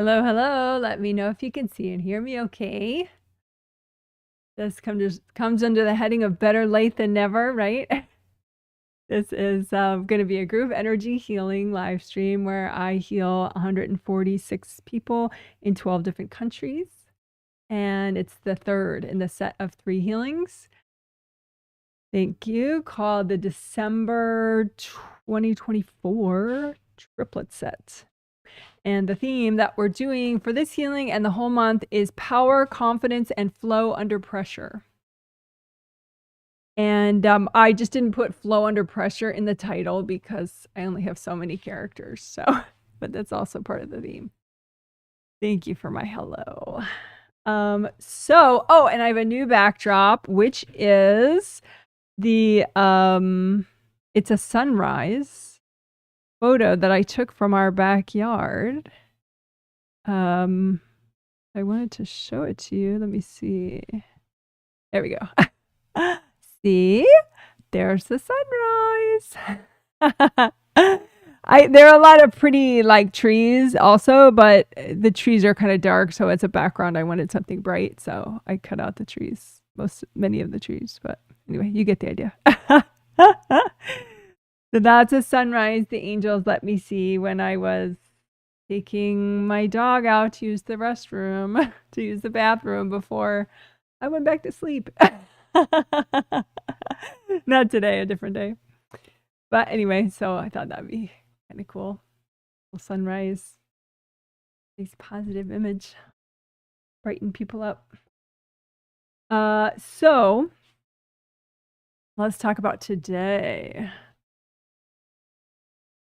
Hello, hello. Let me know if you can see and hear me okay. This comes under the heading of better late than never, right? This is going to be a group energy healing live stream where I heal 146 people in 12 different countries. And it's the third in the set of 3 healings. Thank you. Called the December 2024 triplet set. And the theme that we're doing for this healing and the whole month is power, confidence, and flow under pressure. And I just didn't put flow under pressure in the title because I only have so many characters. So, but that's also part of the theme. Thank you for my hello. Oh, and I have a new backdrop, which is the, it's a sunrise photo that I took from our backyard. I wanted to show it to you. Let me see. There we go. See? There's the sunrise. There are a lot of pretty like trees also, but the trees are kind of dark, so as a background I wanted something bright, so I cut out the trees, many of the trees, but anyway, you get the idea. So that's a sunrise the angels let me see when I was taking my dog out to use the restroom, to use the bathroom before I went back to sleep. Not today, a different day. But anyway, so I thought that'd be kind of cool. Little sunrise. Nice positive image. Brighten people up. So let's talk about today.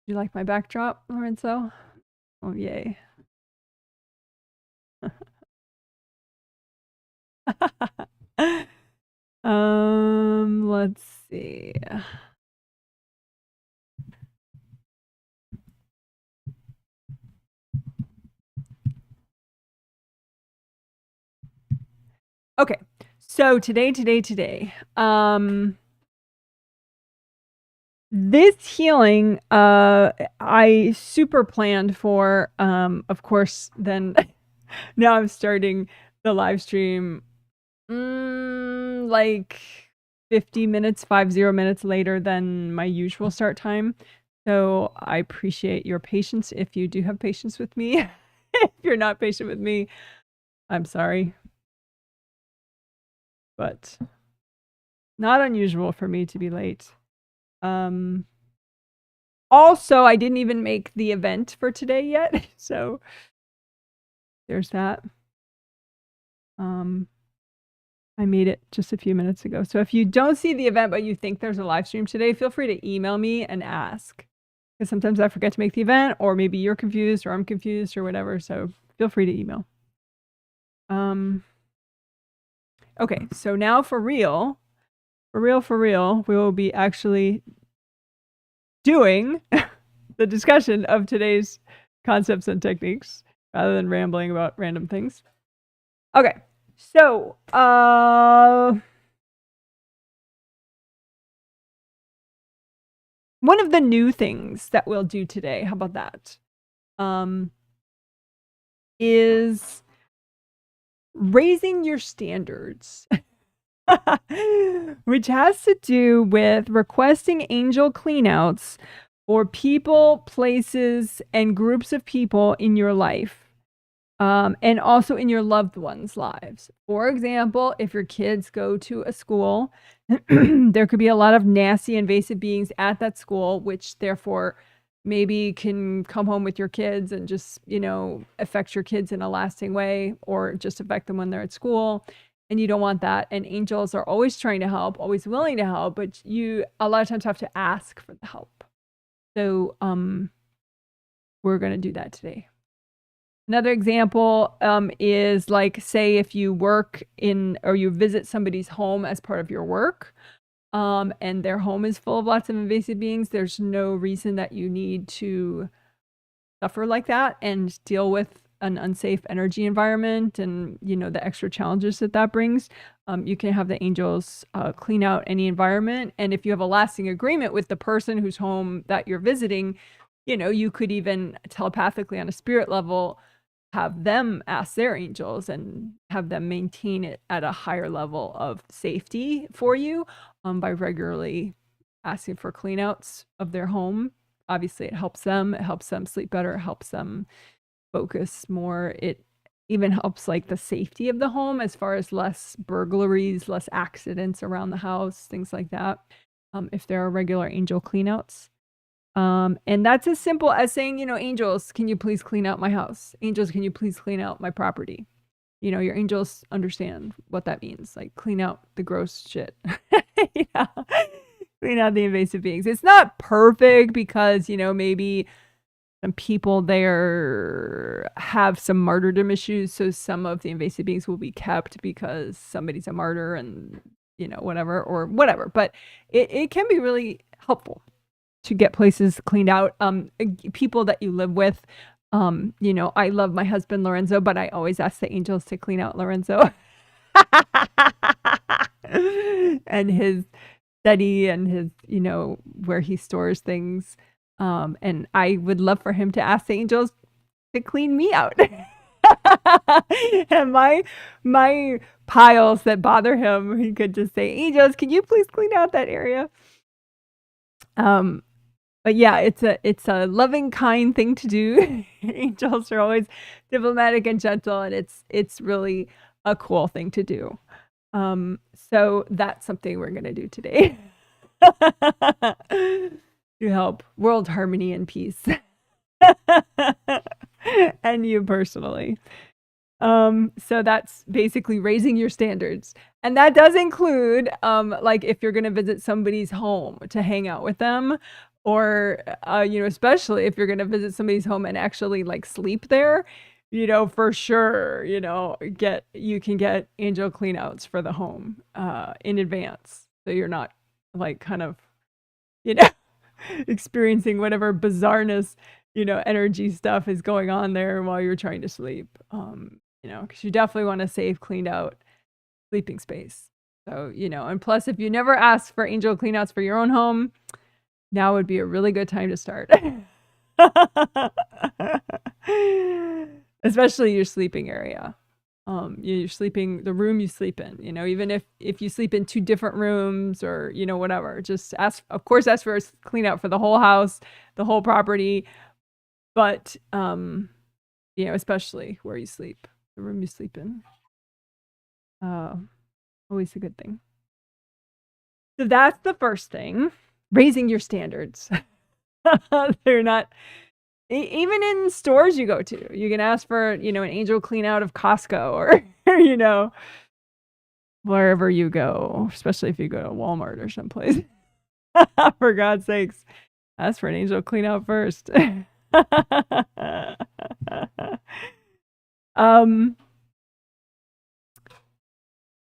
Do you like my backdrop, Lorenzo? Oh, yay. Let's see. Okay, so today, this healing, I super planned for, of course, then now I'm starting the live stream, like 50 minutes later than my usual start time. So I appreciate your patience if you do have patience with me. If you're not patient with me, I'm sorry. But not unusual for me to be late. Also, I didn't even make the event for today yet, so there's that. I made it just a few minutes ago. So if you don't see the event, but you think there's a live stream today, feel free to email me and ask. Because sometimes I forget to make the event, or maybe you're confused, or I'm confused, or whatever. So feel free to email. Okay, so now for real, we will be actually doing the discussion of today's concepts and techniques rather than rambling about random things. Okay, so one of the new things that we'll do today, how about that, is raising your standards. Which has to do with requesting angel cleanouts for people, places, and groups of people in your life, and also in your loved ones' lives. For example, if your kids go to a school, there could be a lot of nasty, invasive beings at that school, which therefore maybe can come home with your kids and just, affect your kids in a lasting way, or just affect them when they're at school. And you don't want that. And angels are always trying to help, always willing to help, but you a lot of times have to ask for the help. So we're going to do that today. Another example is like, say if you work in or you visit somebody's home as part of your work, and their home is full of lots of invasive beings, there's no reason that you need to suffer like that and deal with an unsafe energy environment and the extra challenges that brings. You can have the angels clean out any environment, and if you have a lasting agreement with the person whose home that you're visiting, you could even telepathically on a spirit level have them ask their angels and have them maintain it at a higher level of safety for you by regularly asking for cleanouts of their home. Obviously, it helps them sleep better, it helps them focus more. It even helps like the safety of the home as far as less burglaries, less accidents around the house, things like that. If there are regular angel cleanouts. And that's as simple as saying, you know, angels, can you please clean out my house? Angels, can you please clean out my property? You know, your angels understand what that means. Like clean out the gross shit. Yeah. Clean out the invasive beings. It's not perfect because, you know, maybe some people there have some martyrdom issues. So some of the invasive beings will be kept because somebody's a martyr and, you know, whatever. But it can be really helpful to get places cleaned out. People that you live with, you know, I love my husband Lorenzo, but I always ask the angels to clean out Lorenzo and his study and his, you know, where he stores things. And I would love for him to ask the angels to clean me out. And my piles that bother him, he could just say, angels, can you please clean out that area? But yeah, it's a loving, kind thing to do. Angels are always diplomatic and gentle, and it's really a cool thing to do. So that's something we're gonna do today to help world harmony and peace, and you personally. So that's basically raising your standards. And that does include, like if you're going to visit somebody's home to hang out with them, or, you know, especially if you're going to visit somebody's home and actually like sleep there, you know, for sure, you know, you can get angel cleanouts for the home, in advance. So you're not like kind of, you know, experiencing whatever bizarreness, you know, energy stuff is going on there while you're trying to sleep. You know, because you definitely want a safe, cleaned out sleeping space. So, you know, and plus, if you never asked for angel cleanouts for your own home, now would be a really good time to start. Especially your sleeping area. You're sleeping, the room you sleep in, you know, even if you sleep in 2 different rooms or, you know, whatever, just ask for a clean out for the whole house, the whole property. But, you know, especially where you sleep, the room you sleep in. Always a good thing. So that's the first thing, raising your standards. They're not, even in stores you go to, you can ask for, you know, an angel clean out of Costco or, you know, wherever you go, especially if you go to Walmart or someplace. For God's sakes, ask for an angel clean out first.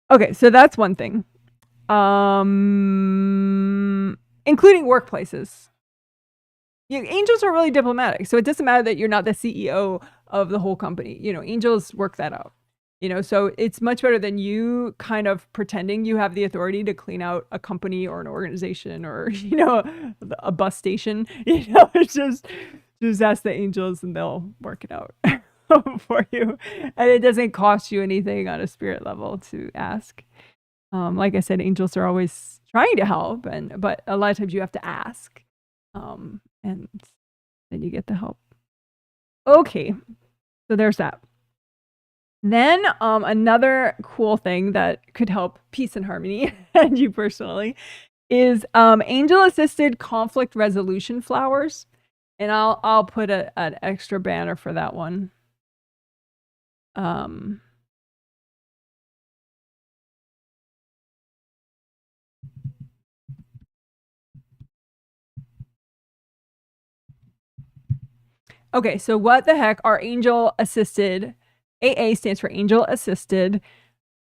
Okay, so that's one thing. Including workplaces. Angels are really diplomatic, so it doesn't matter that you're not the CEO of the whole company. You know, angels work that out. You know, so it's much better than you kind of pretending you have the authority to clean out a company or an organization or, you know, a bus station. You know, it's just ask the angels and they'll work it out for you. And it doesn't cost you anything on a spirit level to ask. Like I said, angels are always trying to help, but a lot of times you have to ask. And then you get the help. Okay, so there's that. Then another cool thing that could help peace and harmony and you personally is angel assisted conflict resolution flowers. And I'll put an extra banner for that one. Okay, so what the heck are angel assisted? AA stands for angel assisted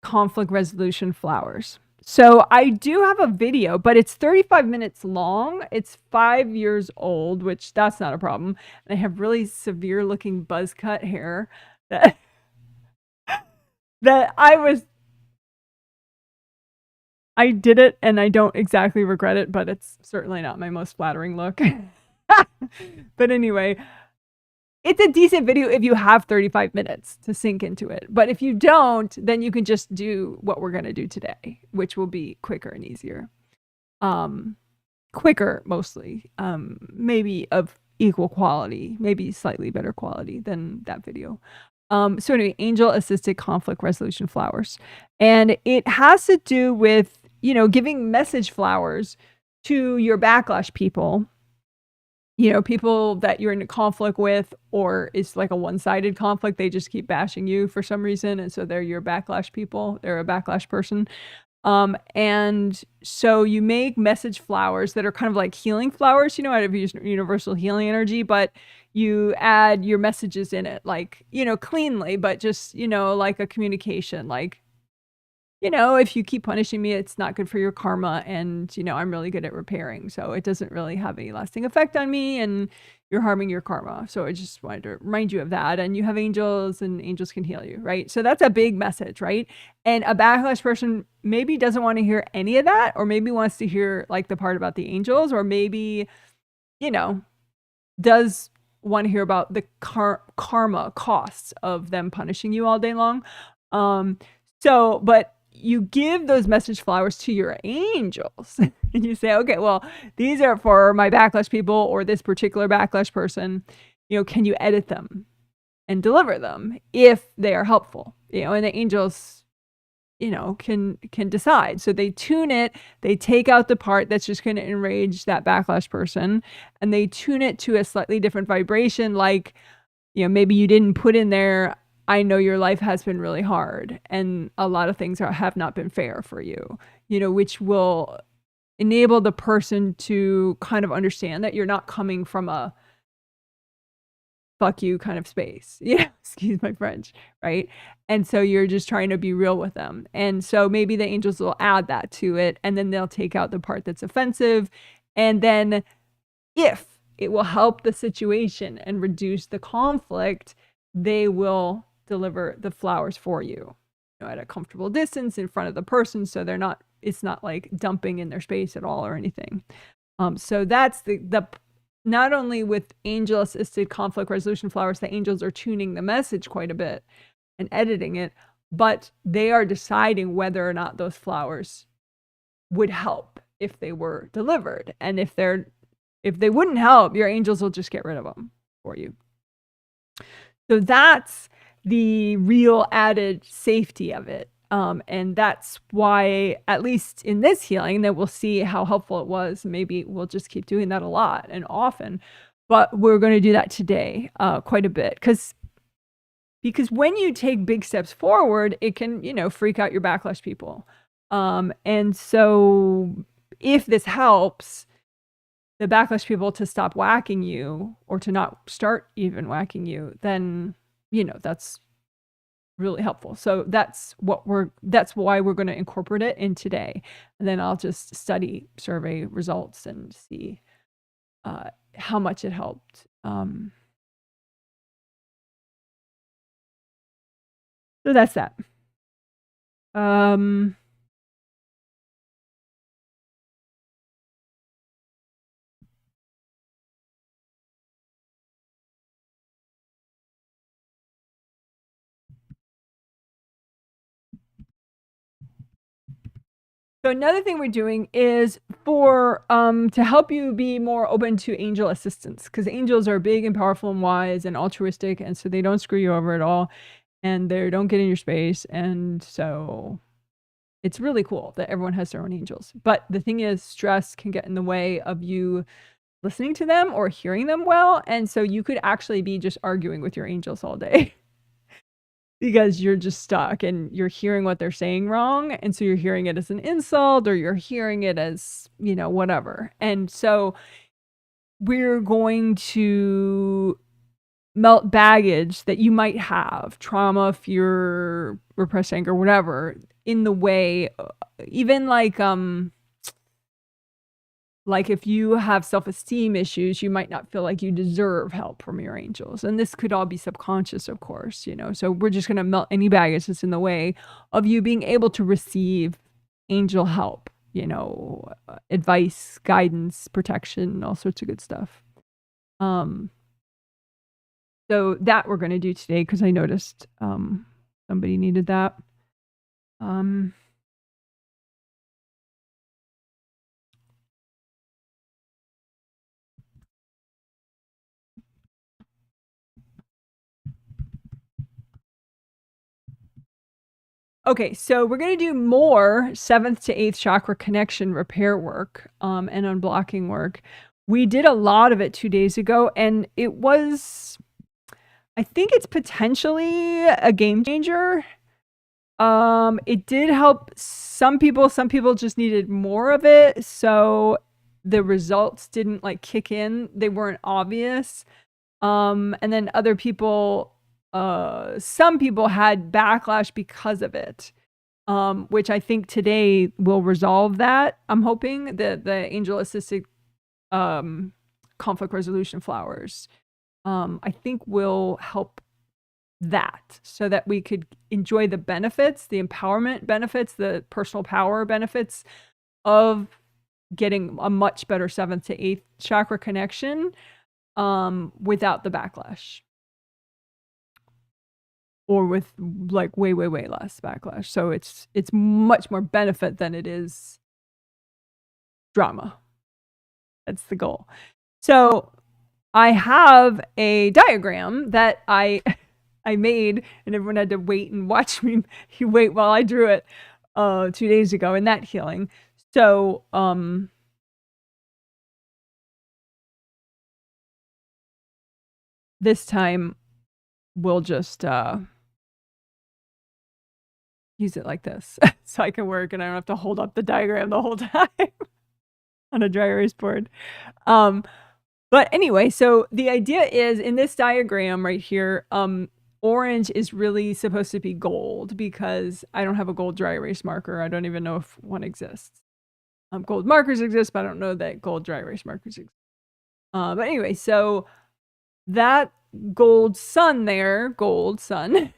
conflict resolution flowers. So I do have a video, but it's 35 minutes long. It's 5 years old, which that's not a problem. And I have really severe looking buzz cut hair that I did it and I don't exactly regret it, but it's certainly not my most flattering look. But anyway, it's a decent video if you have 35 minutes to sink into it. But if you don't, then you can just do what we're going to do today, which will be quicker and easier. Quicker mostly, maybe of equal quality, maybe slightly better quality than that video. So anyway, angel assisted conflict resolution flowers. And it has to do with, you know, giving message flowers to your backlash people, you know, people that you're in a conflict with, or it's like a one-sided conflict. They just keep bashing you for some reason. And so they're your backlash people. They're a backlash person. And so you make message flowers that are kind of like healing flowers, you know, out of universal healing energy, but you add your messages in it, like, you know, cleanly, but just, you know, like a communication, like, you know, if you keep punishing me, it's not good for your karma. And, you know, I'm really good at repairing. So it doesn't really have any lasting effect on me and you're harming your karma. So I just wanted to remind you of that. And you have angels and angels can heal you, right? So that's a big message, right? And a backlash person maybe doesn't want to hear any of that, or maybe wants to hear like the part about the angels, or maybe, you know, does want to hear about the karma costs of them punishing you all day long. But you give those message flowers to your angels and you say, okay, well, these are for my backlash people or this particular backlash person. You know, can you edit them and deliver them if they are helpful? You know, and the angels, you know, can decide. So they tune it, they take out the part that's just going to enrage that backlash person, and they tune it to a slightly different vibration. Like, you know, maybe you didn't put in there, I know your life has been really hard and a lot of things have not been fair for you, you know, which will enable the person to kind of understand that you're not coming from a fuck you kind of space. Yeah, excuse my French, right? And so you're just trying to be real with them. And so maybe the angels will add that to it, and then they'll take out the part that's offensive. And then if it will help the situation and reduce the conflict, they will deliver the flowers for you, you know, at a comfortable distance in front of the person, so it's not like dumping in their space at all or anything. So that's the not only with angel assisted conflict resolution flowers, the angels are tuning the message quite a bit and editing it, but they are deciding whether or not those flowers would help if they were delivered. And if they wouldn't help, your angels will just get rid of them for you. So that's the real added safety of it. And that's why, at least in this healing, that we'll see how helpful it was. Maybe we'll just keep doing that a lot and often, but we're going to do that today quite a bit. Because when you take big steps forward, it can, you know, freak out your backlash people. And so if this helps the backlash people to stop whacking you, or to not start even whacking you, then, you know, that's really helpful. So that's why we're going to incorporate it in today. And then I'll just study survey results and see how much it helped. So that's that. So another thing we're doing is for to help you be more open to angel assistance, because angels are big and powerful and wise and altruistic, and so they don't screw you over at all, and they don't get in your space, and so it's really cool that everyone has their own angels. But the thing is, stress can get in the way of you listening to them or hearing them well, and so you could actually be just arguing with your angels all day. Because you're just stuck and you're hearing what they're saying wrong. And so you're hearing it as an insult, or you're hearing it as, you know, whatever. And so we're going to melt baggage that you might have, trauma, fear, repressed anger, whatever, in the way, even like if you have self-esteem issues, you might not feel like you deserve help from your angels. And this could all be subconscious, of course, you know. So we're just going to melt any baggage that's in the way of you being able to receive angel help, you know, advice, guidance, protection, all sorts of good stuff. So that we're going to do today because I noticed somebody needed that. Okay, so we're going to do more 7th to 8th chakra connection repair work and unblocking work. We did a lot of it 2 days ago, and it was, I think it's potentially a game changer. It did help some people. Some people just needed more of it, so the results didn't like kick in. They weren't obvious. And then other people, some people had backlash because of it, which I think today will resolve that. I'm hoping that the angel assisted conflict resolution flowers, I think will help that so that we could enjoy the benefits, the empowerment benefits, the personal power benefits of getting a much better 7th to 8th chakra connection without the backlash, or with like way less backlash. So it's much more benefit than it is drama. That's the goal. So I have a diagram that I made, and everyone had to wait and watch me wait while I drew it 2 days ago in that healing. So this time we'll just use it like this so I can work and I don't have to hold up the diagram the whole time on a dry erase board. But anyway, so the idea is in this diagram right here, orange is really supposed to be gold because I don't have a gold dry erase marker. I don't even know if one exists. Gold markers exist, but I don't know that gold dry erase markers exist. But anyway, so that gold sun there, gold sun,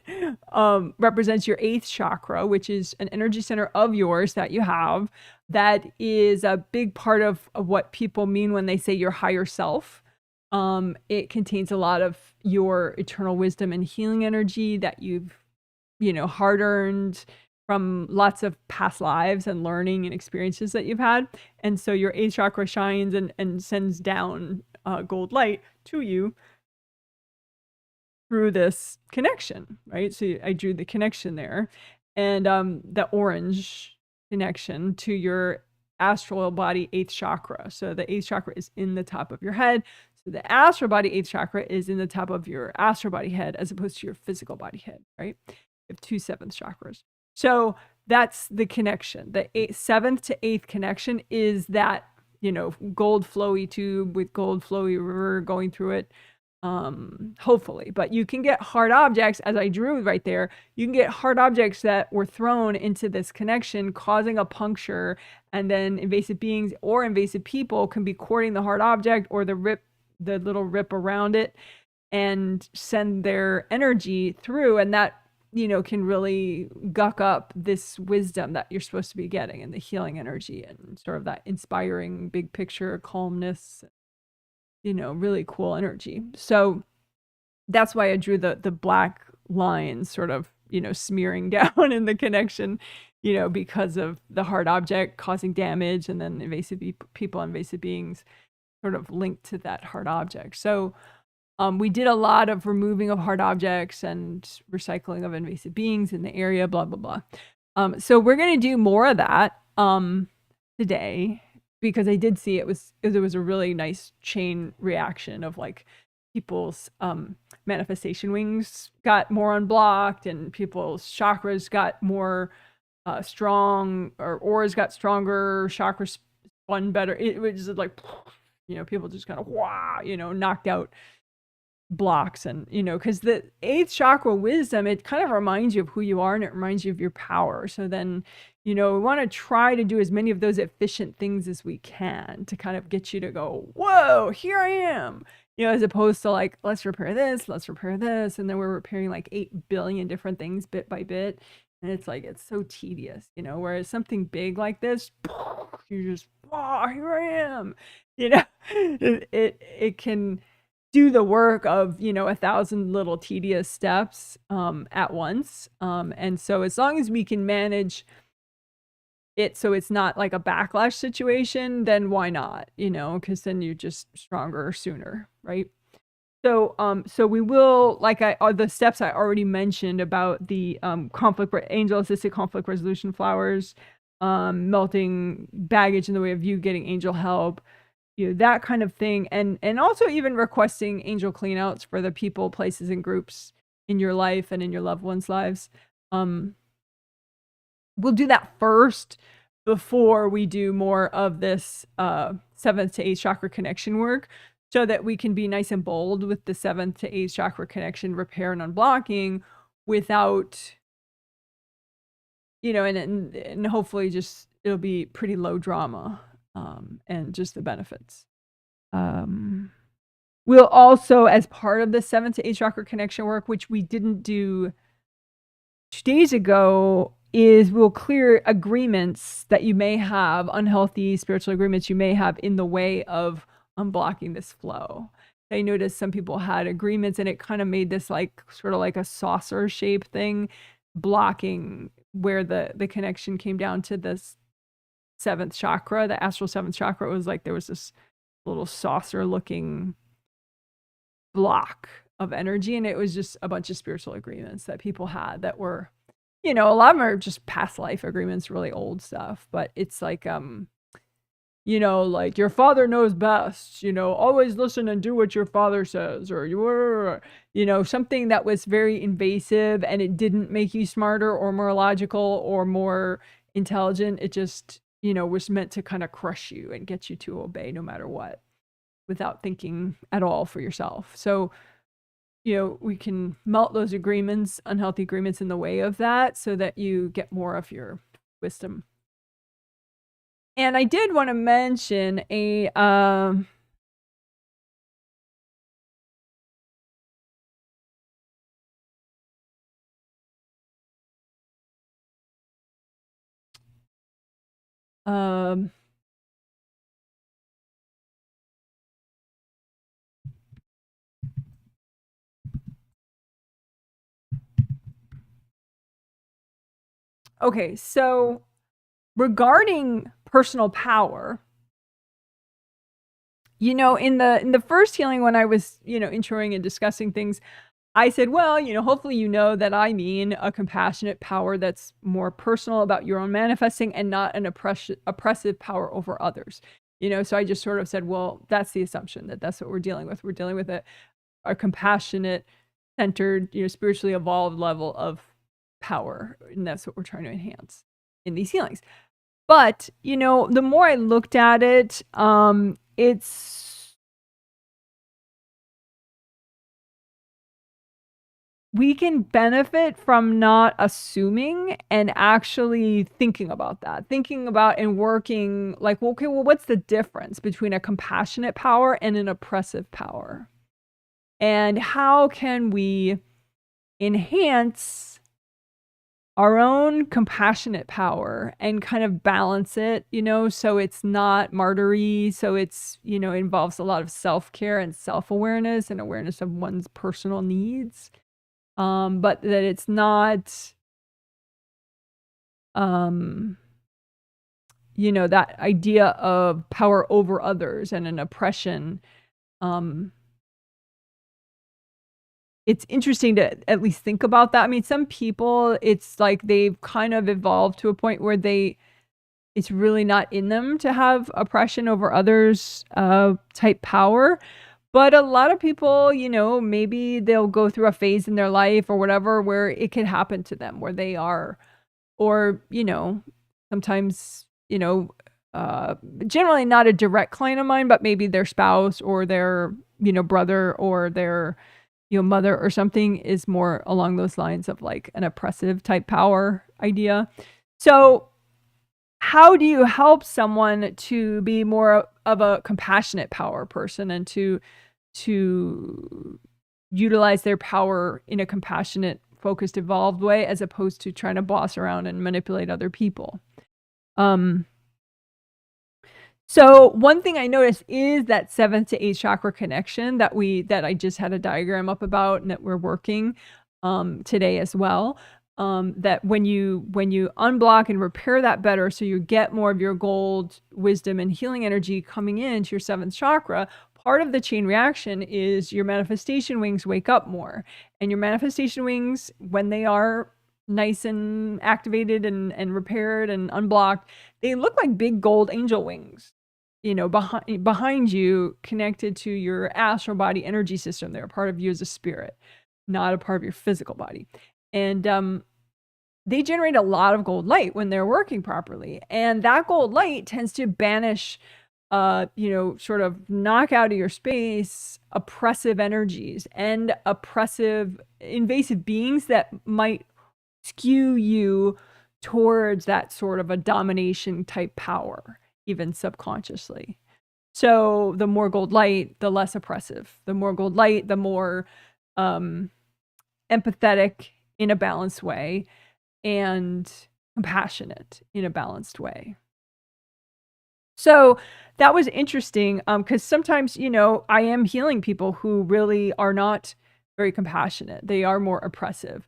represents your 8th chakra, which is an energy center of yours that you have. That is a big part of what people mean when they say your higher self. It contains a lot of your eternal wisdom and healing energy that you've, hard earned from lots of past lives and learning and experiences that you've had. And so your 8th chakra shines and sends down gold light to you through this connection, right? So I drew the connection there, and the orange connection to your astral body 8th chakra. So the 8th chakra is in the top of your head. So the astral body 8th chakra is in the top of your astral body head as opposed to your physical body head, right? You have 2 7th chakras. So that's the connection. The 7th to 8th connection is that, gold flowy tube with gold flowy river going through it. Hopefully, but you can get hard objects, as I drew right there. You can get hard objects that were thrown into this connection, causing a puncture, and then invasive beings or invasive people can be courting the hard object or the little rip around it and send their energy through, and that can really guck up this wisdom that you're supposed to be getting and the healing energy and sort of that inspiring big picture calmness, really cool energy. So that's why I drew the black lines sort of, smearing down in the connection, because of the hard object causing damage, and then invasive people, invasive beings sort of linked to that hard object. So we did a lot of removing of hard objects and recycling of invasive beings in the area, blah, blah, blah. So we're going to do more of that today, because I did see it was a really nice chain reaction of like people's manifestation wings got more unblocked and people's chakras got more strong, or auras got stronger, chakras spun better. It was just like, people just kind of knocked out blocks. And because the 8th chakra wisdom, it kind of reminds you of who you are and it reminds you of your power. So then we want to try to do as many of those efficient things as we can to kind of get you to go, whoa, here I am, as opposed to like, let's repair this, and then we're repairing like 8 billion different things bit by bit, and it's like, it's so tedious, whereas something big like this, you just, wow, here I am, it can do the work of, you know, 1,000 little tedious steps at once. And so as long as we can manage it so it's not like a backlash situation, then why not? You know, because then you're just stronger sooner, right? So, so we will, like the steps I already mentioned about the angel assisted conflict resolution flowers, melting baggage in the way of you getting angel help, you know, that kind of thing, and also even requesting angel cleanouts for the people, places, and groups in your life and in your loved ones' lives. We'll do that first before we do more of this 7th to 8th chakra connection work, so that we can be nice and bold with the 7th to 8th chakra connection repair and unblocking without, you know, and hopefully just it'll be pretty low drama, and just the benefits. We'll also, as part of the 7th to 8th chakra connection work, which we didn't do 2 days ago, is we'll clear agreements that you may have, unhealthy spiritual agreements you may have in the way of unblocking this flow. I noticed some people had agreements and it kind of made this like sort of like a saucer shape thing, blocking where the connection came down to this 7th chakra, the astral 7th chakra. It was like there was this little saucer looking block of energy, and it was just a bunch of spiritual agreements that people had that were, you know, a lot of them are just past life agreements, really old stuff, but it's like you know, like your father knows best, you know, always listen and do what your father says, or you know, something that was very invasive and it didn't make you smarter or more logical or more intelligent. It just, you know, was meant to kind of crush you and get you to obey no matter what, without thinking at all for yourself. So, you know, we can melt those agreements, unhealthy agreements, in the way of that, so that you get more of your wisdom. And I did want to mention a okay, so regarding personal power, you know, in the first healing, when I was, you know, introing and discussing things, I said, well, you know, hopefully you know that I mean a compassionate power that's more personal about your own manifesting and not an oppressive power over others. You know, so I just sort of said, well, that's the assumption that that's what we're dealing with. We're dealing with a compassionate, centered, you know, spiritually evolved level of power, and that's what we're trying to enhance in these healings. But, you know, the more I looked at it, we can benefit from not assuming and actually thinking about that, thinking about and working like, well, okay, well, what's the difference between a compassionate power and an oppressive power? And how can we enhance our own compassionate power and kind of balance it, you know, so it's not martyry, so it's, you know, involves a lot of self-care and self-awareness and awareness of one's personal needs, but that it's not, you know, that idea of power over others and an oppression. It's interesting to at least think about that. I mean, some people, it's like they've kind of evolved to a point where it's really not in them to have oppression over others type power. But a lot of people, you know, maybe they'll go through a phase in their life or whatever where it can happen to them, where they are, or, you know, sometimes, you know, generally not a direct client of mine, but maybe their spouse or their, you know, brother or their, you know, mother or something is more along those lines of like an oppressive type power idea. So how do you help someone to be more of a compassionate power person and to utilize their power in a compassionate, focused, evolved way, as opposed to trying to boss around and manipulate other people? So one thing I noticed is that 7th to 8th chakra connection that I just had a diagram up about and that we're working today as well. That when you unblock and repair that better, so you get more of your gold, wisdom, and healing energy coming into your 7th chakra, part of the chain reaction is your manifestation wings wake up more. And your manifestation wings, when they are nice and activated and repaired and unblocked, they look like big gold angel wings, you know, behind you, connected to your astral body energy system. They're a part of you as a spirit, not a part of your physical body. And they generate a lot of gold light when they're working properly. And that gold light tends to banish, you know, sort of knock out of your space oppressive energies and oppressive, invasive beings that might skew you towards that sort of a domination type power, even subconsciously. So the more gold light, the less oppressive. The more gold light, the more empathetic in a balanced way and compassionate in a balanced way. So that was interesting because sometimes, you know, I am healing people who really are not very compassionate. They are more oppressive.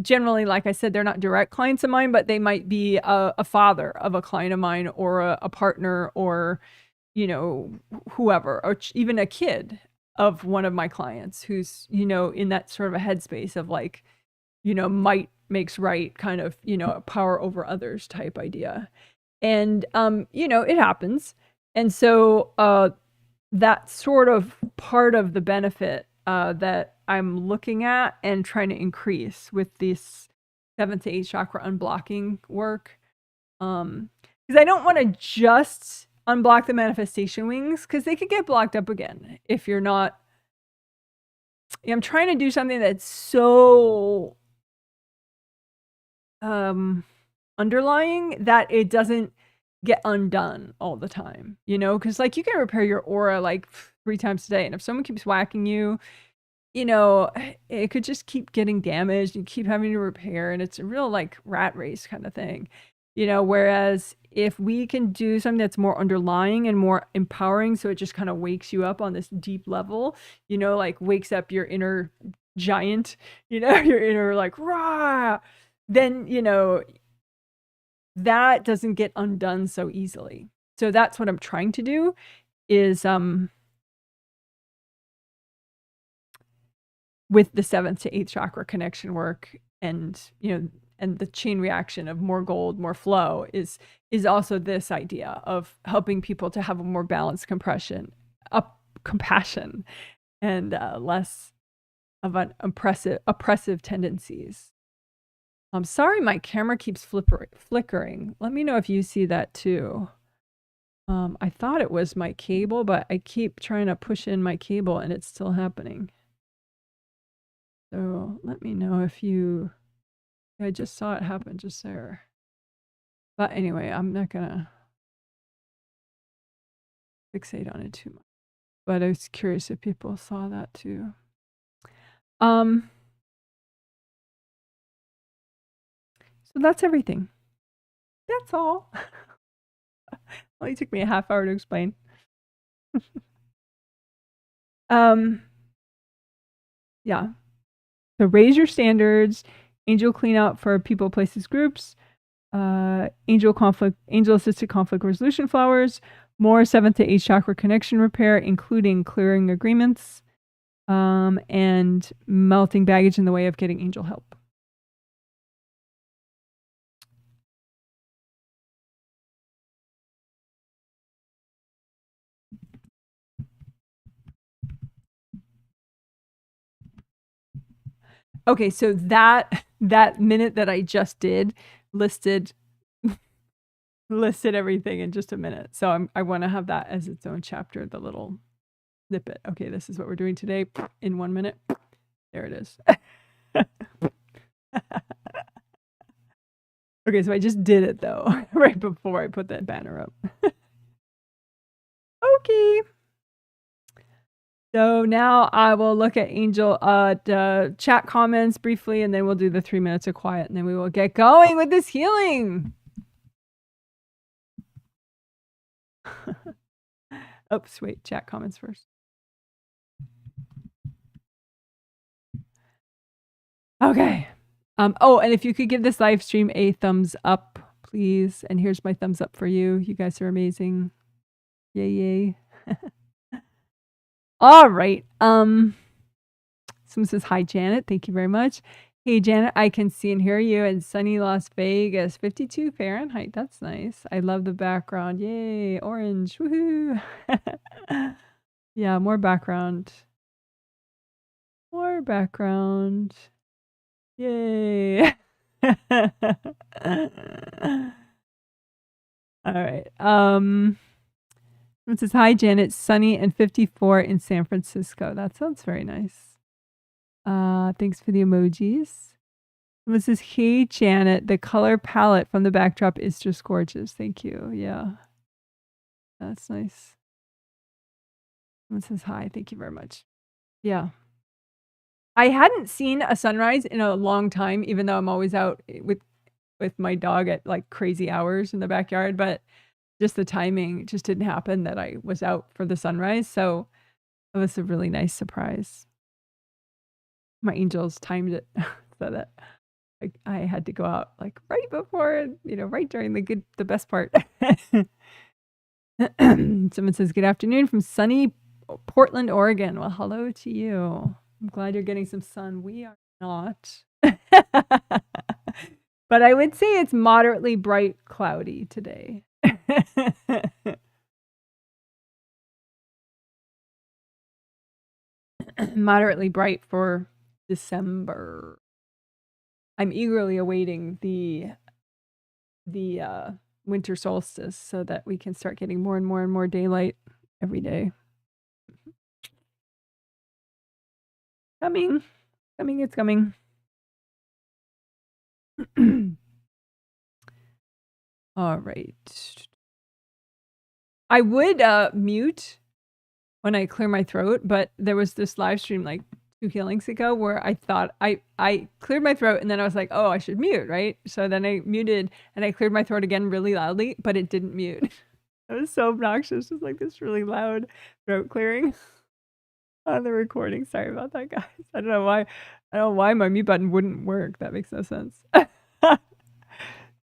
Generally, like I said, they're not direct clients of mine, but they might be a father of a client of mine, or a partner, or, you know, whoever, or even a kid of one of my clients who's, you know, in that sort of a headspace of like, you know, might makes right, kind of, you know, power over others type idea. And, you know, it happens. And so that's sort of part of the benefit that I'm looking at and trying to increase with this 7th to 8th chakra unblocking work. Because I don't want to just unblock the manifestation wings, because they could get blocked up again if you're not. I'm trying to do something that's so underlying that it doesn't get undone all the time, you know? Because like you can repair your aura like 3 times a day, and if someone keeps whacking you, you know, it could just keep getting damaged. You keep having to repair, and it's a real like rat race kind of thing, you know? Whereas if we can do something that's more underlying and more empowering, so it just kind of wakes you up on this deep level, you know, like wakes up your inner giant, you know, your inner like rah, then, you know, that doesn't get undone so easily. So that's what I'm trying to do is with the 7th to 8th chakra connection work, and, you know, and the chain reaction of more gold, more flow is also this idea of helping people to have a more balanced compassion, and less of an oppressive tendencies. I'm sorry my camera keeps flickering. Let me know if you see that too. I thought it was my cable, but I keep trying to push in my cable and it's still happening. So let me know if you... I just saw it happen just there. But anyway, I'm not gonna fixate on it too much. But I was curious if people saw that too. So that's everything. That's all. Only took me a half hour to explain. Yeah. So raise your standards. Angel cleanout for people, places, groups. Angel assisted conflict resolution flowers. More 7th to 8th chakra connection repair, including clearing agreements, and melting baggage in the way of getting angel help. Okay, so that minute that I just did listed everything in just a minute. So I want to have that as its own chapter, the little snippet. Okay, this is what we're doing today in 1 minute. There it is. Okay, so I just did it though, right before I put that banner up. Okay. So now I will look at Angel chat comments briefly, and then we'll do the 3 minutes of quiet, and then we will get going with this healing. Oops, wait, chat comments first. Okay. Oh, and if you could give this live stream a thumbs up, please. And here's my thumbs up for you. You guys are amazing. Yay, yay. All right. Someone says, hi, Janet. Thank you very much. Hey, Janet, I can see and hear you in sunny Las Vegas, 52 Fahrenheit. That's nice. I love the background. Yay, orange. Woohoo. Yeah, more background. More background. Yay. All right. It says, hi, Janet. Sunny and 54 in San Francisco. That sounds very nice. Thanks for the emojis. This is, hey, Janet. The color palette from the backdrop is just gorgeous. Thank you. Yeah. That's nice. Someone says, hi. Thank you very much. Yeah. I hadn't seen a sunrise in a long time, even though I'm always out with my dog at like crazy hours in the backyard, but just the timing just didn't happen that I was out for the sunrise. So it was a really nice surprise. My angels timed it so that I had to go out like right before, right during the best part. Someone says, good afternoon from sunny Portland, Oregon. Well, hello to you. I'm glad you're getting some sun. We are not. But I would say it's moderately bright cloudy today. Moderately bright for December. I'm eagerly awaiting the winter solstice so that we can start getting more and more and more daylight every day. Coming. It's coming. All right. I would mute when I clear my throat, but there was this live stream like 2 healings ago where I thought I cleared my throat and then I was like, oh, I should mute, right? So then I muted and I cleared my throat again really loudly, but it didn't mute. It was so obnoxious, just like this really loud throat clearing on the recording. Sorry about that, guys. I don't know why my mute button wouldn't work. That makes no sense. So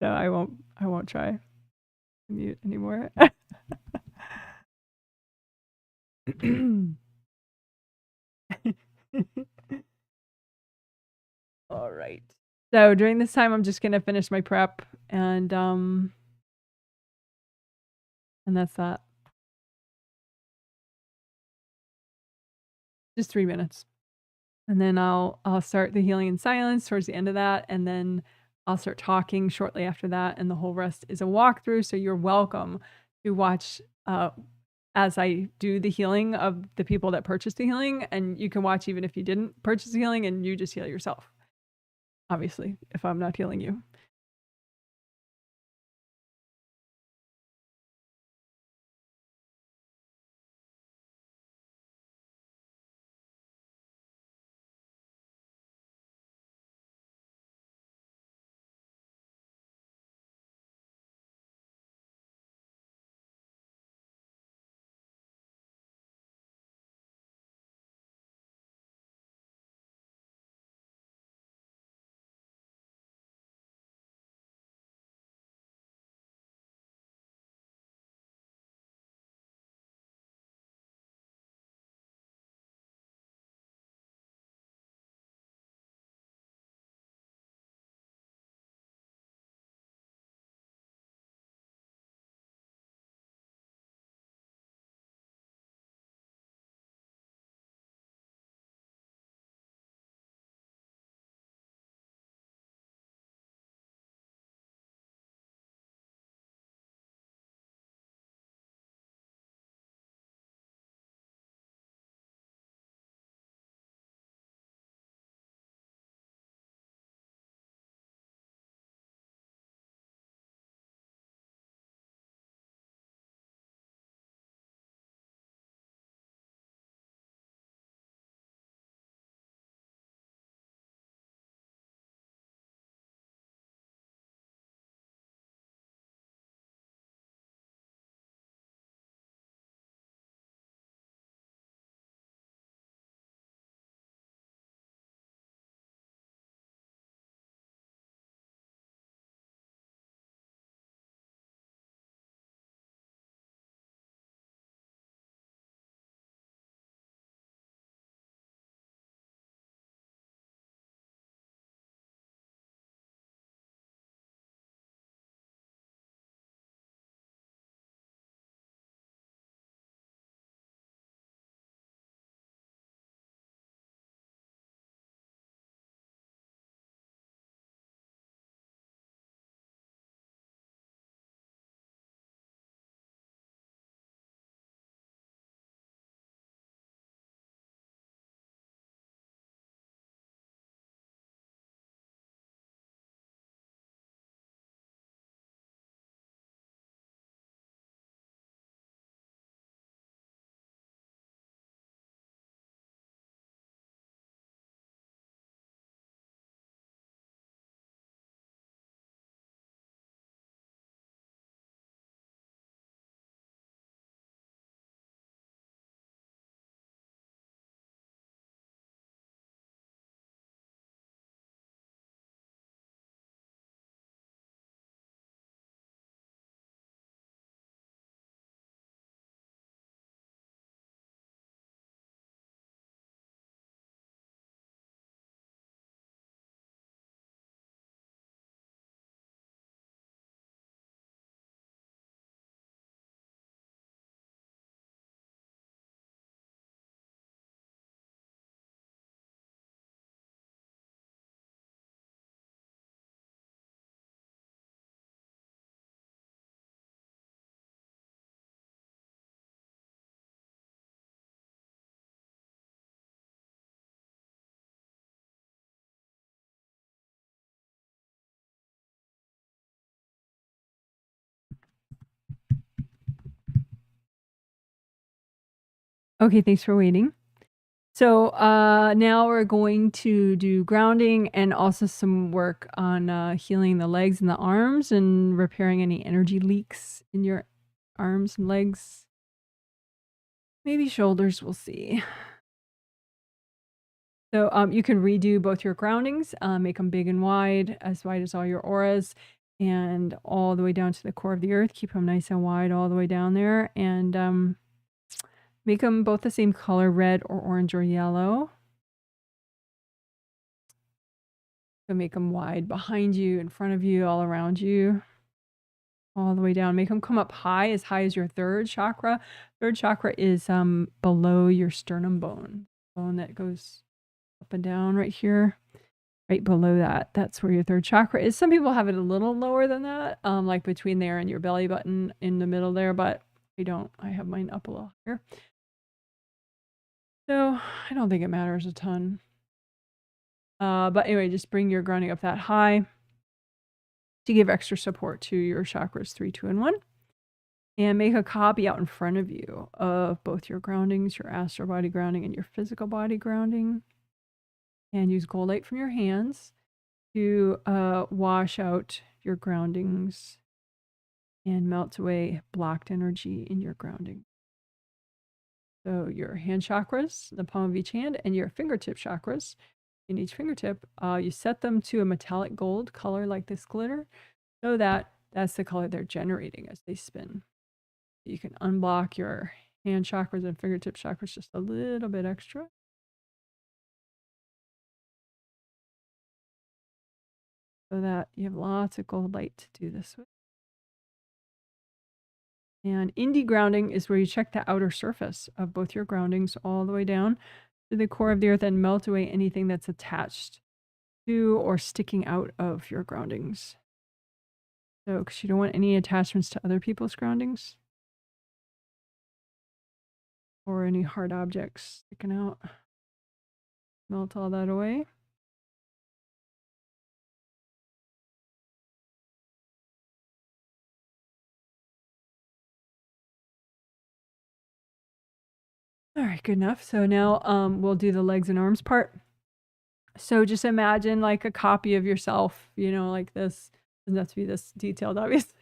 I won't try to mute anymore. All right. So during this time, I'm just gonna finish my prep and that's that. Just 3 minutes. And then I'll start the healing in silence towards the end of that, and then I'll start talking shortly after that, and the whole rest is a walkthrough. So you're welcome to watch as I do the healing of the people that purchased the healing, and you can watch even if you didn't purchase the healing and you just heal yourself. Obviously, if I'm not healing you. Okay, thanks for waiting. So now we're going to do grounding and also some work on healing the legs and the arms and repairing any energy leaks in your arms and legs. Maybe shoulders, we'll see. So you can redo both your groundings, make them big and wide as all your auras, and all the way down to the core of the earth. Keep them nice and wide all the way down there, and make them both the same color, red or orange or yellow. So make them wide behind you, in front of you, all around you, all the way down. Make them come up high as your third chakra. Third chakra is below your sternum bone that goes up and down right here. Right below that, that's where your third chakra is. Some people have it a little lower than that, like between there and your belly button in the middle there, but I don't. I have mine up a little higher. So I don't think it matters a ton. But anyway, just bring your grounding up that high to give extra support to your chakras 3, 2, and 1. And make a copy out in front of you of both your groundings, your astral body grounding and your physical body grounding. And use gold light from your hands to wash out your groundings and melt away blocked energy in your grounding. So your hand chakras, the palm of each hand, and your fingertip chakras in each fingertip, you set them to a metallic gold color like this glitter, so that that's the color they're generating as they spin. You can unblock your hand chakras and fingertip chakras just a little bit extra. So that you have lots of gold light to do this with. And indie grounding is where you check the outer surface of both your groundings all the way down to the core of the earth and melt away anything that's attached to or sticking out of your groundings. So, because you don't want any attachments to other people's groundings or any hard objects sticking out. Melt all that away. All right, good enough. So now we'll do the legs and arms part. So just imagine like a copy of yourself, like this. Doesn't have to be this detailed, obviously.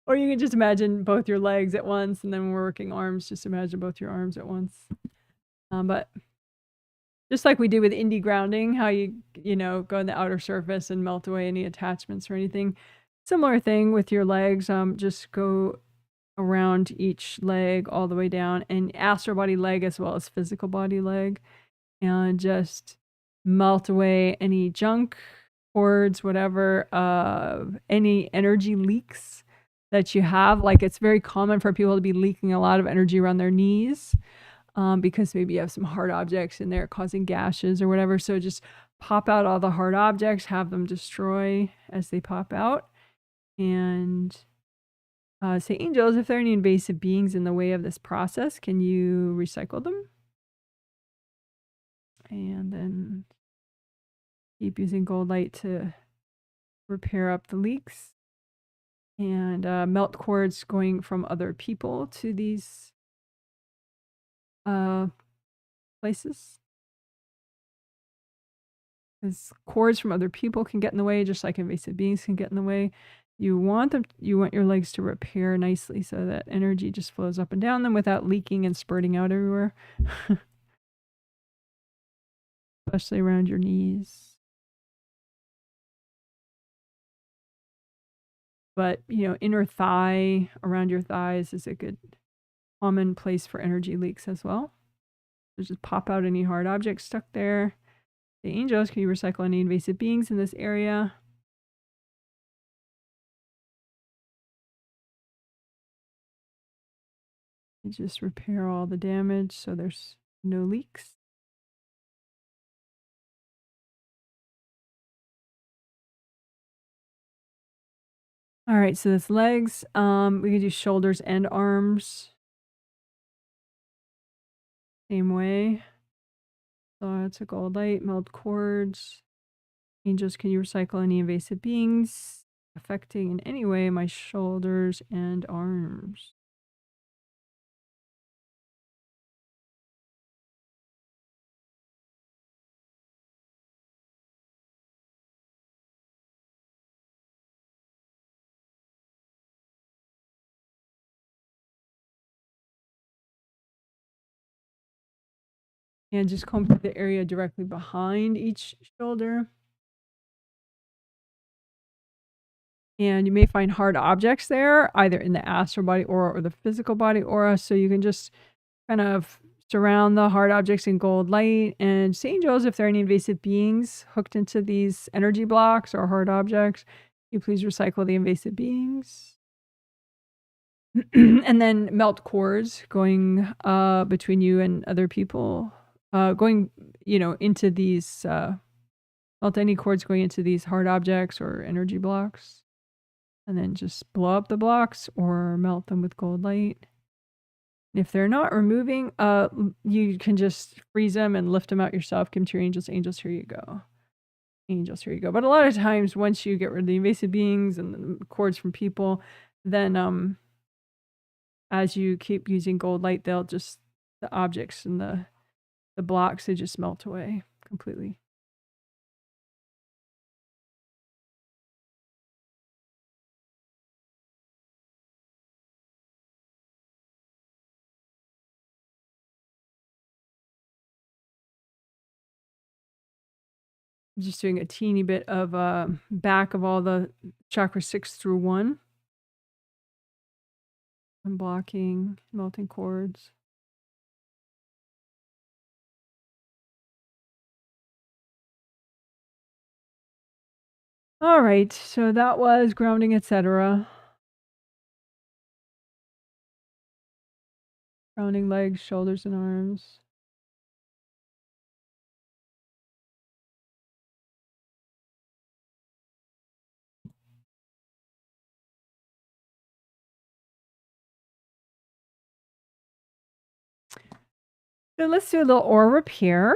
Or you can just imagine both your legs at once, and then when we're working arms, just imagine both your arms at once. But just like we do with indie grounding, how you go on the outer surface and melt away any attachments or anything. Similar thing with your legs. Just go around each leg all the way down, and astral body leg as well as physical body leg, and just melt away any junk, cords, whatever, any energy leaks that you have. Like, it's very common for people to be leaking a lot of energy around their knees, because maybe you have some hard objects in there causing gashes or whatever. So just pop out all the hard objects, have them destroy as they pop out, and say, angels, if there are any invasive beings in the way of this process, can you recycle them? And then keep using gold light to repair up the leaks. And melt cords going from other people to these places. Because cords from other people can get in the way, just like invasive beings can get in the way. You want your legs to repair nicely so that energy just flows up and down them without leaking and spurting out everywhere. Especially around your knees. But, inner thigh, around your thighs is a good common place for energy leaks as well. So just pop out any hard objects stuck there. The angels, can you recycle any invasive beings in this area? And just repair all the damage so there's no leaks. All right, so that's legs. We can do shoulders and arms. Same way. So it's a gold light, meld cords. Angels, can you recycle any invasive beings affecting in any way my shoulders and arms? And just comb through the area directly behind each shoulder. And you may find hard objects there, either in the astral body aura or the physical body aura. So you can just kind of surround the hard objects in gold light. And just angels, if there are any invasive beings hooked into these energy blocks or hard objects, you please recycle the invasive beings. And then melt cords going between you and other people, going, into these, melt any cords going into these hard objects or energy blocks. And then just blow up the blocks or melt them with gold light. If they're not removing, you can just freeze them and lift them out yourself. Give them to your angels. Angels, here you go. Angels, here you go. But a lot of times, once you get rid of the invasive beings and the cords from people, then as you keep using gold light, they'll just, the objects and the blocks, they just melt away completely. I'm just doing a teeny bit of back of all the chakra 6 through 1. Unblocking, melting cords. All right, so that was grounding, etc. Grounding legs, shoulders, and arms. So let's do a little aura repair.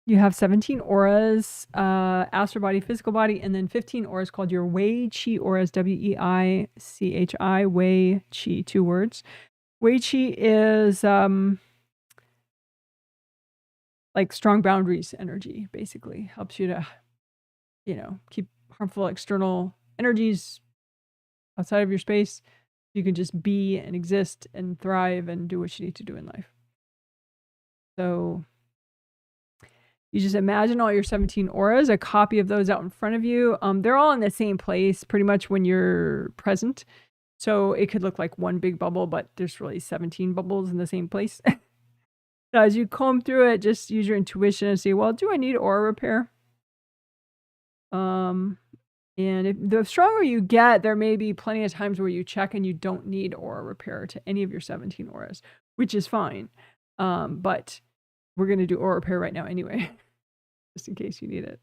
You have 17 auras, astral body, physical body, and then 15 auras called your Wei Qi auras, W-E-I-C-H-I, Wei Qi, 2 words. Wei Qi is like strong boundaries energy, basically. Helps you to, keep harmful external energies outside of your space. You can just be and exist and thrive and do what you need to do in life. So you just imagine all your 17 auras, a copy of those out in front of you. They're all in the same place pretty much when you're present. So it could look like one big bubble, but there's really 17 bubbles in the same place. So as you comb through it, just use your intuition and say, well, do I need aura repair? And if the stronger you get, there may be plenty of times where you check and you don't need aura repair to any of your 17 auras, which is fine. But we're going to do aura repair right now anyway, just in case you need it.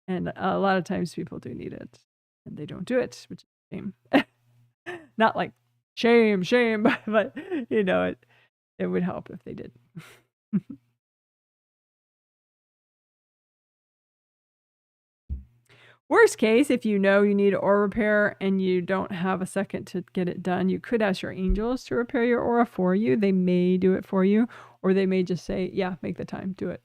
And a lot of times people do need it and they don't do it, which is a shame. Not like shame, but it would help if they did. Worst case, if you know you need aura repair and you don't have a second to get it done, you could ask your angels to repair your aura for you. They may do it for you, or they may just say, yeah, make the time, do it.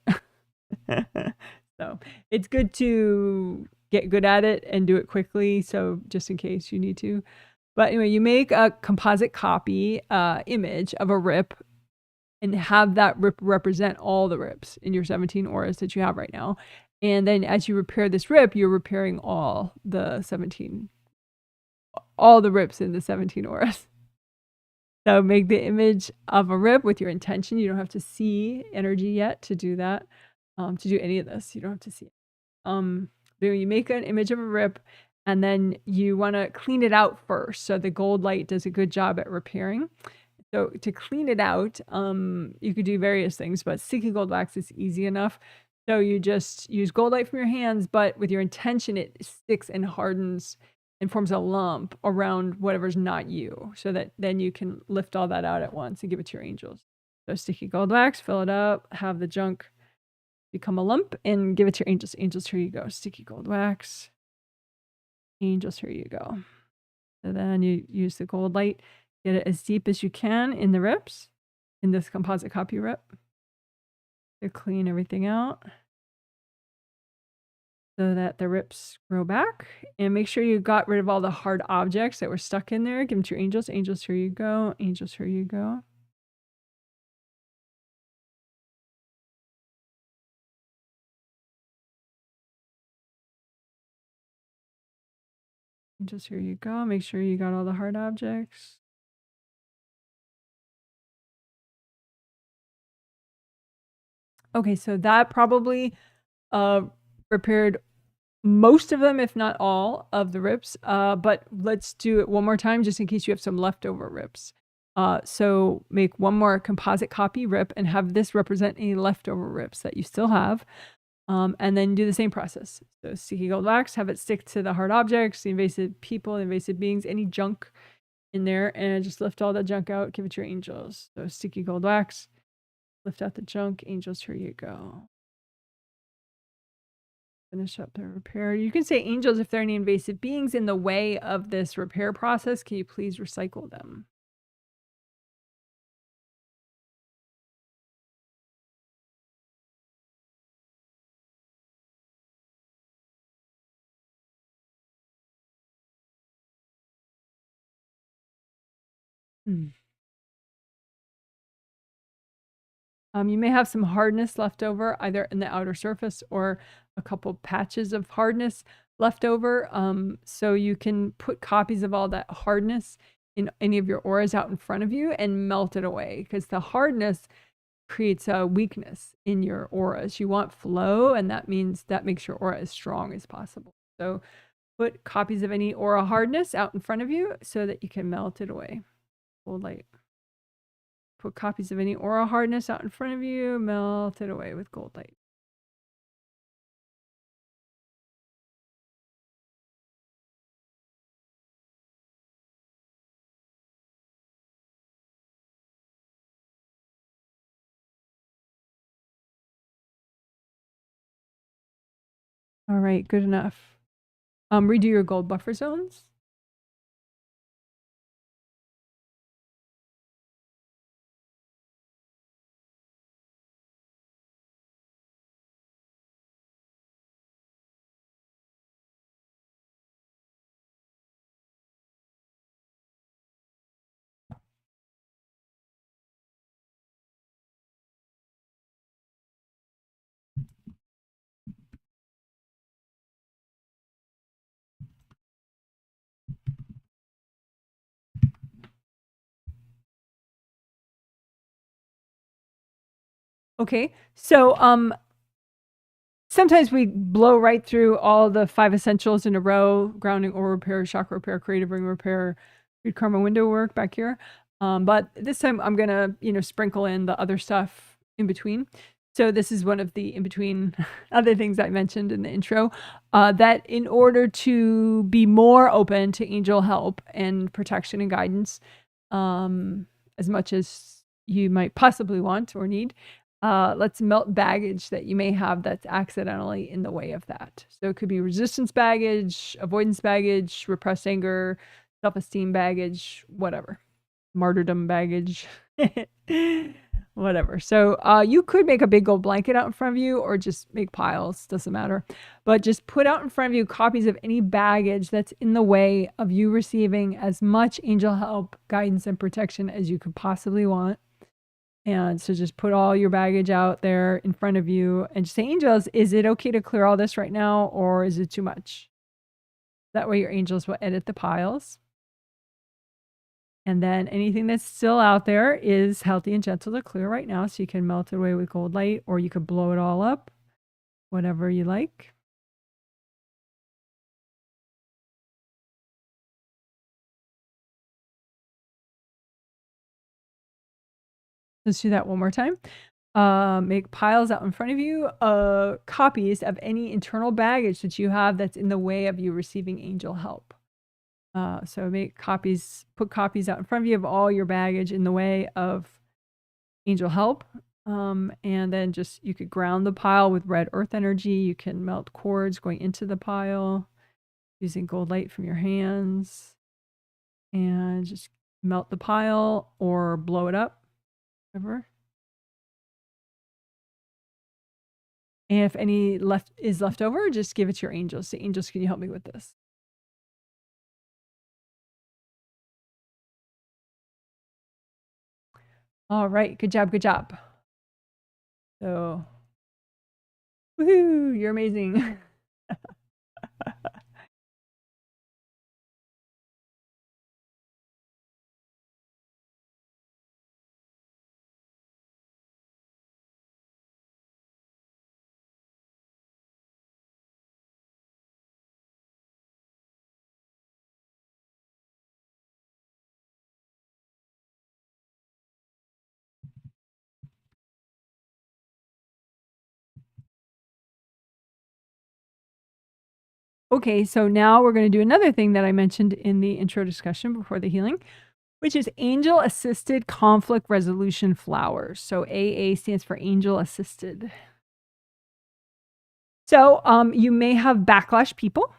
So it's good to get good at it and do it quickly. So just in case you need to. But anyway, you make a composite copy image of a rip and have that rip represent all the rips in your 17 auras that you have right now. And then as you repair this rip, you're repairing all the rips in the 17 auras. So make the image of a rip with your intention. You don't have to see energy yet to do that, to do any of this. You don't have to see it. But you make an image of a rip, and then you want to clean it out first. So the gold light does a good job at repairing. So to clean it out, you could do various things, but sticky gold wax is easy enough. So you just use gold light from your hands, but with your intention, it sticks and hardens and forms a lump around whatever's not you, so that then you can lift all that out at once and give it to your angels. So sticky gold wax, fill it up, have the junk become a lump, and give it to your angels. Angels, here you go. Sticky gold wax. Angels, here you go. So then you use the gold light, get it as deep as you can in the rips, in this composite copy rip, to clean everything out so that the rips grow back. And make sure you got rid of all the hard objects that were stuck in there. Give them to your angels. Angels, here you go. Angels, here you go. Just here you go. Make sure you got all the hard objects. Okay, so that probably repaired most of them, if not all of the rips. But let's do it one more time just in case you have some leftover rips. So make one more composite copy rip and have this represent any leftover rips that you still have. And then do the same process. So sticky gold wax, have it stick to the hard objects, the invasive people, the invasive beings, any junk in there, and just lift all that junk out, give it to your angels. So sticky gold wax, lift out the junk, angels, here you go. Finish up the repair. You can say, angels, if there are any invasive beings in the way of this repair process, can you please recycle them? You may have some hardness left over either in the outer surface or a couple patches of hardness left over. So you can put copies of all that hardness in any of your auras out in front of you and melt it away, because the hardness creates a weakness in your auras. You want flow, and that means that makes your aura as strong as possible. So put copies of any aura hardness out in front of you so that you can melt it away. Gold light. Put copies of any aura hardness out in front of you, melt it away with gold light. All right, good enough. Redo your gold buffer zones. Okay, so sometimes we blow right through all the 5 essentials in a row: grounding, aura repair, chakra repair, creative ring repair, read karma window work back here. But this time I'm gonna, sprinkle in the other stuff in between. So this is one of the in-between other things I mentioned in the intro, that in order to be more open to angel help and protection and guidance, as much as you might possibly want or need, let's melt baggage that you may have that's accidentally in the way of that. So it could be resistance baggage, avoidance baggage, repressed anger, self-esteem baggage, whatever. Martyrdom baggage, whatever. So you could make a big gold blanket out in front of you, or just make piles, doesn't matter. But just put out in front of you copies of any baggage that's in the way of you receiving as much angel help, guidance, and protection as you could possibly want. And so just put all your baggage out there in front of you and just say, angels, is it okay to clear all this right now, or is it too much? That way your angels will edit the piles. And then anything that's still out there is healthy and gentle to clear right now. So you can melt it away with gold light, or you could blow it all up, whatever you like. Let's do that one more time. Make piles out in front of you, copies of any internal baggage that you have that's in the way of you receiving angel help. So make copies, put copies out in front of you of all your baggage in the way of angel help. And then just, you could ground the pile with red earth energy. You can melt cords going into the pile using gold light from your hands, and just melt the pile or blow it up, whatever. And if any is left over, just give it to your angels. Say, angels, can you help me with this? All right, good job, good job. So, woohoo, you're amazing. Okay, so now we're going to do another thing that I mentioned in the intro discussion before the healing, which is Angel Assisted Conflict Resolution Flowers. So AA stands for Angel Assisted. So you may have backlash people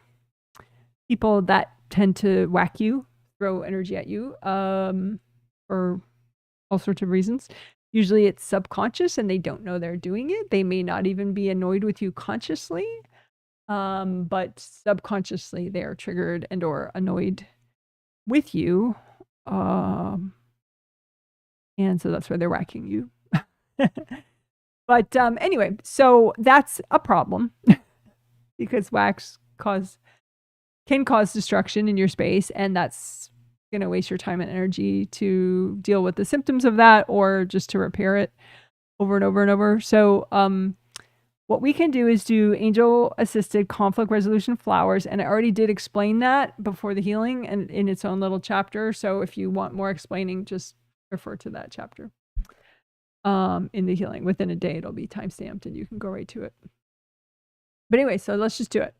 that tend to whack you, throw energy at you for all sorts of reasons. Usually it's subconscious and they don't know they're doing it. They may not even be annoyed with you consciously, but subconsciously they are triggered and or annoyed with you. And so that's why they're whacking you. But anyway, so that's a problem because whacks can cause destruction in your space, and that's going to waste your time and energy to deal with the symptoms of that or just to repair it over and over and over. So what we can do is do angel assisted conflict resolution flowers, and I already did explain that before the healing and in its own little chapter. So if you want more explaining, just refer to that chapter in the healing. Within a day it'll be timestamped and you can go right to it. But anyway, so let's just do it.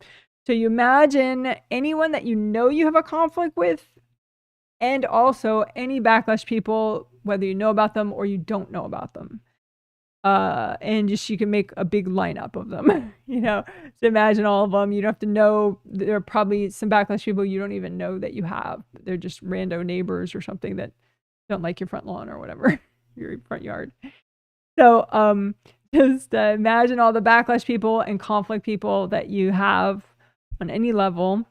So you imagine anyone that you know you have a conflict with, and also any backlash people, whether you know about them or you don't know about them. And just you can make a big lineup of them. You know, so imagine all of them. You don't have to know. There are probably some backlash people you don't even know that you have. They're just rando neighbors or something that don't like your front lawn or whatever, your front yard. So just imagine all the backlash people and conflict people that you have on any level,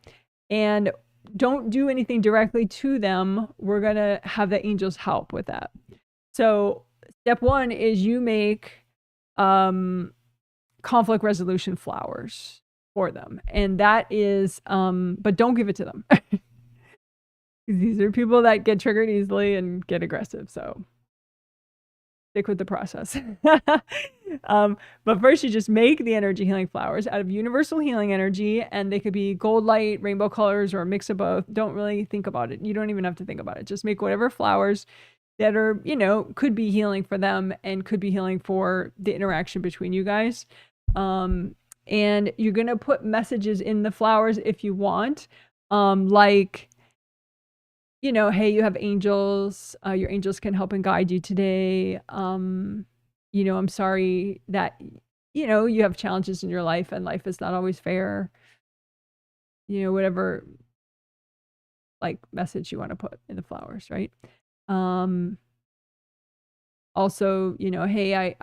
and don't do anything directly to them. We're going to have the angels help with that. So step one is you make conflict resolution flowers for them. And that is, but don't give it to them. These are people that get triggered easily and get aggressive. So stick with the process. But first you just make the energy healing flowers out of universal healing energy, and they could be gold light, rainbow colors, or a mix of both. Don't really think about it. You don't even have to think about it. Just make whatever flowers that are, you know, could be healing for them and could be healing for the interaction between you guys. And you're going to put messages in the flowers if you want, like, you know, hey, you have angels, your angels can help and guide you today. You know, I'm sorry that, you know, you have challenges in your life and life is not always fair. You know, whatever like message you want to put in the flowers, right? Also, you know, hey,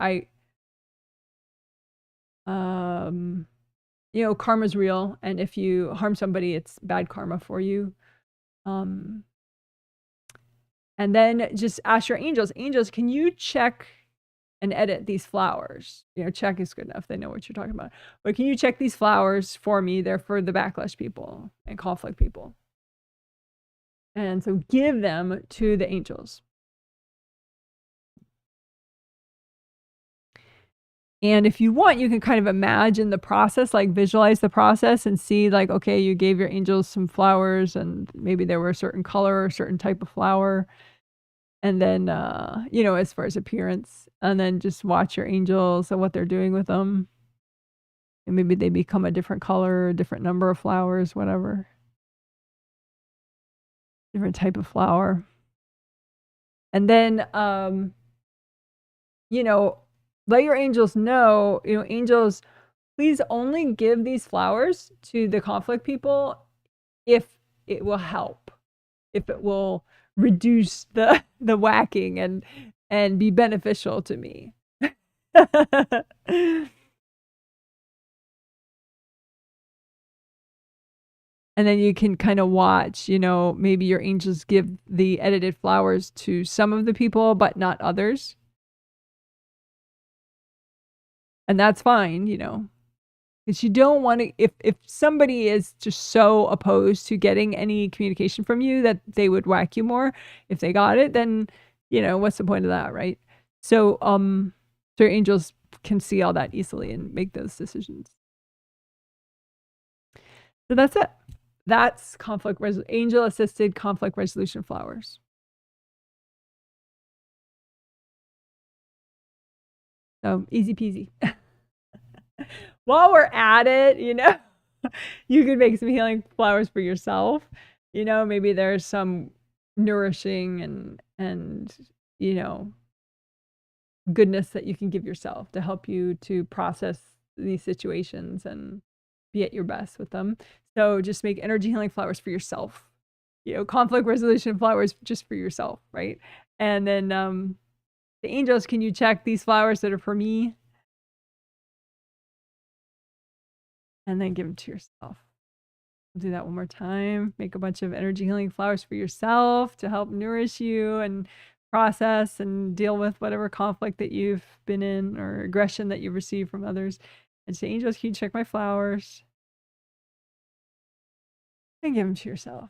you know, karma's real, and if you harm somebody, it's bad karma for you. And then just ask your angels, can you check and edit these flowers? You know, check is good enough. They know what you're talking about. But can you check these flowers for me? They're for the backlash people and conflict people. And so give them to the angels. And if you want, you can kind of imagine the process, like visualize the process and see like, okay, you gave your angels some flowers and maybe they were a certain color or a certain type of flower. And then, you know, as far as appearance, and then just watch your angels and what they're doing with them. And maybe they become a different color, a different number of flowers, whatever. Different type of flower. And then, you know, let your angels know, you know, angels, please only give these flowers to the conflict people if it will help, if it will reduce the whacking and be beneficial to me. And then you can kind of watch, you know, maybe your angels give the edited flowers to some of the people, but not others. And that's fine, you know, because you don't want to, if somebody is just so opposed to getting any communication from you that they would whack you more, if they got it, then, you know, what's the point of that, right? So, so your angels can see all that easily and make those decisions. So that's it. That's angel-assisted conflict resolution flowers. So easy peasy. While we're at it, you know, You could make some healing flowers for yourself. You know, maybe there's some nourishing and you know, goodness that you can give yourself to help you to process these situations and be at your best with them. So just make energy healing flowers for yourself. You know, conflict resolution flowers just for yourself, right? And then the angels, can you check these flowers that are for me? And then give them to yourself. Do that one more time. Make a bunch of energy healing flowers for yourself to help nourish you and process and deal with whatever conflict that you've been in or aggression that you've received from others. And say, angels, can you check my flowers? And give them to yourself.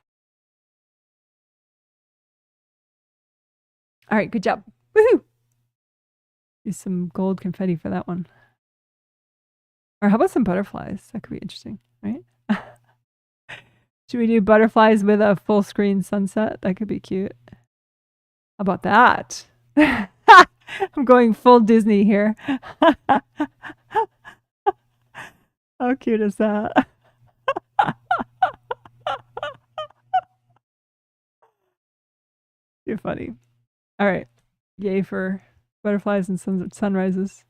All right, good job. Woohoo! Use some gold confetti for that one. Or how about some butterflies? That could be interesting, right? Should we do butterflies with a full screen sunset? That could be cute. How about that? I'm going full Disney here. How cute is that? You're funny. All right. Yay for butterflies and sunrises.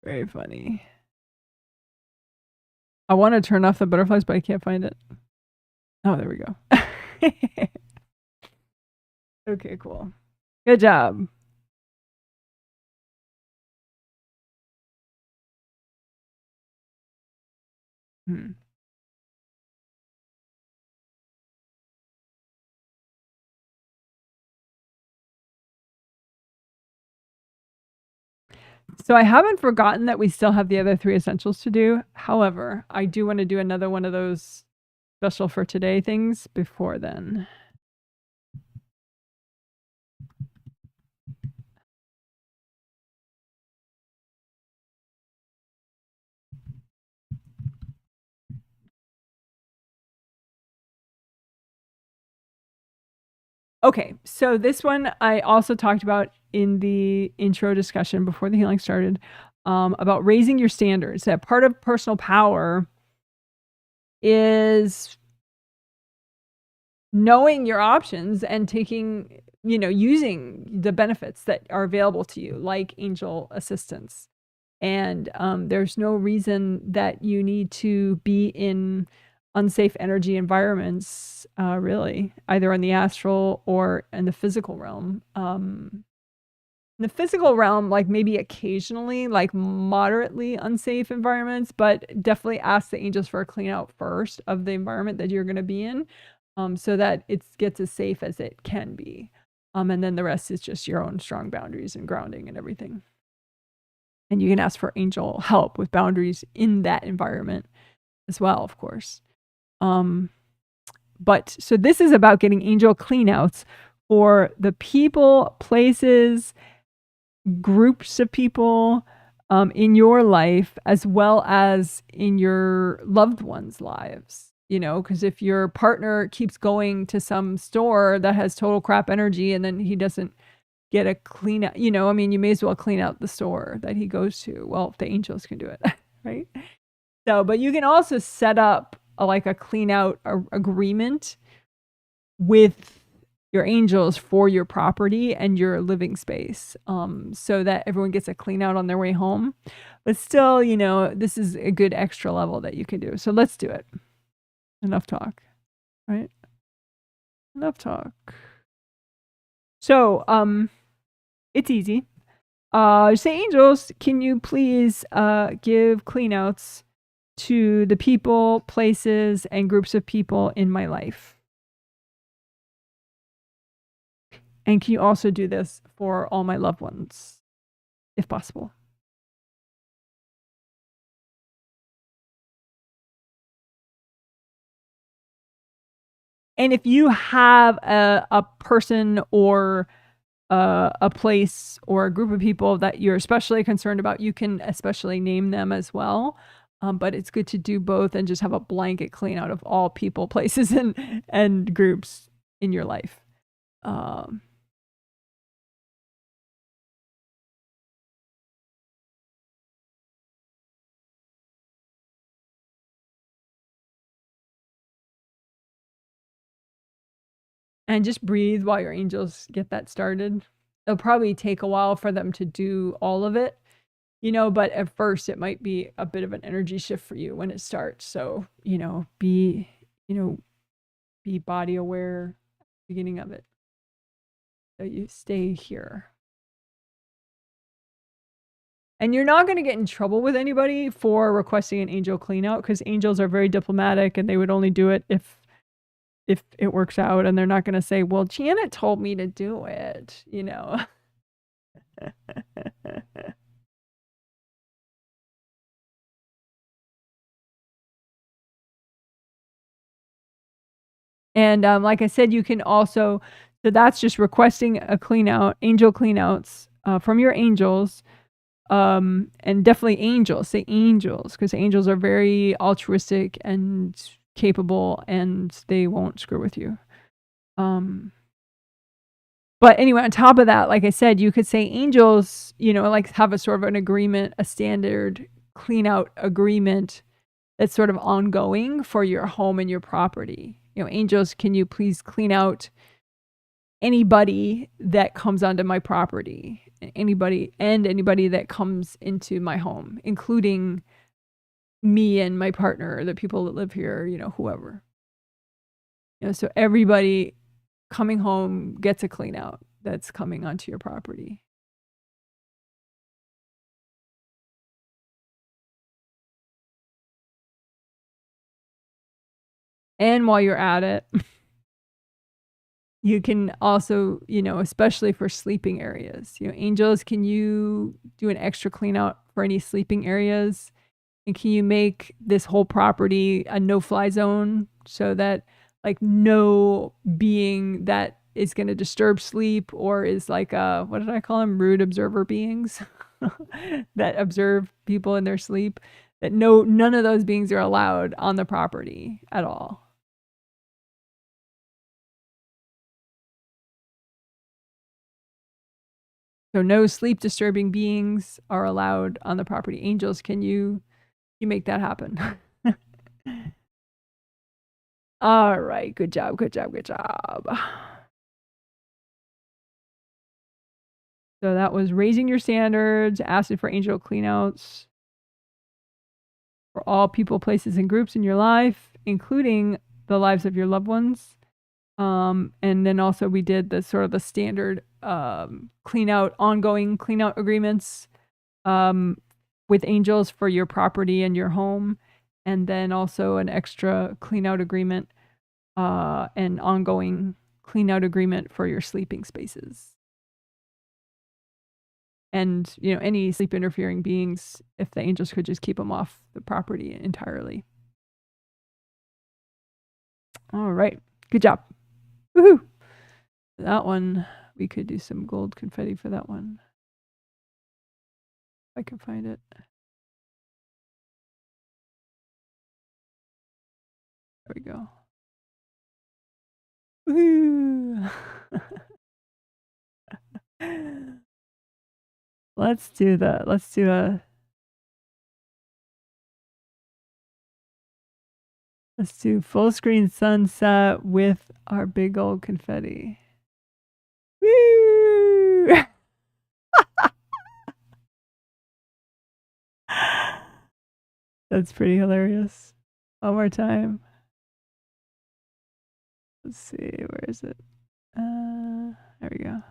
Very funny. I want to turn off the butterflies, but I can't find it. Oh, there we go. Okay, cool. Good job. So I haven't forgotten that we still have the other 3 essentials to do. However, I do want to do another one of those special for today things before then. Okay, so this one I also talked about in the intro discussion before the healing started, about raising your standards. That part of personal power is knowing your options and taking, you know, using the benefits that are available to you, like angel assistance. And there's no reason that you need to be in unsafe energy environments, really, either in the astral or in the physical realm. In the physical realm, like maybe occasionally, like moderately unsafe environments, but definitely ask the angels for a clean out first of the environment that you're going to be in, so that it gets as safe as it can be. And then the rest is just your own strong boundaries and grounding and everything. And you can ask for angel help with boundaries in that environment as well, of course. But so this is about getting angel cleanouts for the people, places, groups of people in your life, as well as in your loved ones' lives. You know, because if your partner keeps going to some store that has total crap energy and then he doesn't get a clean out, you know, I mean, you may as well clean out the store that he goes to. Well, the angels can do it, right? So, but you can also set up like a clean out agreement with your angels for your property and your living space, so that everyone gets a clean out on their way home. But still, you know, this is a good extra level that you can do. So let's do it. Enough talk, right? Enough talk. So, it's easy. Say, angels, can you please give cleanouts to the people, places, and groups of people in my life? And can you also do this for all my loved ones, if possible? And if you have a person or a place or a group of people that you're especially concerned about, you can especially name them as well. But it's good to do both and just have a blanket clean out of all people, places, and groups in your life. And just breathe while your angels get that started. It'll probably take a while for them to do all of it, you know, but at first it might be a bit of an energy shift for you when it starts. So, you know, be body aware at the beginning of it. So you stay here. And you're not going to get in trouble with anybody for requesting an angel clean out, because angels are very diplomatic and they would only do it if it works out, and they're not going to say, well, Janet told me to do it, you know. And like I said, you can also, so that's just requesting a clean out, angel cleanouts from your angels. And definitely angels, say angels, because angels are very altruistic and capable and they won't screw with you. But anyway, on top of that, like I said, you could say angels, you know, like have a sort of an agreement, a standard clean out agreement that's sort of ongoing for your home and your property. You know, angels, can you please clean out anybody that comes onto my property, anybody that comes into my home, including me and my partner, the people that live here, you know, whoever. You know, so everybody coming home gets a clean out that's coming onto your property. And while you're at it, you can also, you know, especially for sleeping areas, you know, angels, can you do an extra clean out for any sleeping areas? And can you make this whole property a no-fly zone so that like no being that is going to disturb sleep or is like what did I call them? Rude observer beings that observe people in their sleep, that none of those beings are allowed on the property at all. So no sleep disturbing beings are allowed on the property. Angels, can you make that happen? All right, good job, good job, good job. So that was raising your standards, asking for angel cleanouts for all people, places, and groups in your life, including the lives of your loved ones. And then also we did the sort of the standard ongoing clean out agreements with angels for your property and your home. And then also an extra clean out agreement, an ongoing clean out agreement for your sleeping spaces. And, you know, any sleep interfering beings, if the angels could just keep them off the property entirely. All right. Good job. Woohoo. That one, we could do some gold confetti for that one. If I can find it. There we go. Woohoo. Let's do full screen sunset with our big old confetti. Woo! That's pretty hilarious. One more time. Let's see, where is it? There we go.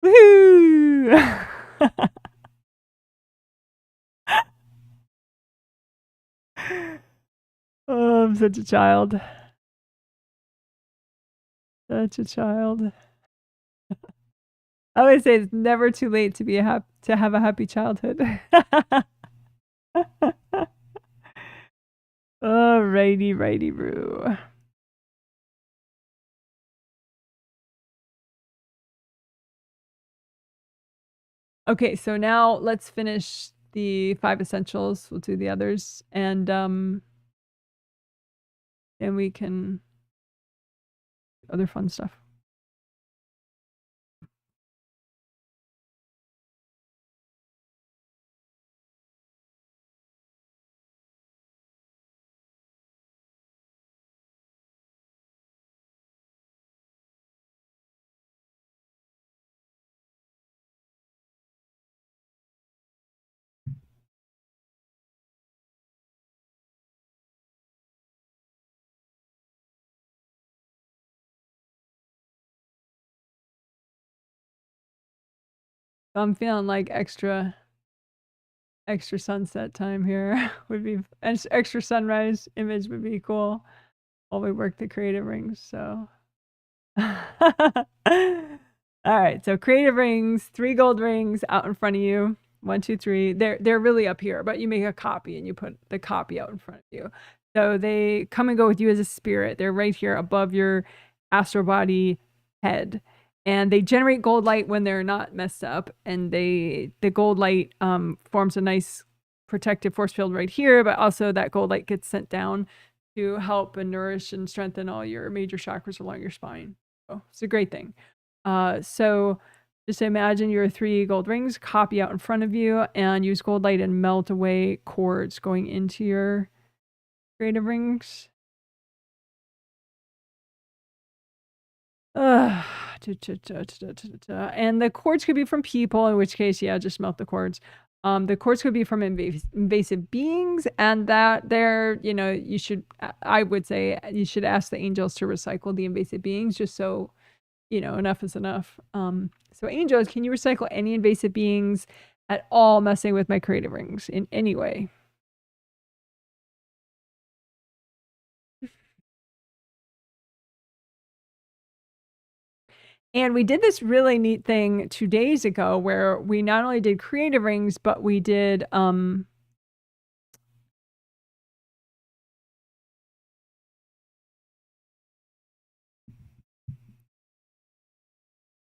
Woohoo! Oh, I'm such a child. Such a child. I always say it's never too late to have a happy childhood. Alrighty, righty, roo. Okay, so now let's finish the 5 essentials. We'll do the others, and then we can other fun stuff. So I'm feeling like extra sunset time here would be, extra sunrise image would be cool while we work the creative rings. So all right, so creative rings, 3 gold rings out in front of you. 1, 2, 3. They're really up here, but you make a copy and you put the copy out in front of you. So they come and go with you as a spirit. They're right here above your astral body head. And they generate gold light when they're not messed up. And the gold light forms a nice protective force field right here, but also that gold light gets sent down to help and nourish and strengthen all your major chakras along your spine. So it's a great thing. So just imagine your 3 gold rings, copy out in front of you, and use gold light and melt away cords going into your creative rings. And the cords could be from people, in which case, yeah, just melt the cords. The cords could be from invasive beings, and that they're, you should, I would say, you should ask the angels to recycle the invasive beings, just so, enough is enough. So angels, can you recycle any invasive beings at all messing with my creative rings in any way? And we did this really neat thing 2 days ago where we not only did creative rings, but we did the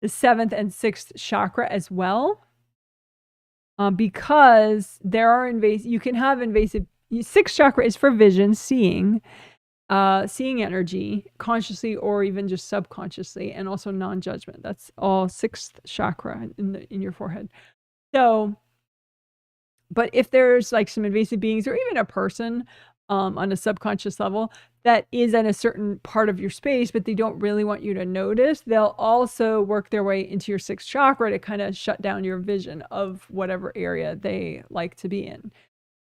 7th and 6th chakra as well. Because there are you can have invasive. 6th chakra is for vision, seeing energy consciously or even just subconsciously, and also non-judgment. That's all 6th chakra in your forehead. So, but if there's like some invasive beings or even a person on a subconscious level that is in a certain part of your space, but they don't really want you to notice, they'll also work their way into your 6th chakra to kind of shut down your vision of whatever area they like to be in.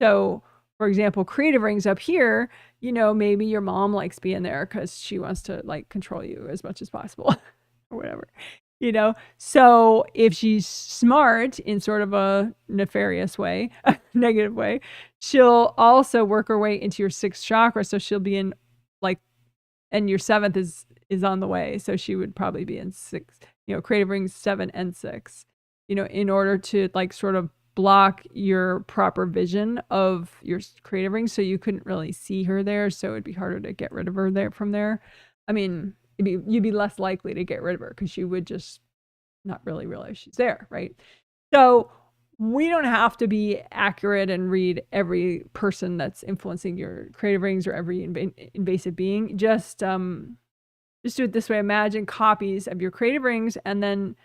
So, for example, creative rings up here, maybe your mom likes being there because she wants to like control you as much as possible or whatever. So if she's smart in sort of a nefarious way, a negative way, she'll also work her way into your 6th chakra. So she'll be in like, and your 7th is on the way. So she would probably be in 6, creative rings 7 and 6, in order to like sort of block your proper vision of your creative rings. So you couldn't really see her there. So it'd be harder to get rid of her there from there. I mean, you'd be less likely to get rid of her because you would just not really realize she's there, right? So we don't have to be accurate and read every person that's influencing your creative rings or every invasive being. Just do it this way. Imagine copies of your creative rings, and then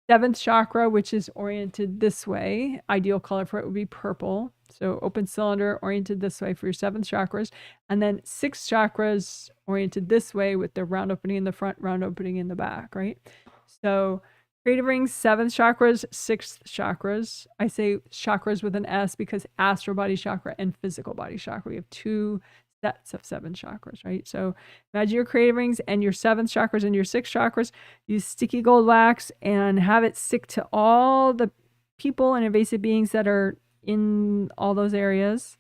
7th chakra, which is oriented this way. Ideal color for it would be purple. So open cylinder oriented this way for your 7th chakras. And then 6 chakras oriented this way with the round opening in the front, round opening in the back, right? So creative rings, 7th chakras, 6th chakras. I say chakras with an S because astral body chakra and physical body chakra. We have 2 sets of 7 chakras, right? So imagine your creative rings and your 7th chakras and your 6 chakras. Use sticky gold wax and have it stick to all the people and invasive beings that are in all those areas,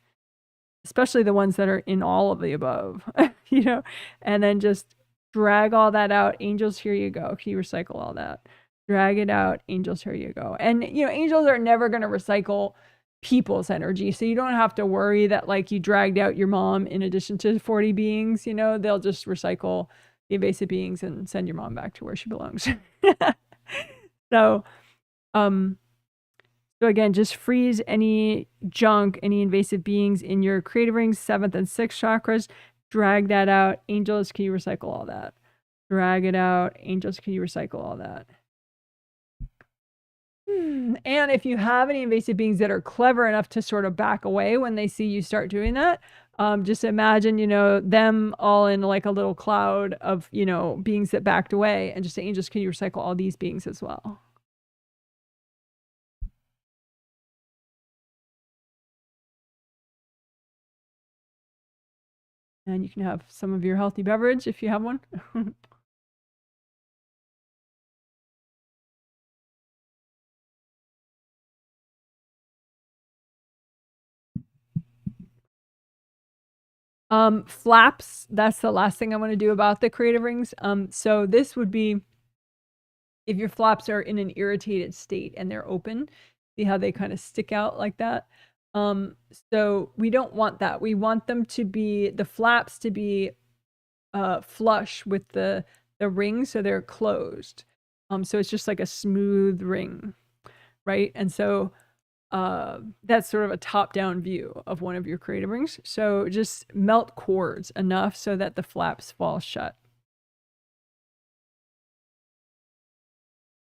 especially the ones that are in all of the above, and then just drag all that out. Angels, here you go. Can you recycle all that? Drag it out. Angels, here you go. And, angels are never going to recycle people's energy. So you don't have to worry that like you dragged out your mom in addition to 40 beings, they'll just recycle the invasive beings and send your mom back to where she belongs. So again, just freeze any junk, any invasive beings in your creative rings, 7th and 6th chakras. Drag that out. Angels, can you recycle all that? Drag it out. Angels, can you recycle all that? And if you have any invasive beings that are clever enough to sort of back away when they see you start doing that, just imagine, them all in like a little cloud of, beings that backed away, and just say, angels, can you recycle all these beings as well? And you can have some of your healthy beverage if you have one. Flaps, that's the last thing I want to do about the creative rings. So this would be if your flaps are in an irritated state and they're open, see how they kind of stick out like that? So we don't want that. We want them to be, the flaps to be flush with the ring, so they're closed. So it's just like a smooth ring, right? And so that's sort of a top-down view of one of your creative rings. So just melt cords enough so that the flaps fall shut.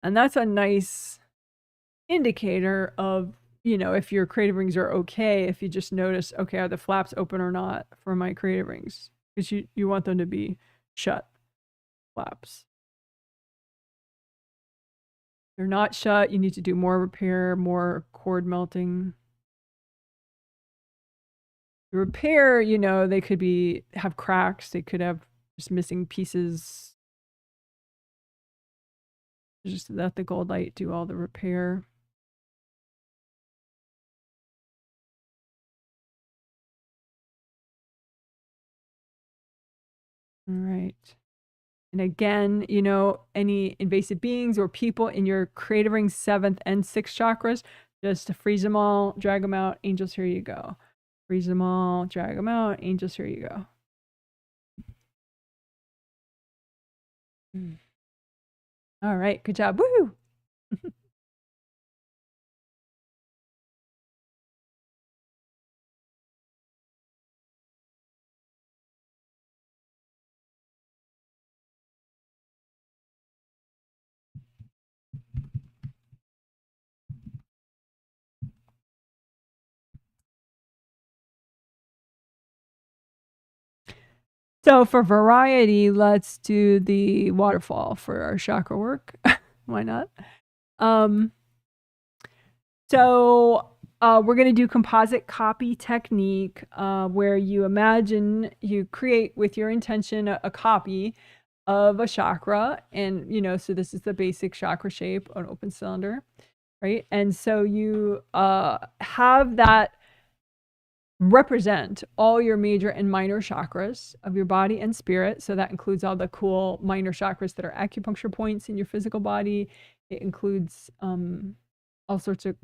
And that's a nice indicator of, you know, if your creative rings are okay, if you just notice, okay, are the flaps open or not for my creative rings? Because you want them to be shut, flaps. They're not shut, you need to do more repair, more cord melting. The repair, you know, they could have cracks, they could have just missing pieces. Just let the gold light do all the repair. All right. And again, you know, any invasive beings or people in your creative ring 7th and 6th chakras, just to freeze them all, drag them out. Angels, here you go. Freeze them all, drag them out. Angels, here you go. All right, good job. Woohoo! So for variety, let's do the waterfall for our chakra work. Why not? So we're going to do composite copy technique where you imagine, you create with your intention a copy of a chakra. And, you know, so this is the basic chakra shape, an open cylinder, right? And so you have that represent all your major and minor chakras of your body and spirit. So that includes all the cool minor chakras that are acupuncture points in your physical body. It includes all sorts of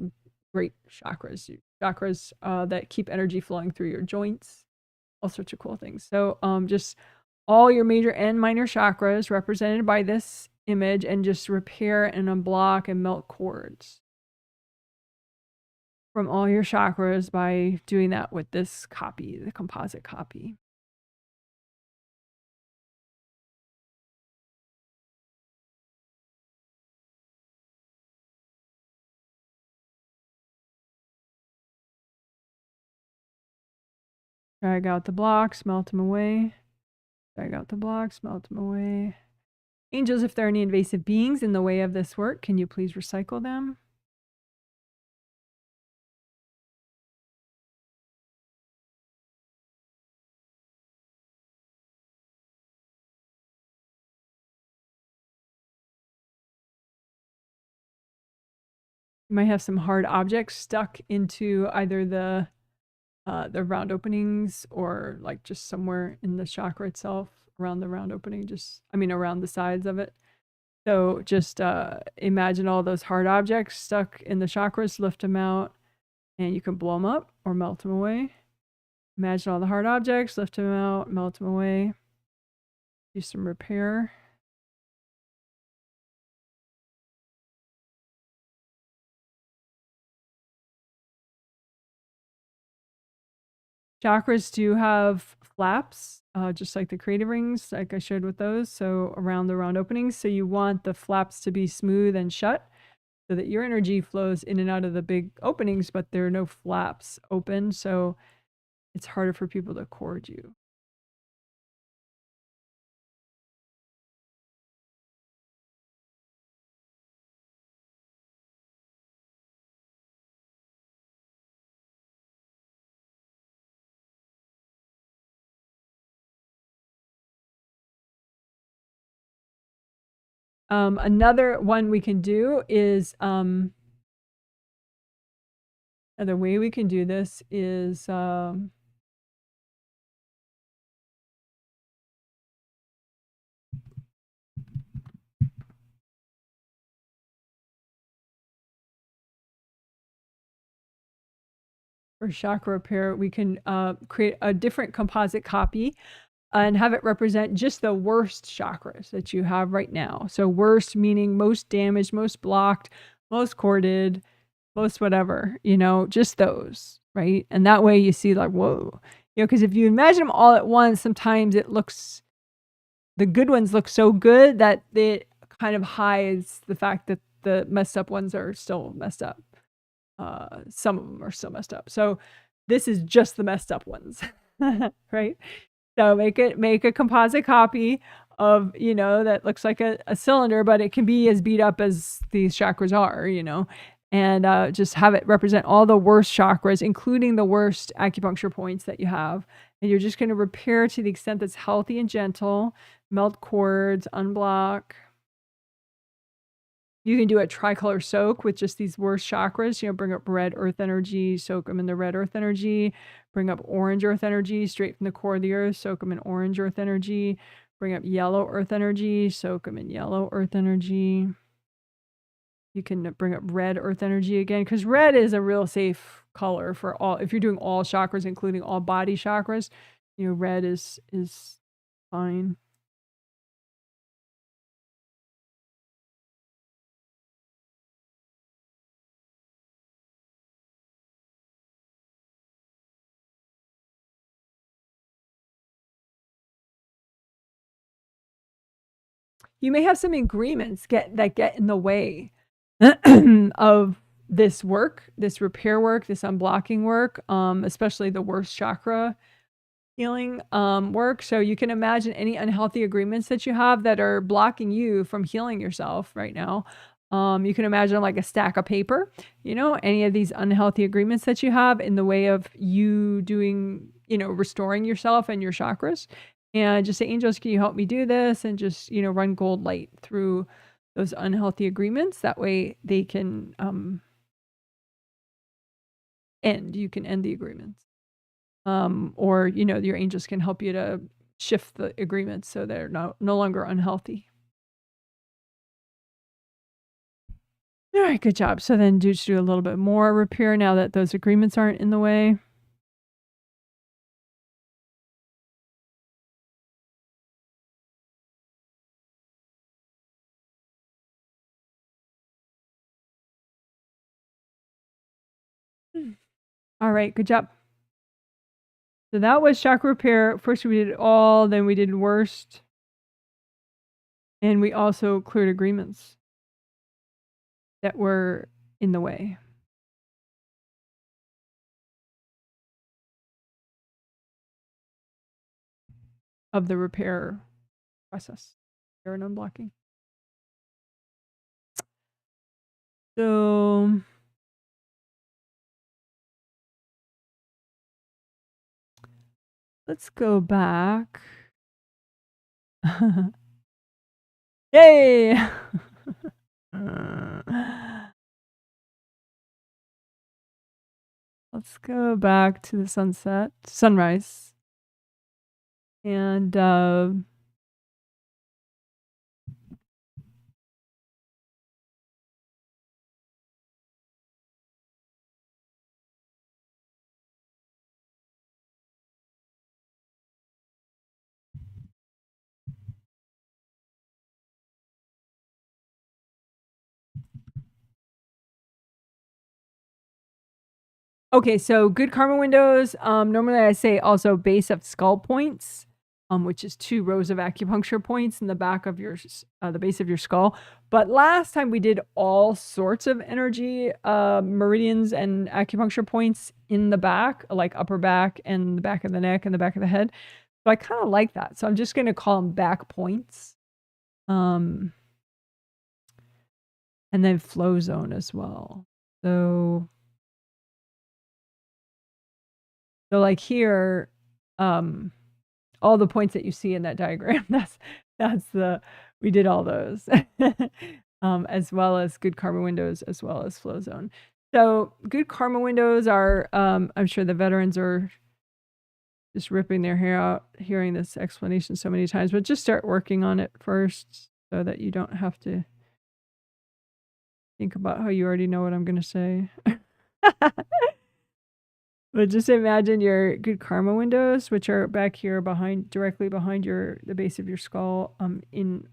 great chakras that keep energy flowing through your joints, all sorts of cool things. So just all your major and minor chakras represented by this image, and just repair and unblock and melt cords from all your chakras by doing that with this copy, the composite copy. Drag out the blocks, melt them away. Drag out the blocks, melt them away. Angels, if there are any invasive beings in the way of this work, can you please recycle them? You might have some hard objects stuck into either the round openings or like just somewhere in the chakra itself around the round opening, around the sides of it. So just imagine all those hard objects stuck in the chakras, lift them out, and you can blow them up or melt them away. Imagine all the hard objects, lift them out, melt them away. Do some repair. Chakras do have flaps, just like the creative rings, like I showed with those. So around the round openings. So you want the flaps to be smooth and shut so that your energy flows in and out of the big openings, but there are no flaps open. So it's harder for people to cord you. Another one we can do is, another way we can do this is, for chakra repair, we can create a different composite copy and have it represent just the worst chakras that you have right now. So worst meaning most damaged, most blocked, most corded, most whatever, you know, just those, right? And that way you see like, whoa, you know, because if you imagine them all at once, sometimes it looks, the good ones look so good that it kind of hides the fact that the messed up ones are still messed up. Some of them are still messed up. So this is just the messed up ones, right? So make a composite copy of, you know, that looks like a cylinder, but it can be as beat up as these chakras are, you know, and just have it represent all the worst chakras, including the worst acupuncture points that you have. And you're just going to repair to the extent that's healthy and gentle, melt cords, unblock. You can do a tricolor soak with just these worst chakras, you know, bring up red earth energy, soak them in the red earth energy, bring up orange earth energy straight from the core of the earth, soak them in orange earth energy, bring up yellow earth energy, soak them in yellow earth energy. You can bring up red earth energy again, because red is a real safe color for all, if you're doing all chakras, including all body chakras, you know, red is fine. You may have some agreements that get in the way of this work, this repair work, this unblocking work, especially the worst chakra healing work. So you can imagine any unhealthy agreements that you have that are blocking you from healing yourself right now. You can imagine like a stack of paper, you know, any of these unhealthy agreements that you have in the way of you doing, you know, restoring yourself and your chakras. And just say, angels, can you help me do this? And just, you know, run gold light through those unhealthy agreements. That way they can end. You can end the agreements. Or, you know, your angels can help you to shift the agreements so they're no longer unhealthy. All right, good job. So then just do a little bit more repair now that those agreements aren't in the way. All right, good job. So that was chakra repair. First we did all, then we did worst. And we also cleared agreements that were in the way of the repair process, repair and unblocking. So let's go back. Yay! Let's go back to the sunrise. And okay, so good karma windows. Normally I say also base of skull points, which is 2 rows of acupuncture points in the back of your the base of your skull. But last time we did all sorts of energy meridians and acupuncture points in the back, like upper back and the back of the neck and the back of the head. So I kind of like that. So I'm just going to call them back points. And then flow zone as well. So like here, all the points that you see in that diagram, we did all those, as well as good karma windows, as well as flow zone. So good karma windows are, I'm sure the veterans are just ripping their hair out hearing this explanation so many times, but just start working on it first so that you don't have to think about how you already know what I'm going to say. But just imagine your good karma windows, which are back here behind, directly behind the base of your skull, in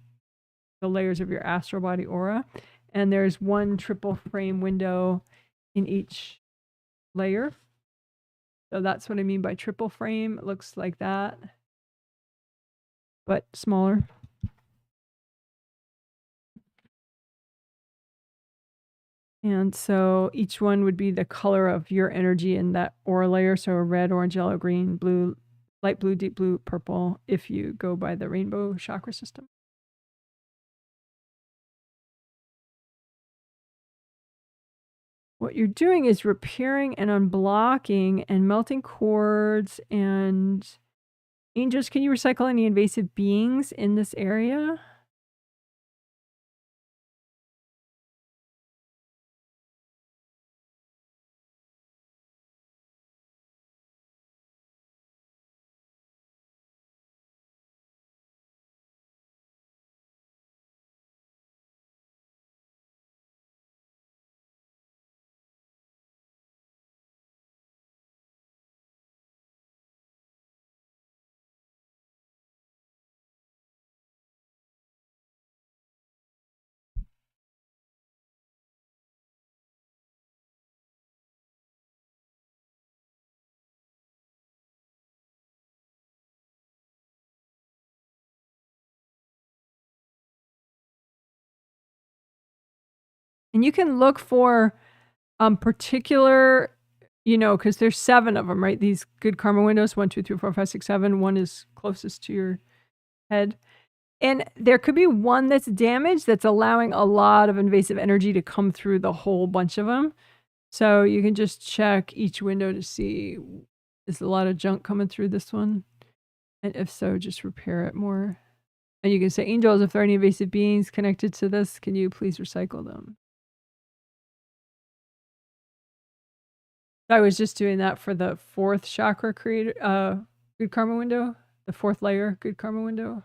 the layers of your astral body aura. And there's one triple frame window in each layer. So that's what I mean by triple frame. It looks like that, but smaller. And so each one would be the color of your energy in that aura layer. So red, orange, yellow, green, blue, light blue, deep blue, purple, if you go by the rainbow chakra system. What you're doing is repairing and unblocking and melting cords and angels. Can you recycle any invasive beings in this area? And you can look for particular, you know, because there's 7 of them, right? These good karma windows, 1, 2, 3, 4, 5, 6, 7. One is closest to your head. And there could be one that's damaged that's allowing a lot of invasive energy to come through the whole bunch of them. So you can just check each window to see, is a lot of junk coming through this one? And if so, just repair it more. And you can say, angels, if there are any invasive beings connected to this, can you please recycle them? I was just doing that for the 4th chakra creator, good karma window, the 4th layer, good karma window.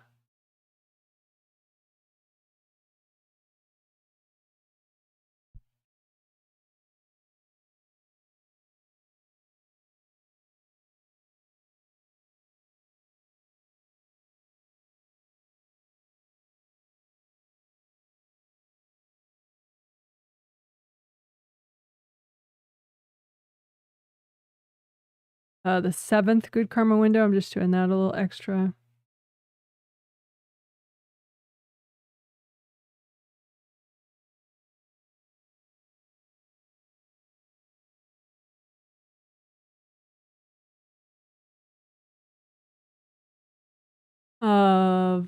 The 7th good karma window, I'm just doing that a little extra.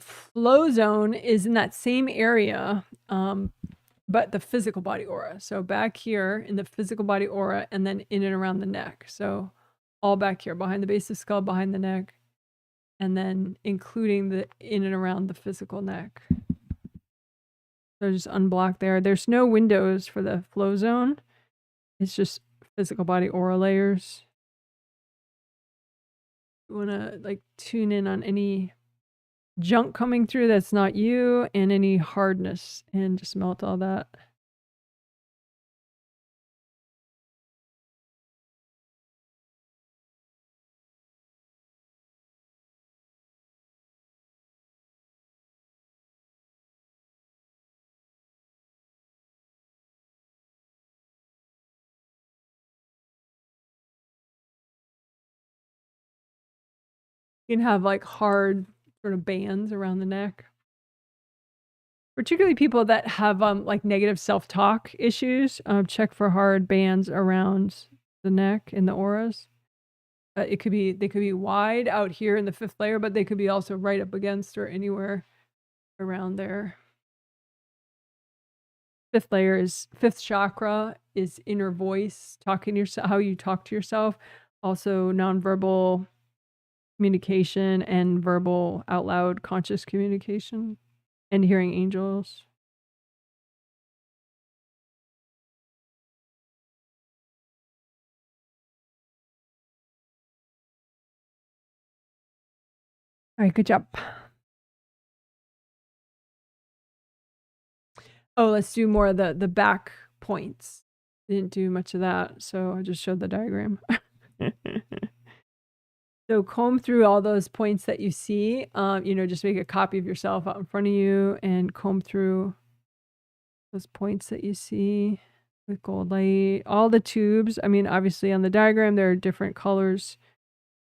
Flow zone is in that same area, but the physical body aura. So back here in the physical body aura and then in and around the neck. So all back here behind the base of the skull, behind the neck, and then including the in and around the physical neck. So just unblock there. There's no windows for the flow zone. It's just physical body aura layers. You want to like tune in on any junk coming through that's not you and any hardness and just melt all that. You can have like hard sort of bands around the neck. Particularly people that have like negative self-talk issues, check for hard bands around the neck in the auras. They could be wide out here in the 5th layer, but they could be also right up against or anywhere around there. 5th layer is 5th chakra is inner voice, talking to yourself, how you talk to yourself. Also nonverbal communication and verbal out loud conscious communication and hearing angels. All right, good job. Oh, let's do more of the back points. Didn't do much of that, so I just showed the diagram. So comb through all those points that you see. You know, just make a copy of yourself out in front of you and comb through those points that you see with gold light. All the tubes. I mean, obviously on the diagram there are different colors.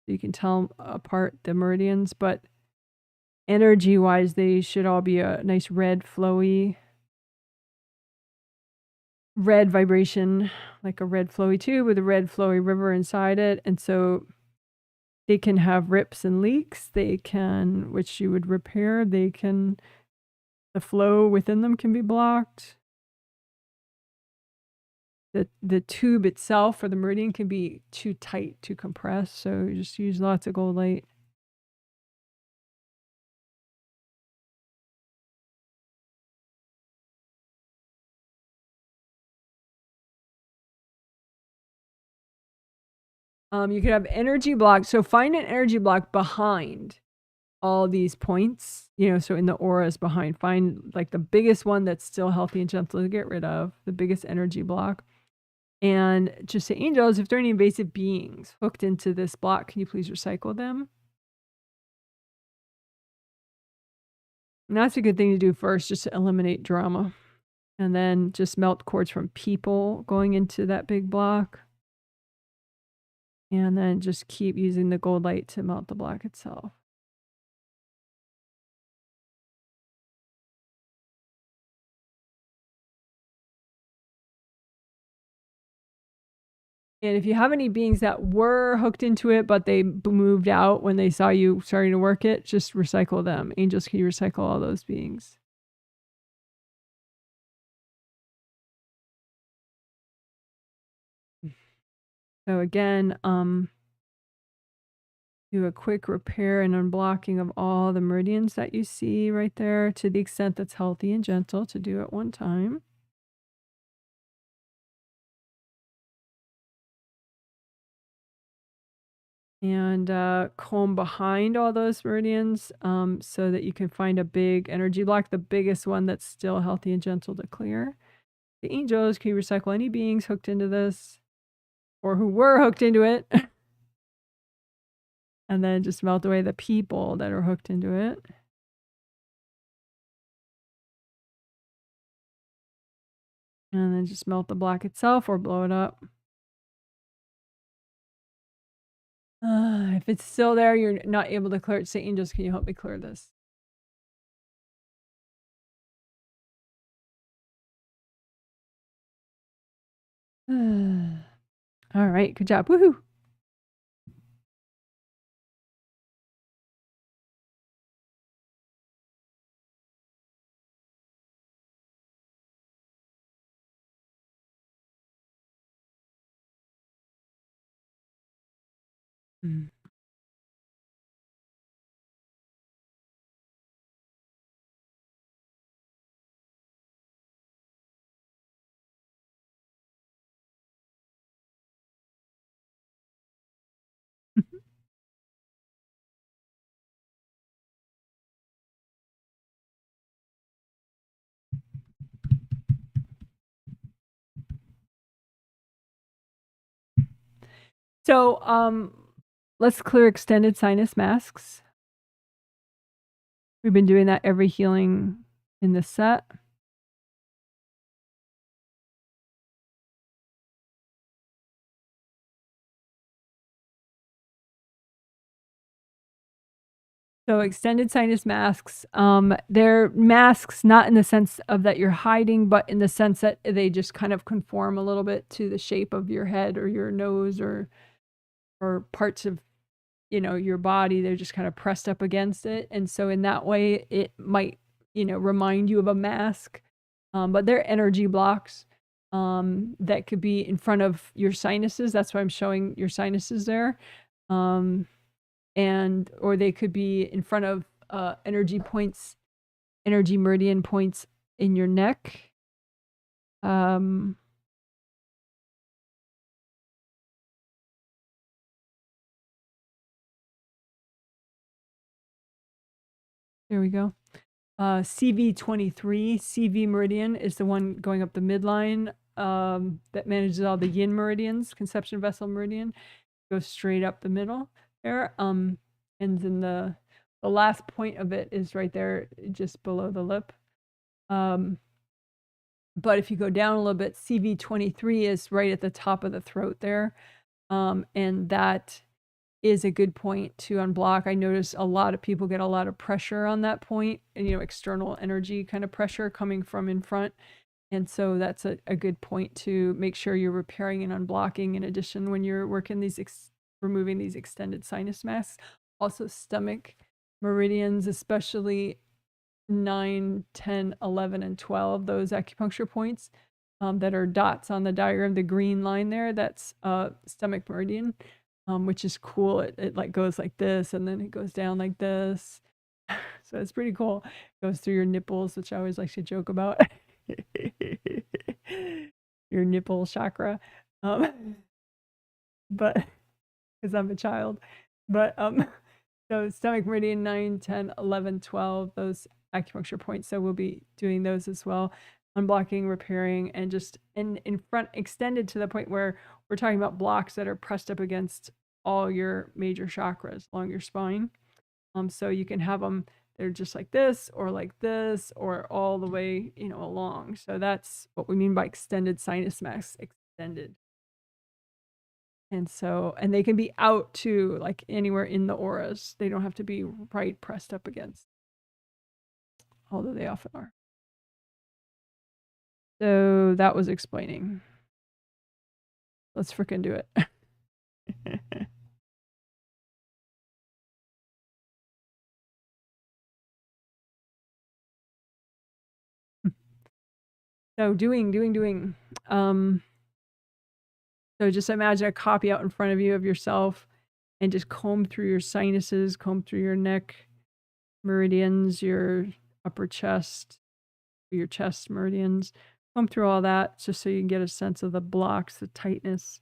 You can tell apart the meridians, but energy-wise, they should all be a nice red, flowy, red vibration, like a red flowy tube with a red flowy river inside it. And so they can have rips and leaks. They can, which you would repair. They can, the flow within them can be blocked. The tube itself or the meridian can be too tight, too compressed. So you just use lots of gold light. You could have energy blocks. So find an energy block behind all these points, you know, so in the auras behind, find like the biggest one that's still healthy and gentle to get rid of, the biggest energy block. And just say, angels, if there are any invasive beings hooked into this block, can you please recycle them? And that's a good thing to do first, just to eliminate drama. And then just melt cords from people going into that big block. And then just keep using the gold light to melt the block itself. And if you have any beings that were hooked into it, but they moved out when they saw you starting to work it, just recycle them. Angels, can you recycle all those beings? So again, do a quick repair and unblocking of all the meridians that you see right there to the extent that's healthy and gentle to do at one time. And comb behind all those meridians so that you can find a big energy block, the biggest one that's still healthy and gentle to clear. The angels, can you recycle any beings hooked into this or who were hooked into it? And then just melt away the people that are hooked into it. And then just melt the block itself or blow it up. If it's still there, you're not able to clear it. Say, angels, can you help me clear this? All right, good job. Woohoo! Mm. So, let's clear extended sinus masks. We've been doing that every healing in this set. So extended sinus masks, they're masks not in the sense of that you're hiding, but in the sense that they just kind of conform a little bit to the shape of your head or your nose or parts of, you know, your body. They're just kind of pressed up against it. And so in that way, it might, you know, remind you of a mask. But they're energy blocks that could be in front of your sinuses. That's why I'm showing your sinuses there. And or they could be in front of energy points, energy meridian points in your neck. There we go. CV23, CV meridian is the one going up the midline that manages all the yin meridians, conception vessel meridian. Goes straight up the middle. there. Ends in the last point of it is right there, just below the lip. But if you go down a little bit, CV23 is right at the top of the throat there. And that is a good point to unblock. I notice a lot of people get a lot of pressure on that point, and, external energy kind of pressure coming from in front. And so that's a good point to make sure you're repairing and unblocking. In addition, when you're working these, removing these extended sinus masks, also stomach meridians, especially 9, 10, 11, and 12, those acupuncture points that are dots on the diagram, the green line there, that's stomach meridian, which is cool. It like goes like this, and then it goes down like this. So it's pretty cool. It goes through your nipples, which I always like to joke about. Your nipple chakra. But because I'm a child. But so stomach meridian 9, 10, 11, 12, those acupuncture points. So we'll be doing those as well. Unblocking, repairing, and just in front, extended to the point where we're talking about blocks that are pressed up against all your major chakras along your spine. So you can have them, they're just like this, or all the way, along. So that's what we mean by extended sinus masks, extended. And so, and they can be out too, like anywhere in the auras. They don't have to be right pressed up against, although they often are. So that was explaining. Let's frickin' do it. So doing. So just imagine a copy out in front of you of yourself, and just comb through your sinuses, comb through your neck meridians, your upper chest, your chest meridians, comb through all that just so you can get a sense of the blocks, the tightness,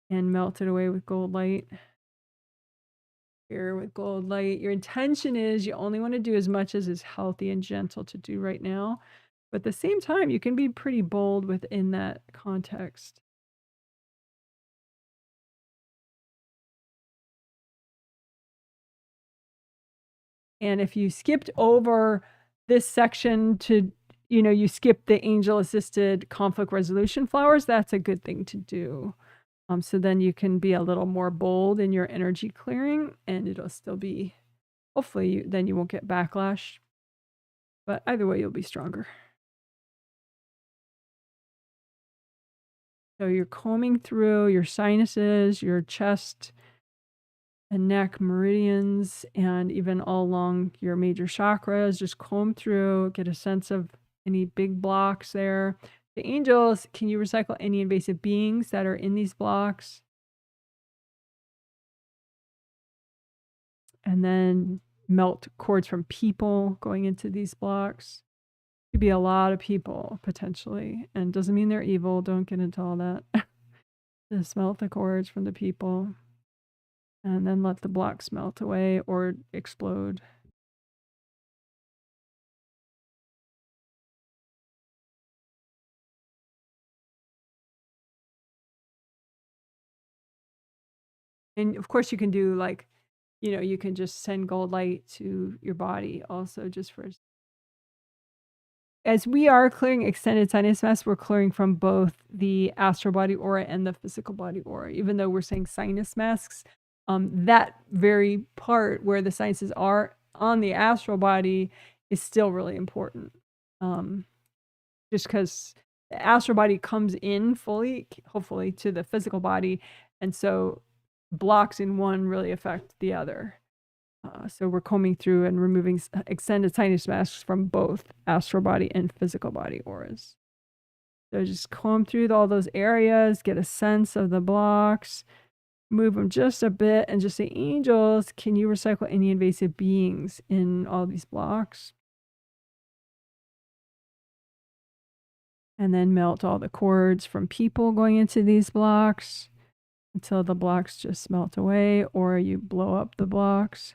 and melt it away with gold light. Here with gold light. Your intention is you only want to do as much as is healthy and gentle to do right now. But at the same time, you can be pretty bold within that context. And if you skipped over this section to, you skip the angel-assisted conflict resolution flowers, that's a good thing to do. So then you can be a little more bold in your energy clearing, and it'll still be, hopefully, then you won't get backlash. But either way, you'll be stronger. So you're combing through your sinuses, your chest and neck meridians, and even all along your major chakras. Just comb through, get a sense of any big blocks there. The angels, can you recycle any invasive beings that are in these blocks? And then melt cords from people going into these blocks. Could be a lot of people potentially, and doesn't mean they're evil. Don't get into all that. Just melt the cords from the people, and then let the blocks melt away or explode. And of course you can do like, you can just send gold light to your body also, just for, as we are clearing extended sinus masks, we're clearing from both the astral body aura and the physical body aura. Even though we're saying sinus masks, that very part where the sinuses are on the astral body is still really important. Just because the astral body comes in fully, hopefully, to the physical body, and so blocks in one really affect the other. So we're combing through and removing extended sinus masks from both astral body and physical body auras. So just comb through all those areas, get a sense of the blocks, move them just a bit, and just say, angels, can you recycle any invasive beings in all these blocks? And then melt all the cords from people going into these blocks until the blocks just melt away, or you blow up the blocks.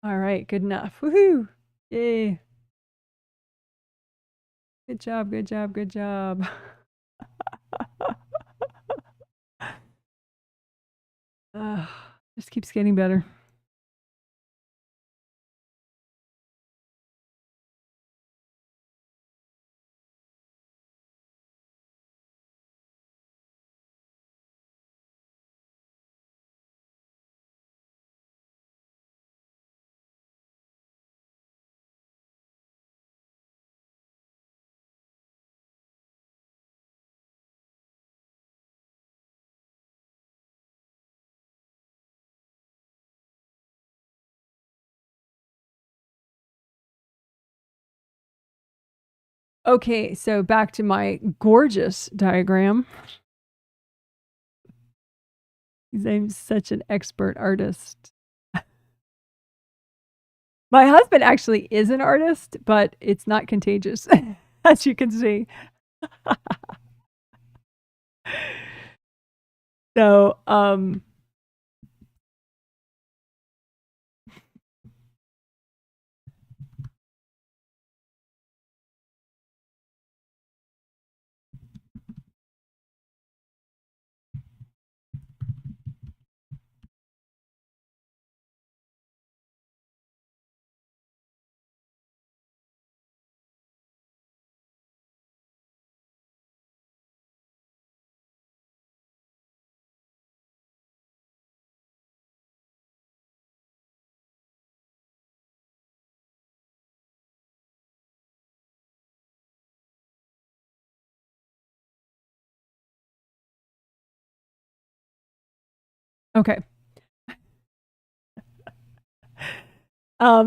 All right, good enough. Woohoo! Yay! Good job, good job, good job. Just keeps getting better. Okay, so back to my gorgeous diagram. I'm such an expert artist. My husband actually is an artist, but it's not contagious, as you can see. So, okay.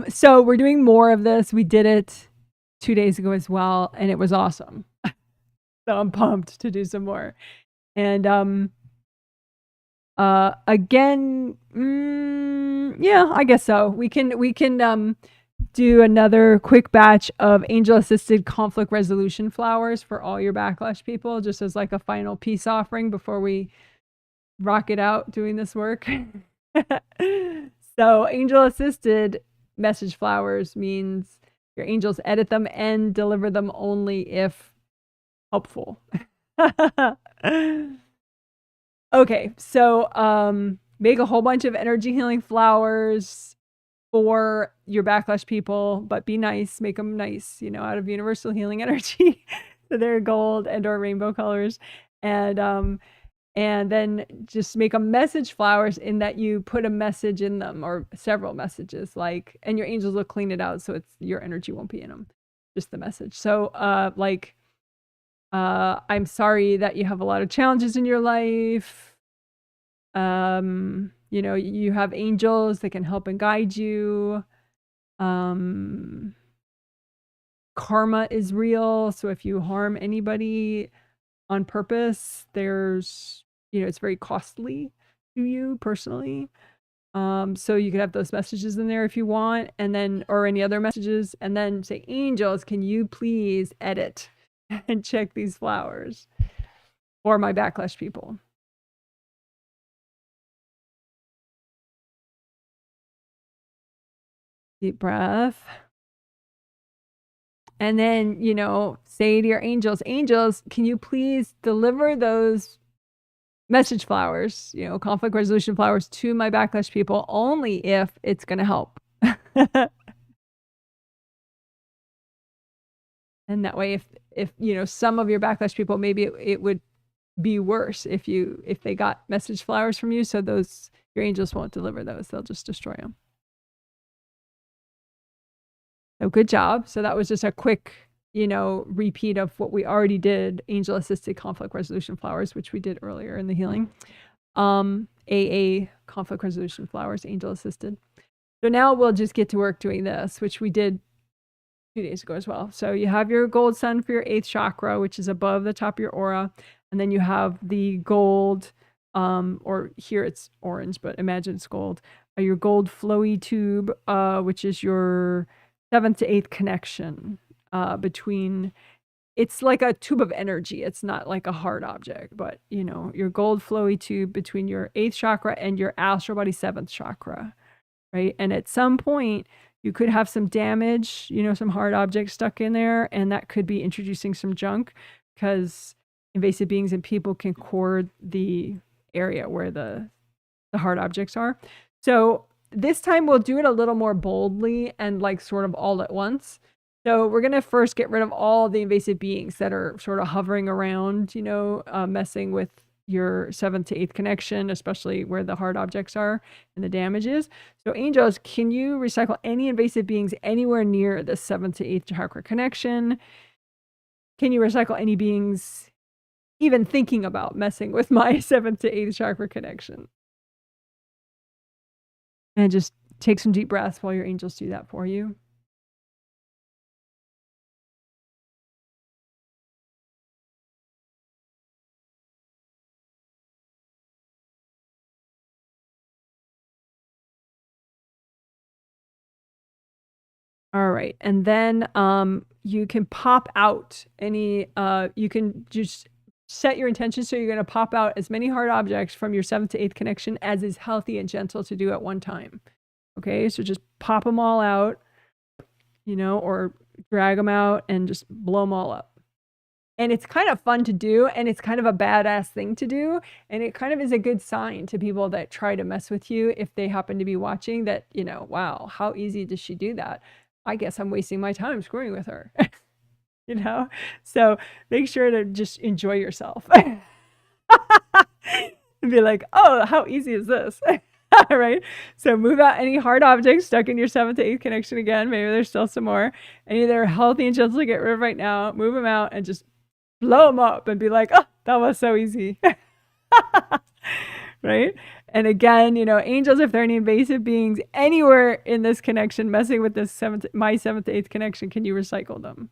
So we're doing more of this. We did it 2 days ago as well, and it was awesome. So I'm pumped to do some more. And again, yeah, I guess so. We can do another quick batch of angel assisted conflict resolution flowers for all your backlash people, just as like a final peace offering before we rock it out doing this work. So angel assisted message flowers means your angels edit them and deliver them only if helpful. Okay, so make a whole bunch of energy healing flowers for your backlash people, but be nice, make them nice, out of universal healing energy. So they're gold and or rainbow colors. And then just make them message flowers in that you put a message in them or several messages, and your angels will clean it out so it's your energy won't be in them, just the message. So I'm sorry that you have a lot of challenges in your life. You have angels that can help and guide you. Karma is real, so if you harm anybody on purpose, there's it's very costly to you personally. So you could have those messages in there if you want, and then or any other messages, and then say, angels, can you please edit and check these flowers for my backlash people. Deep breath. And then, say to your angels, can you please deliver those message flowers, conflict resolution flowers to my backlash people only if it's going to help. And that way, if some of your backlash people, maybe it would be worse if they got message flowers from you. So your angels won't deliver those. They'll just destroy them. So good job. So that was just a quick, repeat of what we already did, angel assisted conflict resolution flowers, which we did earlier in the healing. AA conflict resolution flowers, angel assisted. So now we'll just get to work doing this, which we did 2 days ago as well. So you have your gold sun for your 8th chakra, which is above the top of your aura. And then you have the gold, or here it's orange, but imagine it's gold. Your gold flowy tube, which is your 7th to 8th connection between, it's like a tube of energy. It's not like a hard object, but your gold flowy tube between your 8th chakra and your astral body 7th chakra, right? And at some point you could have some damage, some hard objects stuck in there, and that could be introducing some junk because invasive beings and people can cord the area where the the hard objects are. So this time we'll do it a little more boldly and like sort of all at once. So we're going to first get rid of all the invasive beings that are sort of hovering around, you know, messing with your 7th to 8th connection, especially where the hard objects are and the damage is. So angels, can you recycle any invasive beings anywhere near the 7th to 8th chakra connection? Can you recycle any beings even thinking about messing with my 7th to 8th chakra connection? And just take some deep breaths while your angels do that for you. All right. And then you can pop out any, you can just set your intention. So you're going to pop out as many hard objects from your 7th to 8th connection as is healthy and gentle to do at one time. Okay. So just pop them all out, you know, or drag them out and just blow them all up. And it's kind of fun to do, and it's kind of a badass thing to do. And it kind of is a good sign to people that try to mess with you if they happen to be watching that, you know, wow, how easy does she do that? I guess I'm wasting my time screwing with her, you know? So make sure to just enjoy yourself. And be like, oh, how easy is this? All right. So move out any hard objects stuck in your 7th to 8th connection again. Maybe there's still some more. Any that are healthy and gentle to get rid of right now, move them out and just blow them up and be like, oh, that was so easy. Right? And again, you know, angels, if there are any invasive beings anywhere in this connection messing with this my 7th to 8th connection, can you recycle them?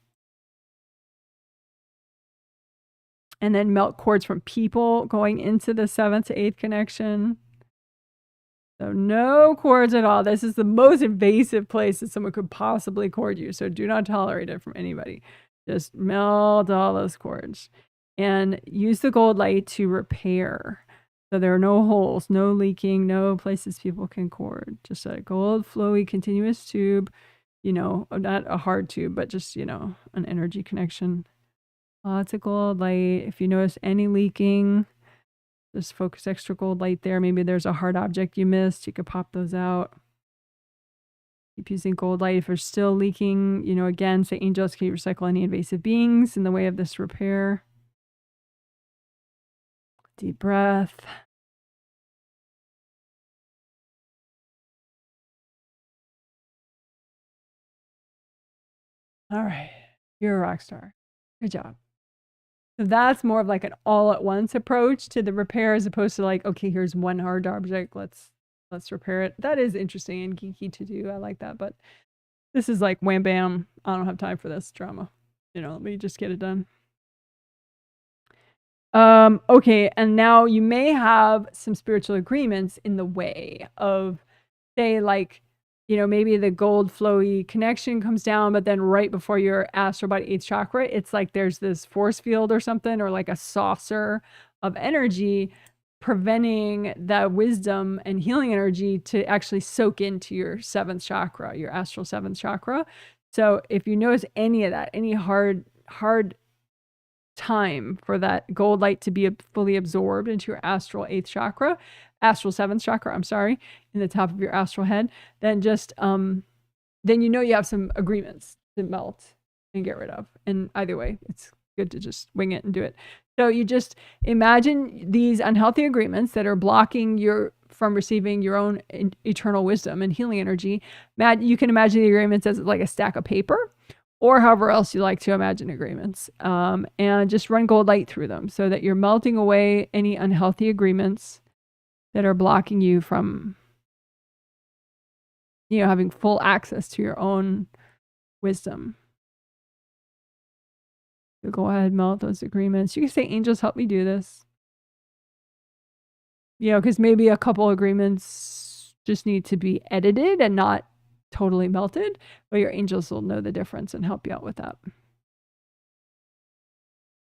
And then melt cords from people going into the 7th to 8th connection. So no cords at all. This is the most invasive place that someone could possibly cord you. So do not tolerate it from anybody. Just melt all those cords and use the gold light to repair. So there are no holes, no leaking, no places people can cord. Just a gold flowy continuous tube, you know, not a hard tube, but just, you know, an energy connection. Lots of gold light. If you notice any leaking, just focus extra gold light there. Maybe there's a hard object you missed. You could pop those out. Keep using gold light. If you're still leaking, you know, again, say angels, can you recycle any invasive beings in the way of this repair? Deep breath. All right. You're a rock star. Good job. So that's more of like an all at once approach to the repair as opposed to like, okay, here's one hard object. Let's repair it. That is interesting and geeky to do. I like that. But this is like wham bam. I don't have time for this drama. You know, let me just get it done. Okay, and now you may have some spiritual agreements in the way of, say, like, you know, maybe the gold flowy connection comes down, but then right before your astral body 8th chakra, it's like there's this force field or something, or like a saucer of energy preventing that wisdom and healing energy to actually soak into your 7th chakra, your astral 7th chakra. So if you notice any of that, any hard time for that gold light to be fully absorbed into your astral 8th chakra, astral 7th chakra, I'm sorry, in the top of your astral head, then just, then you know you have some agreements to melt and get rid of. And either way, it's good to just wing it and do it. So you just imagine these unhealthy agreements that are blocking you from receiving your own eternal wisdom and healing energy. You can imagine the agreements as like a stack of paper, or however else you like to imagine agreements, and just run gold light through them so that you're melting away any unhealthy agreements that are blocking you from, you know, having full access to your own wisdom. So go ahead, melt those agreements. You can say, angels, help me do this. You know, because maybe a couple agreements just need to be edited and not totally melted, but your angels will know the difference and help you out with that.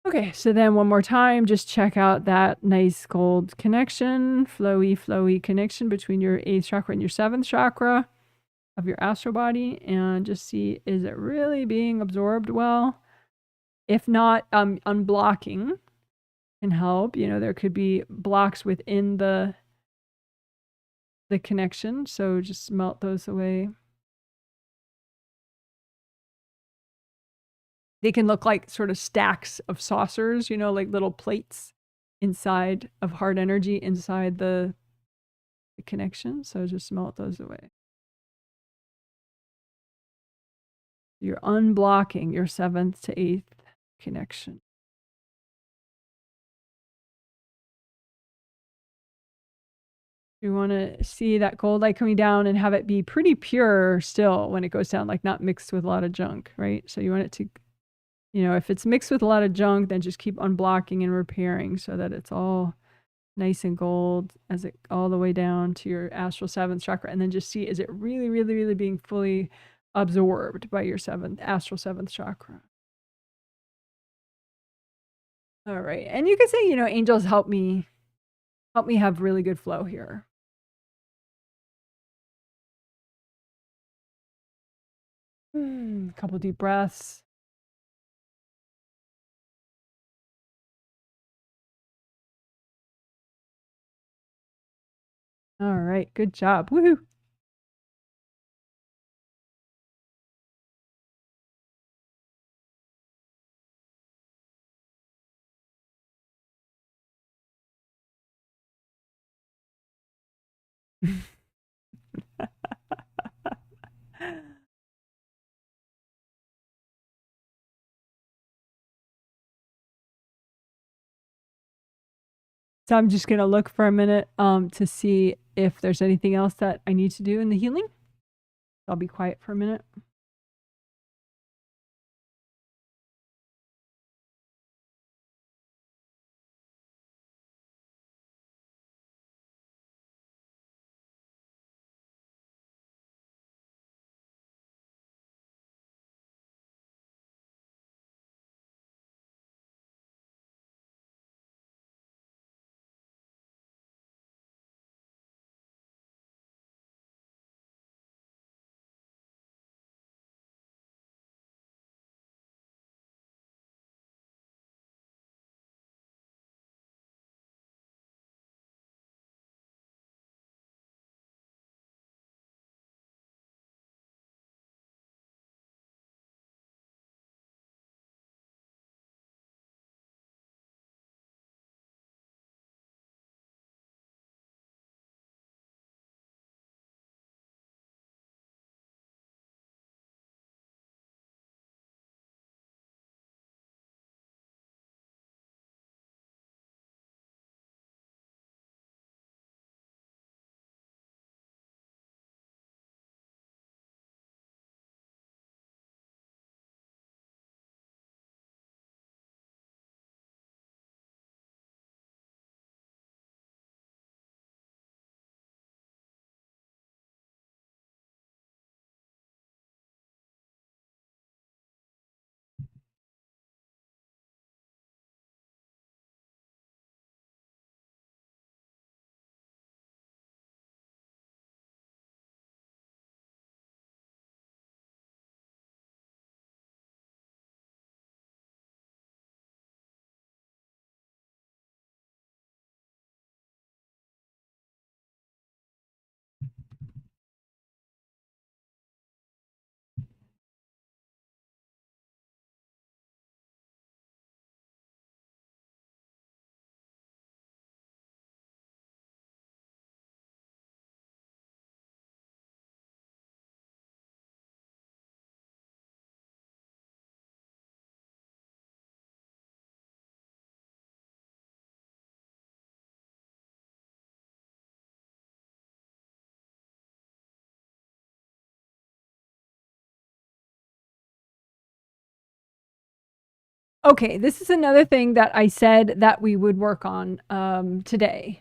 Okay, so then one more time, just check out that nice gold connection, flowy connection between your 8th chakra and your 7th chakra of your astral body, and just see, is it really being absorbed well? If not, unblocking can help. You know, there could be blocks within the the connection. So just melt those away. They can look like sort of stacks of saucers, you know, like little plates inside of heart energy inside the connection. So just melt those away. You're unblocking your 7th to 8th connection. You want to see that gold light coming down and have it be pretty pure still when it goes down, like not mixed with a lot of junk, right? So you want it to, you know, if it's mixed with a lot of junk, then just keep unblocking and repairing so that it's all nice and gold as it all the way down to your astral 7th chakra. And then just see, is it really, really, really being fully absorbed by your astral 7th chakra? All right. And you can say, you know, angels, help me have really good flow here. A couple deep breaths. All right, good job. Woohoo. So I'm just going to look for a minute to see if there's anything else that I need to do in the healing. I'll be quiet for a minute. Okay, this is another thing that I said that we would work on today.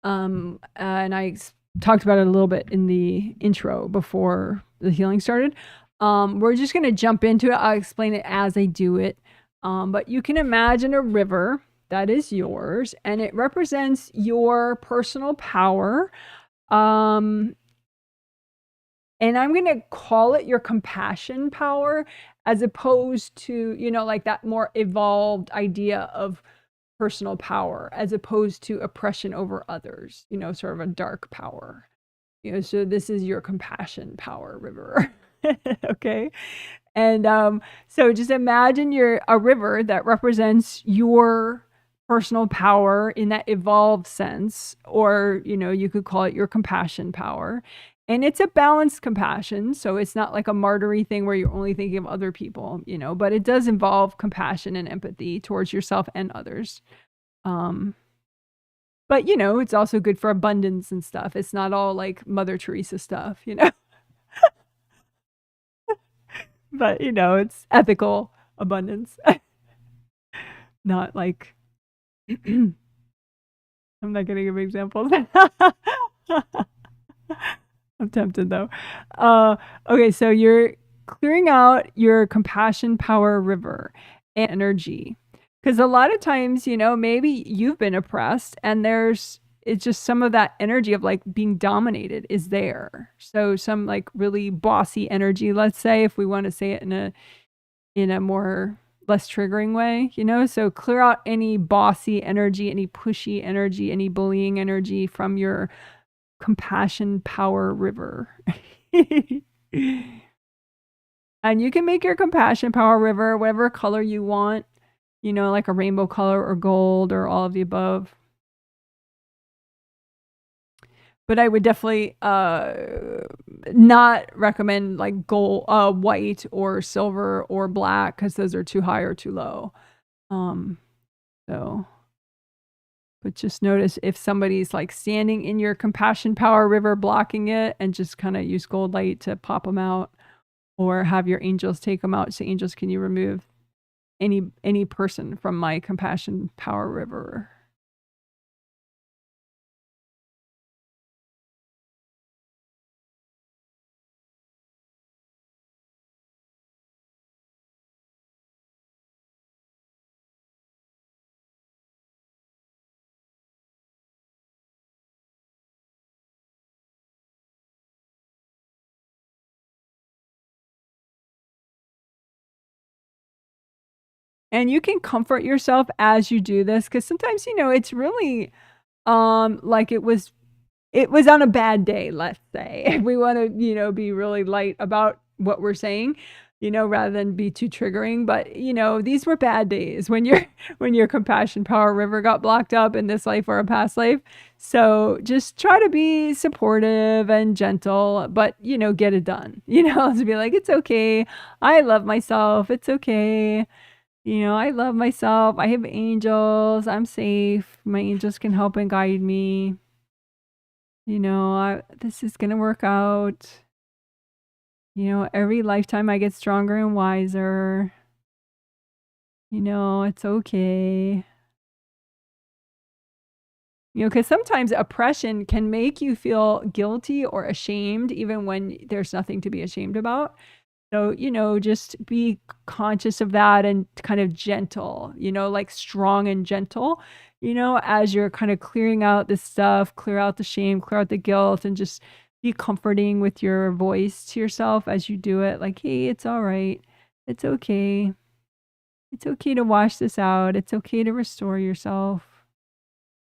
And I talked about it a little bit in the intro before the healing started. We're just going to jump into it. I'll explain it as I do it. But you can imagine a river that is yours, and it represents your personal power. And I'm going to call it your compassion power, as opposed to, you know, like that more evolved idea of personal power, as opposed to oppression over others, you know, sort of a dark power. So this is your compassion power river. Okay. And so just imagine you're a river that represents your personal power in that evolved sense, or, you could call it your compassion power. And it's a balanced compassion. So it's not like a martyry thing where you're only thinking of other people, but it does involve compassion and empathy towards yourself and others. But, it's also good for abundance and stuff. It's not all like Mother Teresa stuff. But, it's ethical abundance. Not like, I'm not going to give examples. I'm tempted though. Okay, so you're clearing out your compassion power river and energy. Because a lot of times, maybe you've been oppressed and it's just some of that energy of like being dominated is there. So some like really bossy energy, let's say, if we want to say it in a more less triggering way, so clear out any bossy energy, any pushy energy, any bullying energy from your compassion power river. And you can make your compassion power river whatever color you want, like a rainbow color or gold or all of the above. But I would definitely not recommend like gold, white or silver or black, because those are too high or too low. So, but just notice if somebody's like standing in your compassion power river blocking it, and just kind of use gold light to pop them out, or have your angels take them out. So angels, can you remove any person from my compassion power river? And you can comfort yourself as you do this, because sometimes, it's really like it was on a bad day, let's say. If we want to, be really light about what we're saying, rather than be too triggering. But, these were bad days when your compassion power river got blocked up in this life or a past life. So just try to be supportive and gentle, but, get it done. To be like, it's okay. I love myself. It's okay. I love myself. I have angels. I'm safe. My angels can help and guide me. This is going to work out. Every lifetime I get stronger and wiser. It's okay. Because sometimes oppression can make you feel guilty or ashamed, even when there's nothing to be ashamed about. So, just be conscious of that and kind of gentle, like strong and gentle, as you're kind of clearing out this stuff, clear out the shame, clear out the guilt, and just be comforting with your voice to yourself as you do it. Like, hey, it's all right. It's okay. It's okay to wash this out. It's okay to restore yourself.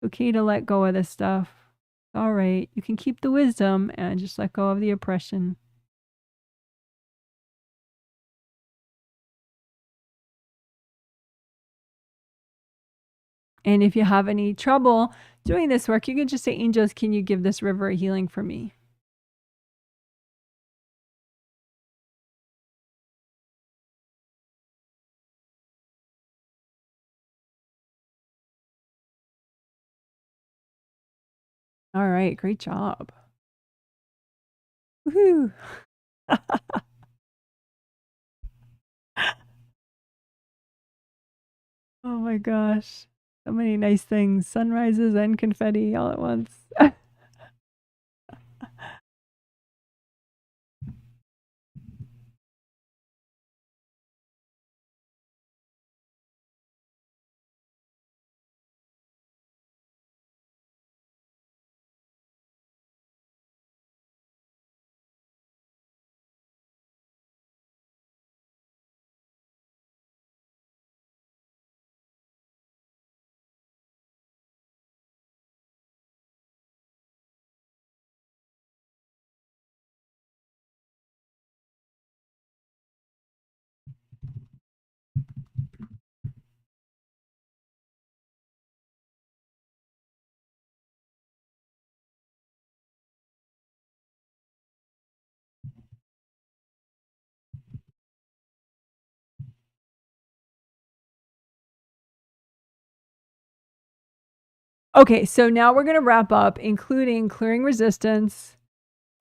It's okay to let go of this stuff. It's all right. You can keep the wisdom and just let go of the oppression. And if you have any trouble doing this work, you can just say, angels, can you give this river a healing for me? All right, great job. Woohoo. Oh my gosh. So many nice things. Sunrises and confetti all at once. Okay, so now we're going to wrap up, including clearing resistance.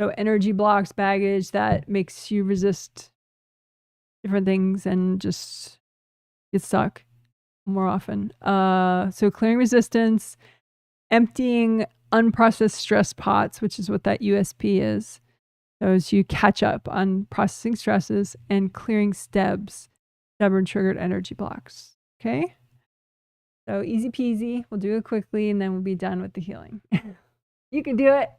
So energy blocks, baggage that makes you resist different things and just get stuck more often. So clearing resistance, emptying unprocessed stress pots, which is what that USP is. Those you catch up on processing stresses, and clearing STEBs, stubborn triggered energy blocks. Okay? So easy peasy. We'll do it quickly and then we'll be done with the healing. You can do it.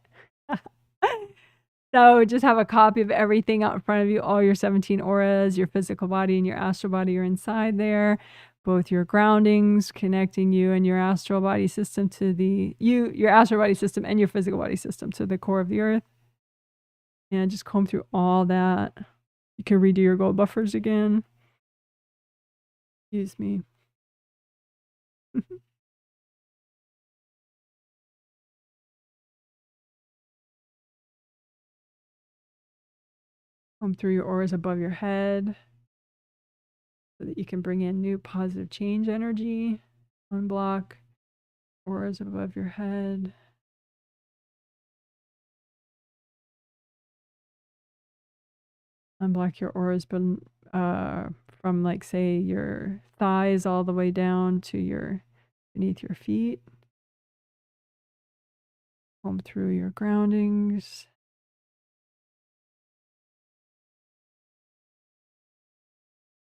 So just have a copy of everything out in front of you, all your 17 auras, your physical body and your astral body are inside there. Both your groundings connecting you and your astral body system to your astral body system and your physical body system to the core of the earth. And just comb through all that. You can redo your gold buffers again. Excuse me. Comb through your auras above your head so that you can bring in new positive change energy. Unblock auras above your head. Unblock your auras from, like, say, your thighs all the way down to beneath your feet. Comb through your groundings.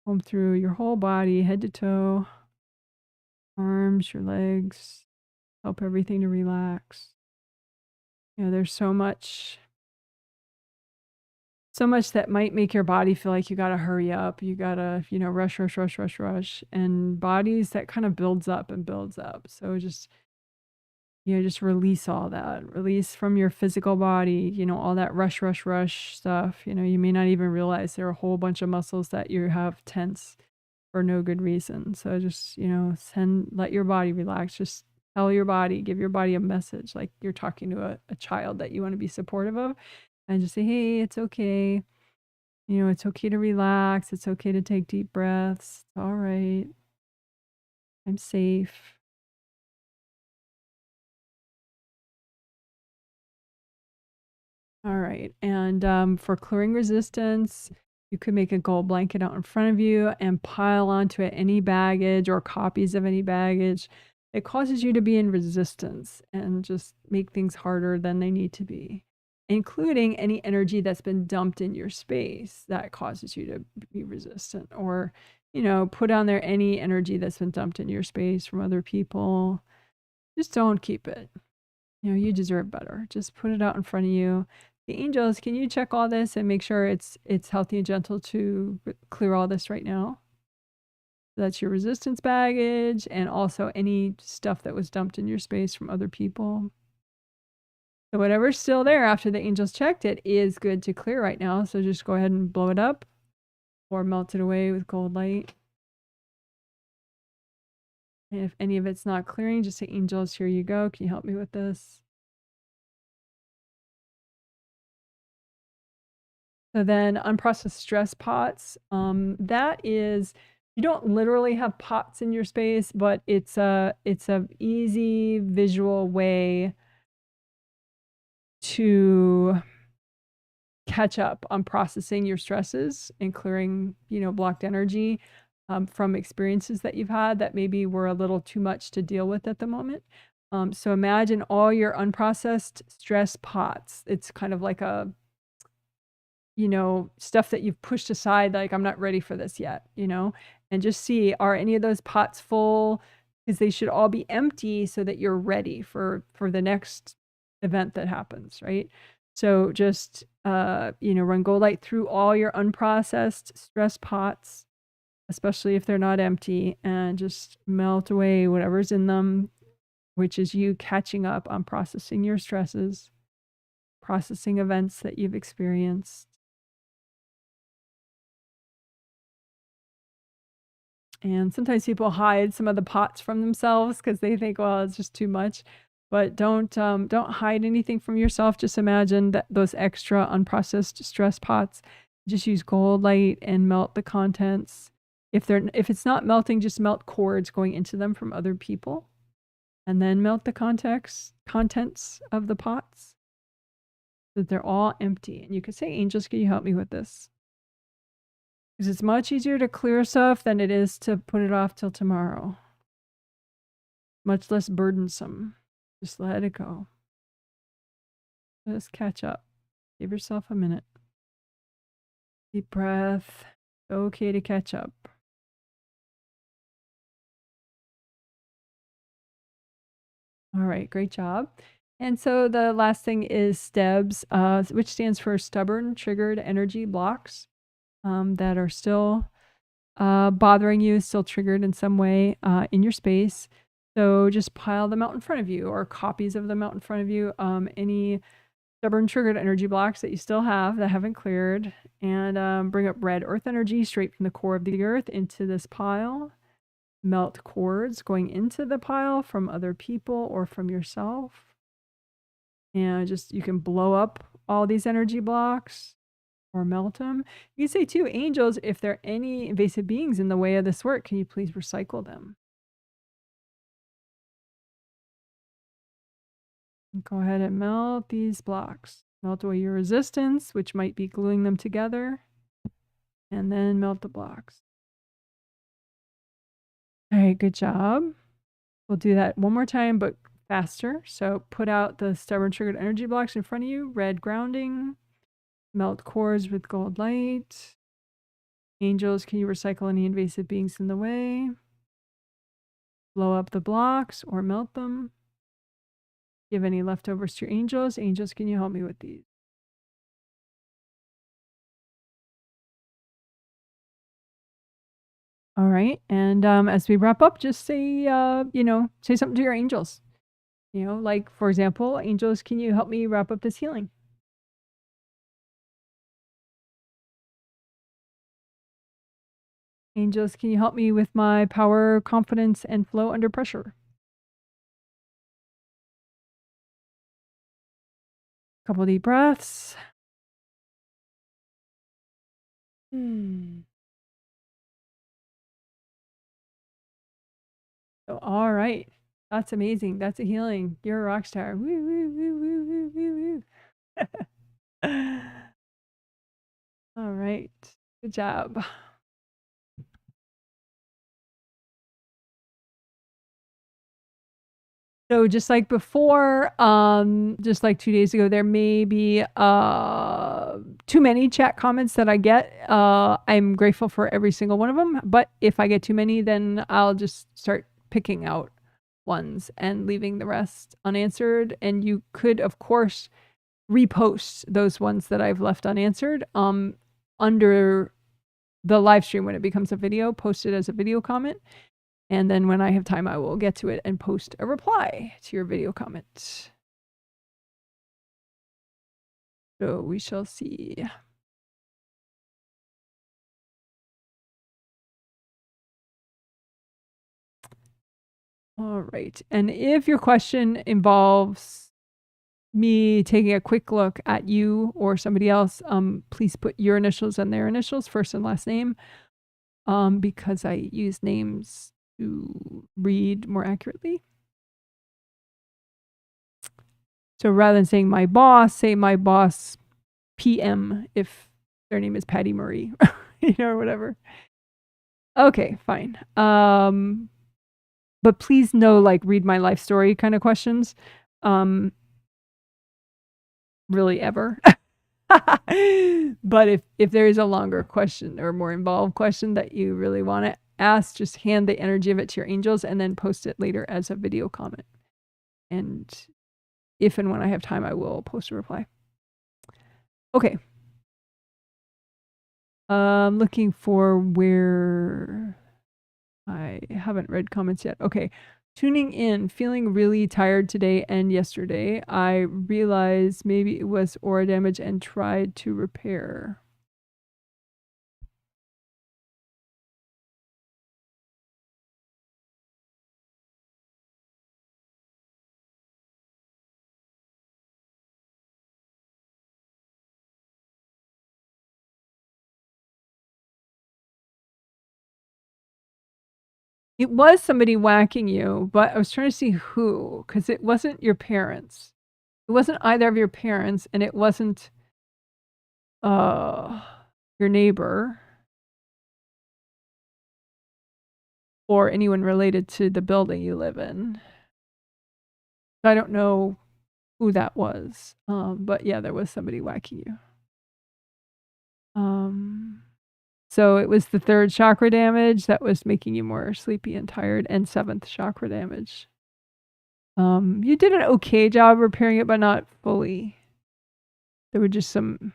Comb through your whole body, head to toe. Arms, your legs. Help everything to relax. You know, there's so much that might make your body feel like you gotta hurry up. You gotta, rush, rush, rush, rush, rush. And bodies, that kind of builds up and builds up. So just release all that. Release from your physical body, all that rush, rush, rush stuff. You may not even realize there are a whole bunch of muscles that you have tense for no good reason. So just, let your body relax. Just tell your body, give your body a message, like you're talking to a child that you want to be supportive of, and just say, hey, it's okay. It's okay to relax. It's okay to take deep breaths. It's all right. I'm safe. All right. And for clearing resistance, you could make a gold blanket out in front of you and pile onto it any baggage or copies of any baggage. It causes you to be in resistance and just make things harder than they need to be, including any energy that's been dumped in your space that causes you to be resistant, or, put on there any energy that's been dumped in your space from other people. Just don't keep it. You deserve better. Just put it out in front of you. The angels, can you check all this and make sure it's healthy and gentle to clear all this right now? That's your resistance baggage and also any stuff that was dumped in your space from other people. So whatever's still there after the angels checked it is good to clear right now. So just go ahead and blow it up or melt it away with gold light. And if any of it's not clearing, just say, angels, here you go. Can you help me with this? So then unprocessed stress pots, that is, you don't literally have pots in your space, but it's a easy visual way to catch up on processing your stresses and clearing, blocked energy from experiences that you've had that maybe were a little too much to deal with at the moment. So imagine all your unprocessed stress pots. It's kind of like a stuff that you've pushed aside, like, I'm not ready for this yet, and just see, are any of those pots full? Because they should all be empty so that you're ready for the next event that happens, right? So just, run gold light through all your unprocessed stress pots, especially if they're not empty, and just melt away whatever's in them, which is you catching up on processing your stresses, processing events that you've experienced. And sometimes people hide some of the pots from themselves because they think, well, it's just too much. But don't hide anything from yourself. Just imagine that those extra unprocessed stress pots. Just use gold light and melt the contents. If it's not melting, just melt cords going into them from other people. And then melt the contents of the pots so that they're all empty. And you could say, angels, can you help me with this? Because it's much easier to clear stuff than it is to put it off till tomorrow. Much less burdensome. Just let it go. Just catch up. Give yourself a minute. Deep breath. Okay to catch up. All right, great job. And so the last thing is STEBs, which stands for stubborn triggered energy blocks that are still bothering you, still triggered in some way in your space. So just pile them out in front of you or copies of them out in front of you. Any stubborn triggered energy blocks that you still have that haven't cleared, and bring up red earth energy straight from the core of the earth into this pile. Melt cords going into the pile from other people or from yourself. And just, you can blow up all these energy blocks or melt them. You can say too, angels, if there are any invasive beings in the way of this work, can you please recycle them? Go ahead and melt these blocks. Melt away your resistance, which might be gluing them together, and then melt the blocks. All right, good job. We'll do that one more time, but faster. So put out the stubborn triggered energy blocks in front of you, red grounding, melt cores with gold light. Angels, can you recycle any invasive beings in the way? Blow up the blocks or melt them. Give any leftovers to your angels. Angels, can you help me with these? All right. And as we wrap up, just say, say something to your angels. Like, for example, angels, can you help me wrap up this healing? Angels, can you help me with my power, confidence, and flow under pressure? Couple deep breaths. So, all right. That's amazing. That's a healing. You're a rock star. Woo, woo, woo, woo, woo, woo, woo. All right. Good job. So just like before, just like 2 days ago, there may be too many chat comments that I get. I'm grateful for every single one of them, but if I get too many, then I'll just start picking out ones and leaving the rest unanswered. And you could, of course, repost those ones that I've left unanswered under the live stream when it becomes a video, post it as a video comment. And then when I have time, I will get to it and post a reply to your video comment. So we shall see. All right. And if your question involves me taking a quick look at you or somebody else, please put your initials and their initials, first and last name, because I use names to read more accurately. So rather than saying my boss, say my boss PM if their name is Patty Marie, or whatever. Okay, fine. But please no, like, read my life story kind of questions. Really ever. But if there is a longer question or more involved question that you really want to ask, just hand the energy of it to your angels and then post it later as a video comment. And if and when I have time, I will post a reply. Okay. Looking for where I haven't read comments yet. Okay. Tuning in, feeling really tired today and yesterday. I realized maybe it was aura damage and tried to repair. It was somebody whacking you, but I was trying to see who, because it wasn't your parents. It wasn't either of your parents, and it wasn't your neighbor or anyone related to the building you live in. I don't know who that was. But yeah, there was somebody whacking you. So it was the 3rd chakra damage that was making you more sleepy and tired, and 7th chakra damage. You did an okay job repairing it, but not fully. There were just some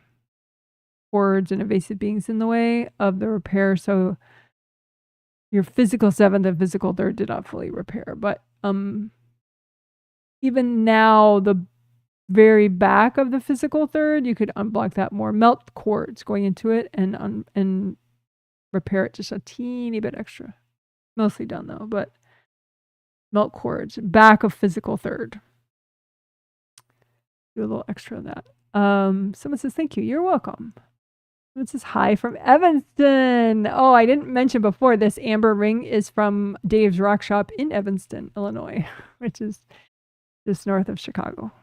cords and evasive beings in the way of the repair, so your physical 7th and physical 3rd did not fully repair. But even now, the very back of the physical 3rd, you could unblock that more. Melt cords going into it and repair it just a teeny bit extra. Mostly done though, but melt cords, back of physical 3rd. Do a little extra of that. Someone says, thank you. You're welcome. Someone says, hi from Evanston. Oh, I didn't mention before, this amber ring is from Dave's Rock Shop in Evanston, Illinois, which is just north of Chicago.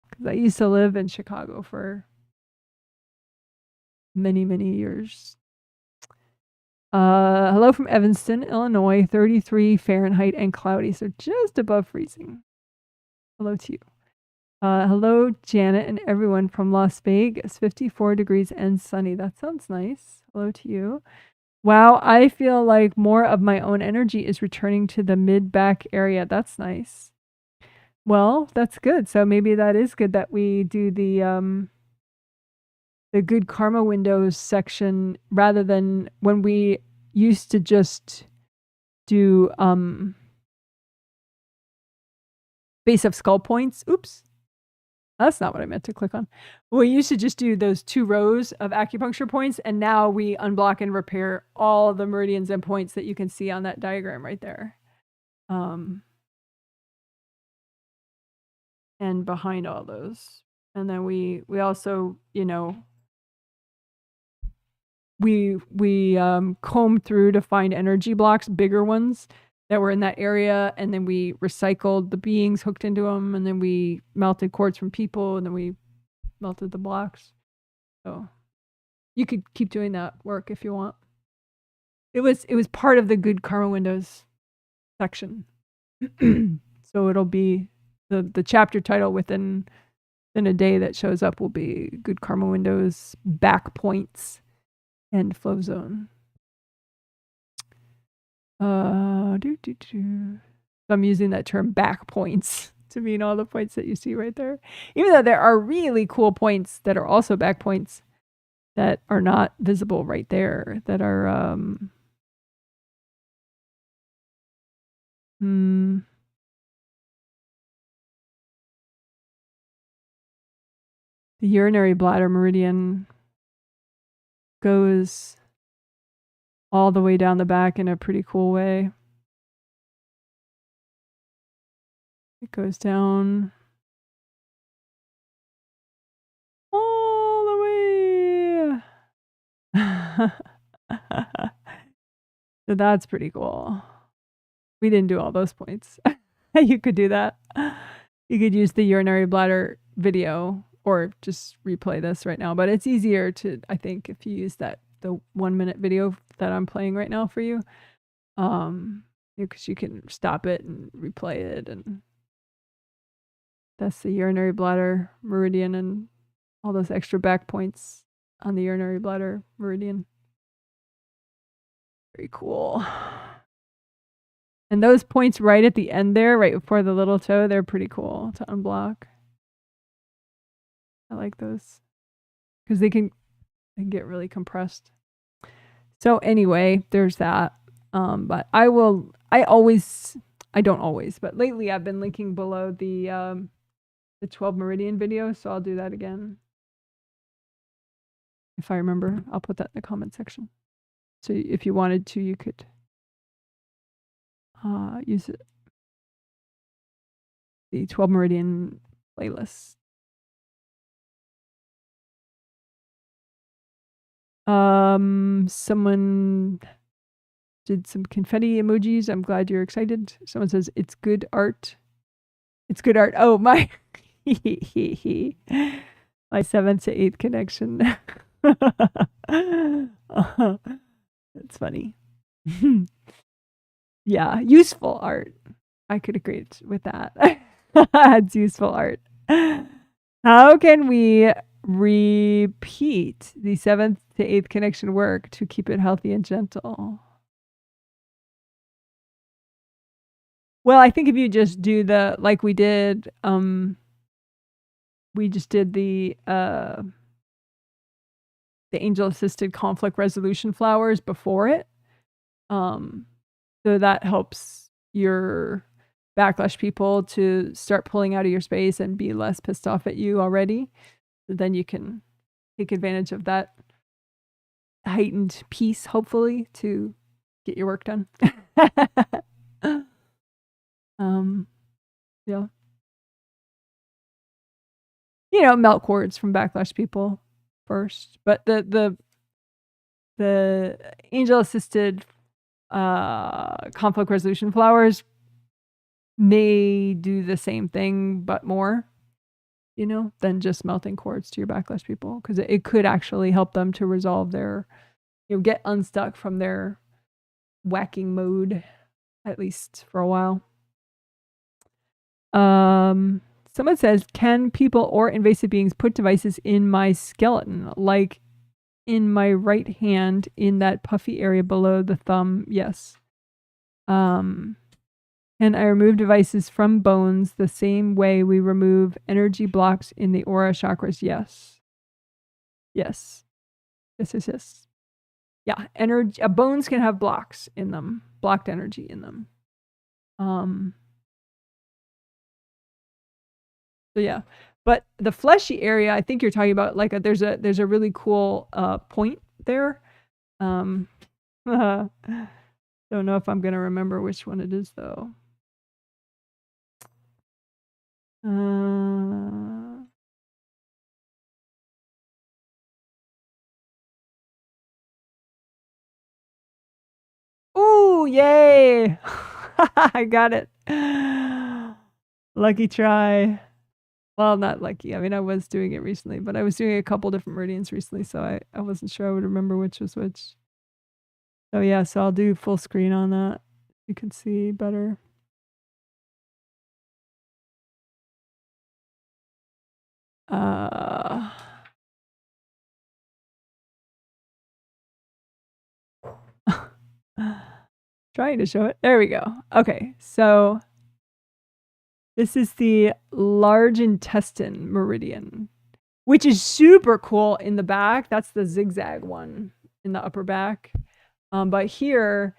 Because I used to live in Chicago for many, many years. Hello from Evanston, Illinois, 33 Fahrenheit and cloudy, so just above freezing. Hello to you. Hello, Janet and everyone from Las Vegas, 54 degrees and sunny. That sounds nice. Hello to you. Wow, I feel like more of my own energy is returning to the mid-back area. That's nice. Well, that's good. So maybe that is good that we do the good karma windows section rather than when we used to just do base of skull points. Oops. That's not what I meant to click on. We used to just do those 2 rows of acupuncture points, and now we unblock and repair all the meridians and points that you can see on that diagram right there. And behind all those. And then we also, you know, we combed through to find energy blocks, bigger ones that were in that area, and then we recycled the beings hooked into them, and then we melted cords from people, and then we melted the blocks. So you could keep doing that work if you want. It was part of the good karma windows section. So it'll be the chapter title within a day that shows up will be good karma windows, back points, and flow zone. So I'm using that term back points to mean all the points that you see right there. Even though there are really cool points that are also back points that are not visible right there, that are the urinary bladder meridian goes all the way down the back in a pretty cool way. It goes down all the way. So that's pretty cool. We didn't do all those points. You could do that. You could use the urinary bladder video or just replay this right now. But it's easier to, I think, if you use the 1-minute video that I'm playing right now for you. Because you can stop it and replay it, and that's the urinary bladder meridian and all those extra back points on the urinary bladder meridian. Very cool. And those points right at the end there, right before the little toe, they're pretty cool to unblock. I like those because they can get really compressed. So anyway, there's that. But I don't always, but lately I've been linking below the 12 meridian video, so I'll do that again. If I remember, I'll put that in the comment section. So if you wanted to, you could use it. The 12 meridian playlist. Someone did some confetti emojis. I'm glad you're excited. Someone says it's good art. It's good art. Oh, my 7th to 8th connection. It's funny. Yeah, useful art. I could agree with that. It's useful art. How can we repeat the 7th to 8th connection work to keep it healthy and gentle? Well, I think if you just do the, like we did, we just did the angel assisted conflict resolution flowers before it. So that helps your backlash people to start pulling out of your space and be less pissed off at you already. Then you can take advantage of that heightened peace, hopefully, to get your work done. Yeah. You know, melt cords from backlash people first, but the angel assisted conflict resolution flowers may do the same thing but more, you know, than just melting cords to your backlash people, because it could actually help them to resolve their, you know, get unstuck from their whacking mode, at least for a while. Someone says, can people or invasive beings put devices in my skeleton, like in my right hand in that puffy area below the thumb? Yes. Can I remove devices from bones the same way we remove energy blocks in the aura chakras? Yes. Yes. Yes. Yeah, energy. Bones can have blocks in them, blocked energy in them. So yeah, but the fleshy area, I think you're talking about, like there's a really cool point there. Don't know if I'm gonna remember which one it is though. Ooh, yay! I got it. Lucky try. Well, not lucky. I mean, I was doing it recently, but I was doing a couple different meridians recently, so I wasn't sure I would remember which was which. So yeah, so I'll do full screen on that. You can see better. Trying to show it. There we go. Okay, so this is the large intestine meridian, which is super cool in the back. That's the zigzag one in the upper back. But here,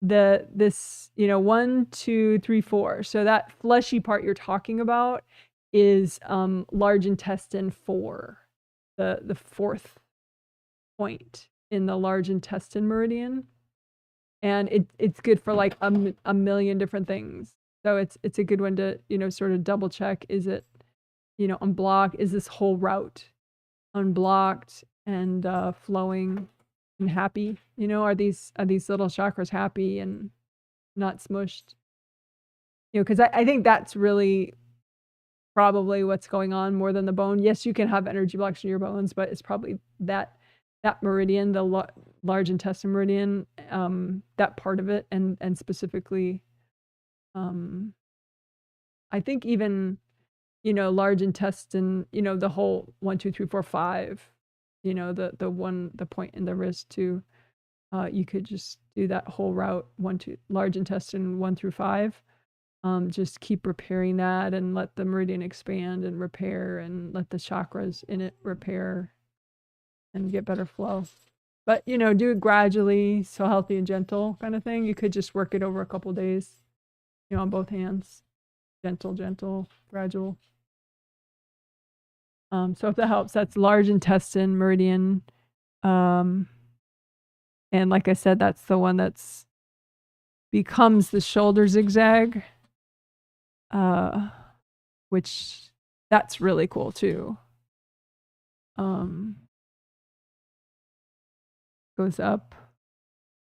this, you know, 1, 2, 3, 4. So that fleshy part you're talking about is large intestine 4, the fourth point in the large intestine meridian. And it's good for like a million different things. So it's a good one to, you know, sort of double check. Is it, you know, unblocked? Is this whole route unblocked and flowing and happy? You know, are these little chakras happy and not smushed? You know, because I think that's really probably what's going on more than the bone. Yes, you can have energy blocks in your bones, but it's probably that meridian, the large intestine meridian, that part of it, and specifically, I think even, you know, large intestine, you know, the whole 1, 2, 3, 4, 5, you know, the point in the wrist too. You could just do that whole route, large intestine 1 through 5. Just keep repairing that and let the meridian expand and repair, and let the chakras in it repair and get better flow. But, you know, do it gradually, so healthy and gentle kind of thing. You could just work it over a couple days, you know, on both hands. Gentle, gradual. So if that helps, that's large intestine meridian. And like I said, that's the one that's becomes the shoulder zigzag, which that's really cool too. Goes up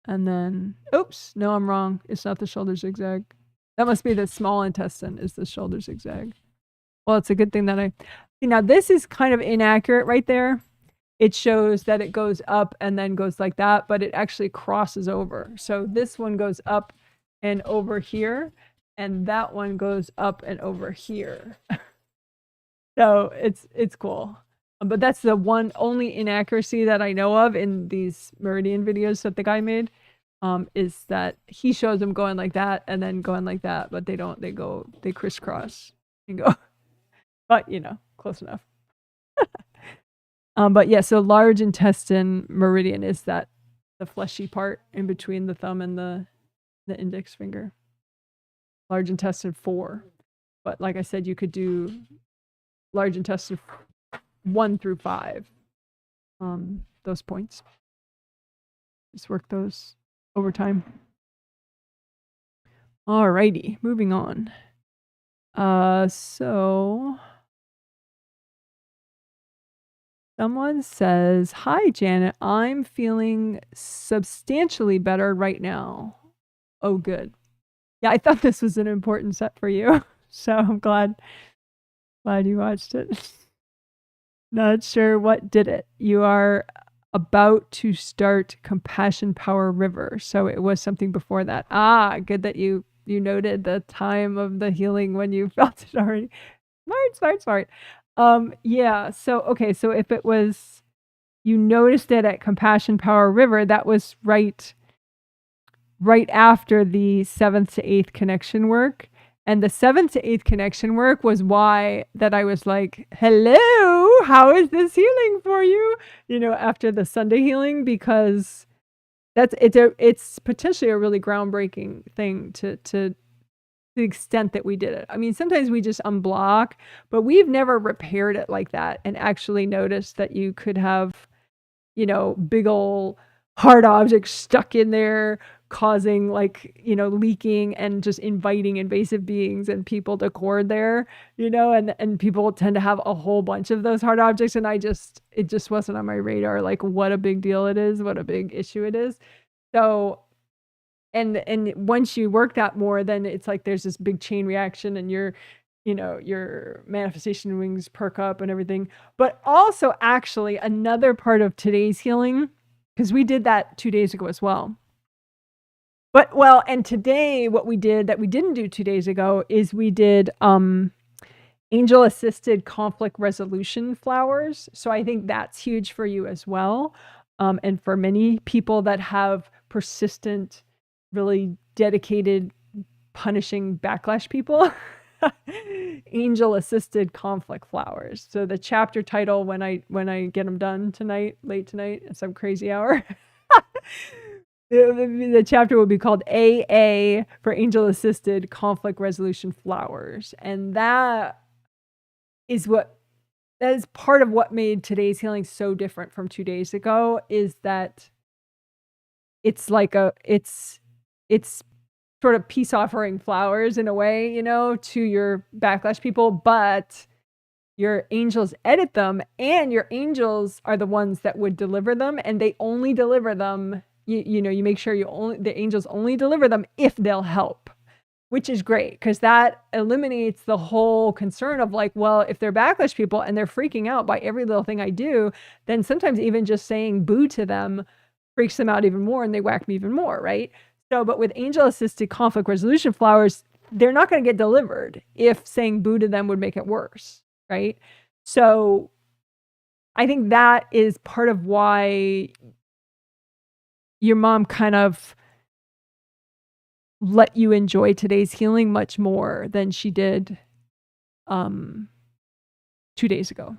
And then, oops, no, I'm wrong. It's not the shoulder zigzag. That must be the small intestine is the shoulder zigzag. Well, it's a good thing that now this is kind of inaccurate right there. It shows that it goes up and then goes like that, but it actually crosses over. So this one goes up and over here, and that one goes up and over here. So it's cool. But that's the only inaccuracy that I know of in these meridian videos that the guy made, is that he shows them going like that and then going like that, but they don't. They crisscross and go. But close enough. But yeah, so large intestine meridian is the fleshy part in between the thumb and the index finger. Large intestine 4. But like I said, you could do large intestine 1 through 5. Those points. Just work those over time. Alrighty, moving on. So someone says, "Hi, Janet. I'm feeling substantially better right now." Oh, good. Yeah, I thought this was an important set for you. So I'm glad you watched it. Not sure what did it. You are about to start Compassion Power River. So it was something before that. Good that you noted the time of the healing when you felt it already. Smart. Yeah. So, okay. So if it was, you noticed it at Compassion Power River, that was right after the 7th to 8th connection work. And the 7th to 8th connection work was why that I was like, hello, how is this healing for you? After the Sunday healing, because it's potentially a really groundbreaking thing to the extent that we did it. I mean, sometimes we just unblock, but we've never repaired it like that and actually noticed that you could have, big ol' hard objects stuck in there, causing leaking and just inviting invasive beings and people to cord there, and people tend to have a whole bunch of those hard objects. And it just wasn't on my radar, like what a big deal it is, what a big issue it is. So, and once you work that more, then it's like there's this big chain reaction and your manifestation wings perk up and everything. But also actually another part of today's healing, because we did that 2 days ago as well. And today what we did that we didn't do 2 days ago is we did angel assisted conflict resolution flowers. So I think that's huge for you as well. And for many people that have persistent, really dedicated, punishing backlash people, angel assisted conflict flowers. So the chapter title, when I get them done late tonight at some crazy hour, the chapter will be called AA for angel assisted conflict resolution flowers. And that is part of what made today's healing so different from 2 days ago, is that it's like it's sort of peace offering flowers in a way, to your backlash people, but your angels edit them, and your angels are the ones that would deliver them, and they only deliver them. You make sure the angels only deliver them if they'll help, which is great, because that eliminates the whole concern of like, well, if they're backlash people and they're freaking out by every little thing I do, then sometimes even just saying boo to them freaks them out even more and they whack me even more, right? So, but with angel assisted conflict resolution flowers, they're not going to get delivered if saying boo to them would make it worse, right? So I think that is part of why your mom kind of let you enjoy today's healing much more than she did 2 days ago.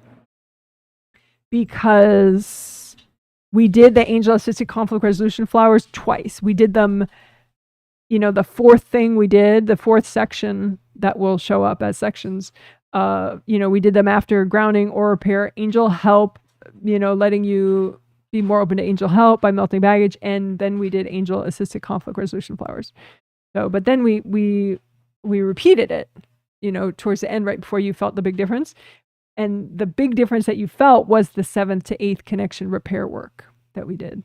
Because we did the angel assisted conflict resolution flowers twice. We did them, the fourth thing we did, the fourth section that will show up as sections, we did them after grounding or repair, angel help, letting you be more open to angel help by melting baggage. And then we did angel assisted conflict resolution flowers. So, but then we repeated it, towards the end, right before you felt the big difference. And the big difference that you felt was the 7th to 8th connection repair work that we did.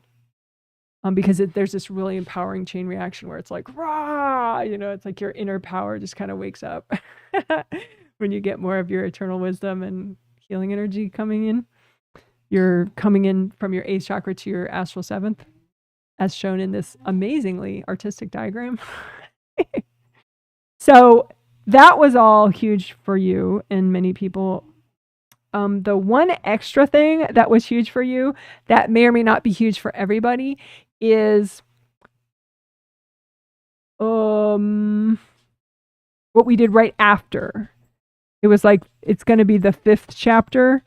because there's this really empowering chain reaction where it's like, rah, you know, it's like your inner power just kind of wakes up when you get more of your eternal wisdom and healing energy coming in. You're coming in from your 8th chakra to your astral 7th, as shown in this amazingly artistic diagram. So that was all huge for you and many people. The one extra thing that was huge for you that may or may not be huge for everybody is what we did right after. It was like, it's going to be the 5th chapter,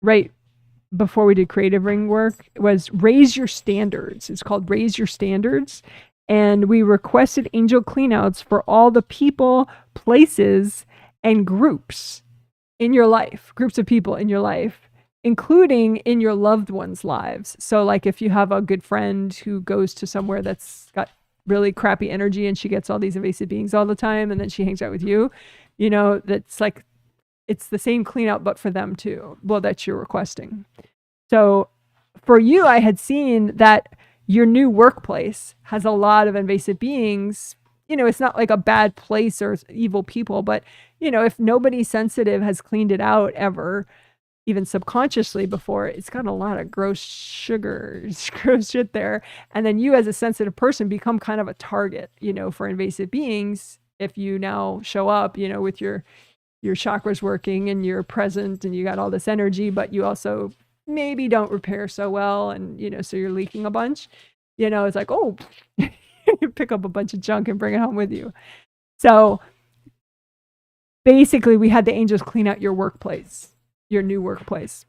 right before we did creative ring work. It was raise your standards. It's called Raise Your Standards. And we requested angel cleanouts for all the people, places, and groups in your life, groups of people in your life, including in your loved ones' lives. So like if you have a good friend who goes to somewhere that's got really crappy energy and she gets all these invasive beings all the time and then she hangs out with you, you know, that's like, it's the same clean out, but for them too. Well, that you're requesting. So for you, I had seen that your new workplace has a lot of invasive beings. You know, it's not like a bad place or evil people, but you know, if nobody sensitive has cleaned it out ever, even subconsciously before, it's got a lot of gross sugars, gross shit there. And then you as a sensitive person become kind of a target, you know, for invasive beings. If you now show up, you know, with your chakras working and you're present and you got all this energy, but you also maybe don't repair so well. And, you know, so you're leaking a bunch, you know, it's like, oh, you pick up a bunch of junk and bring it home with you. So basically we had the angels clean out your workplace, your new workplace,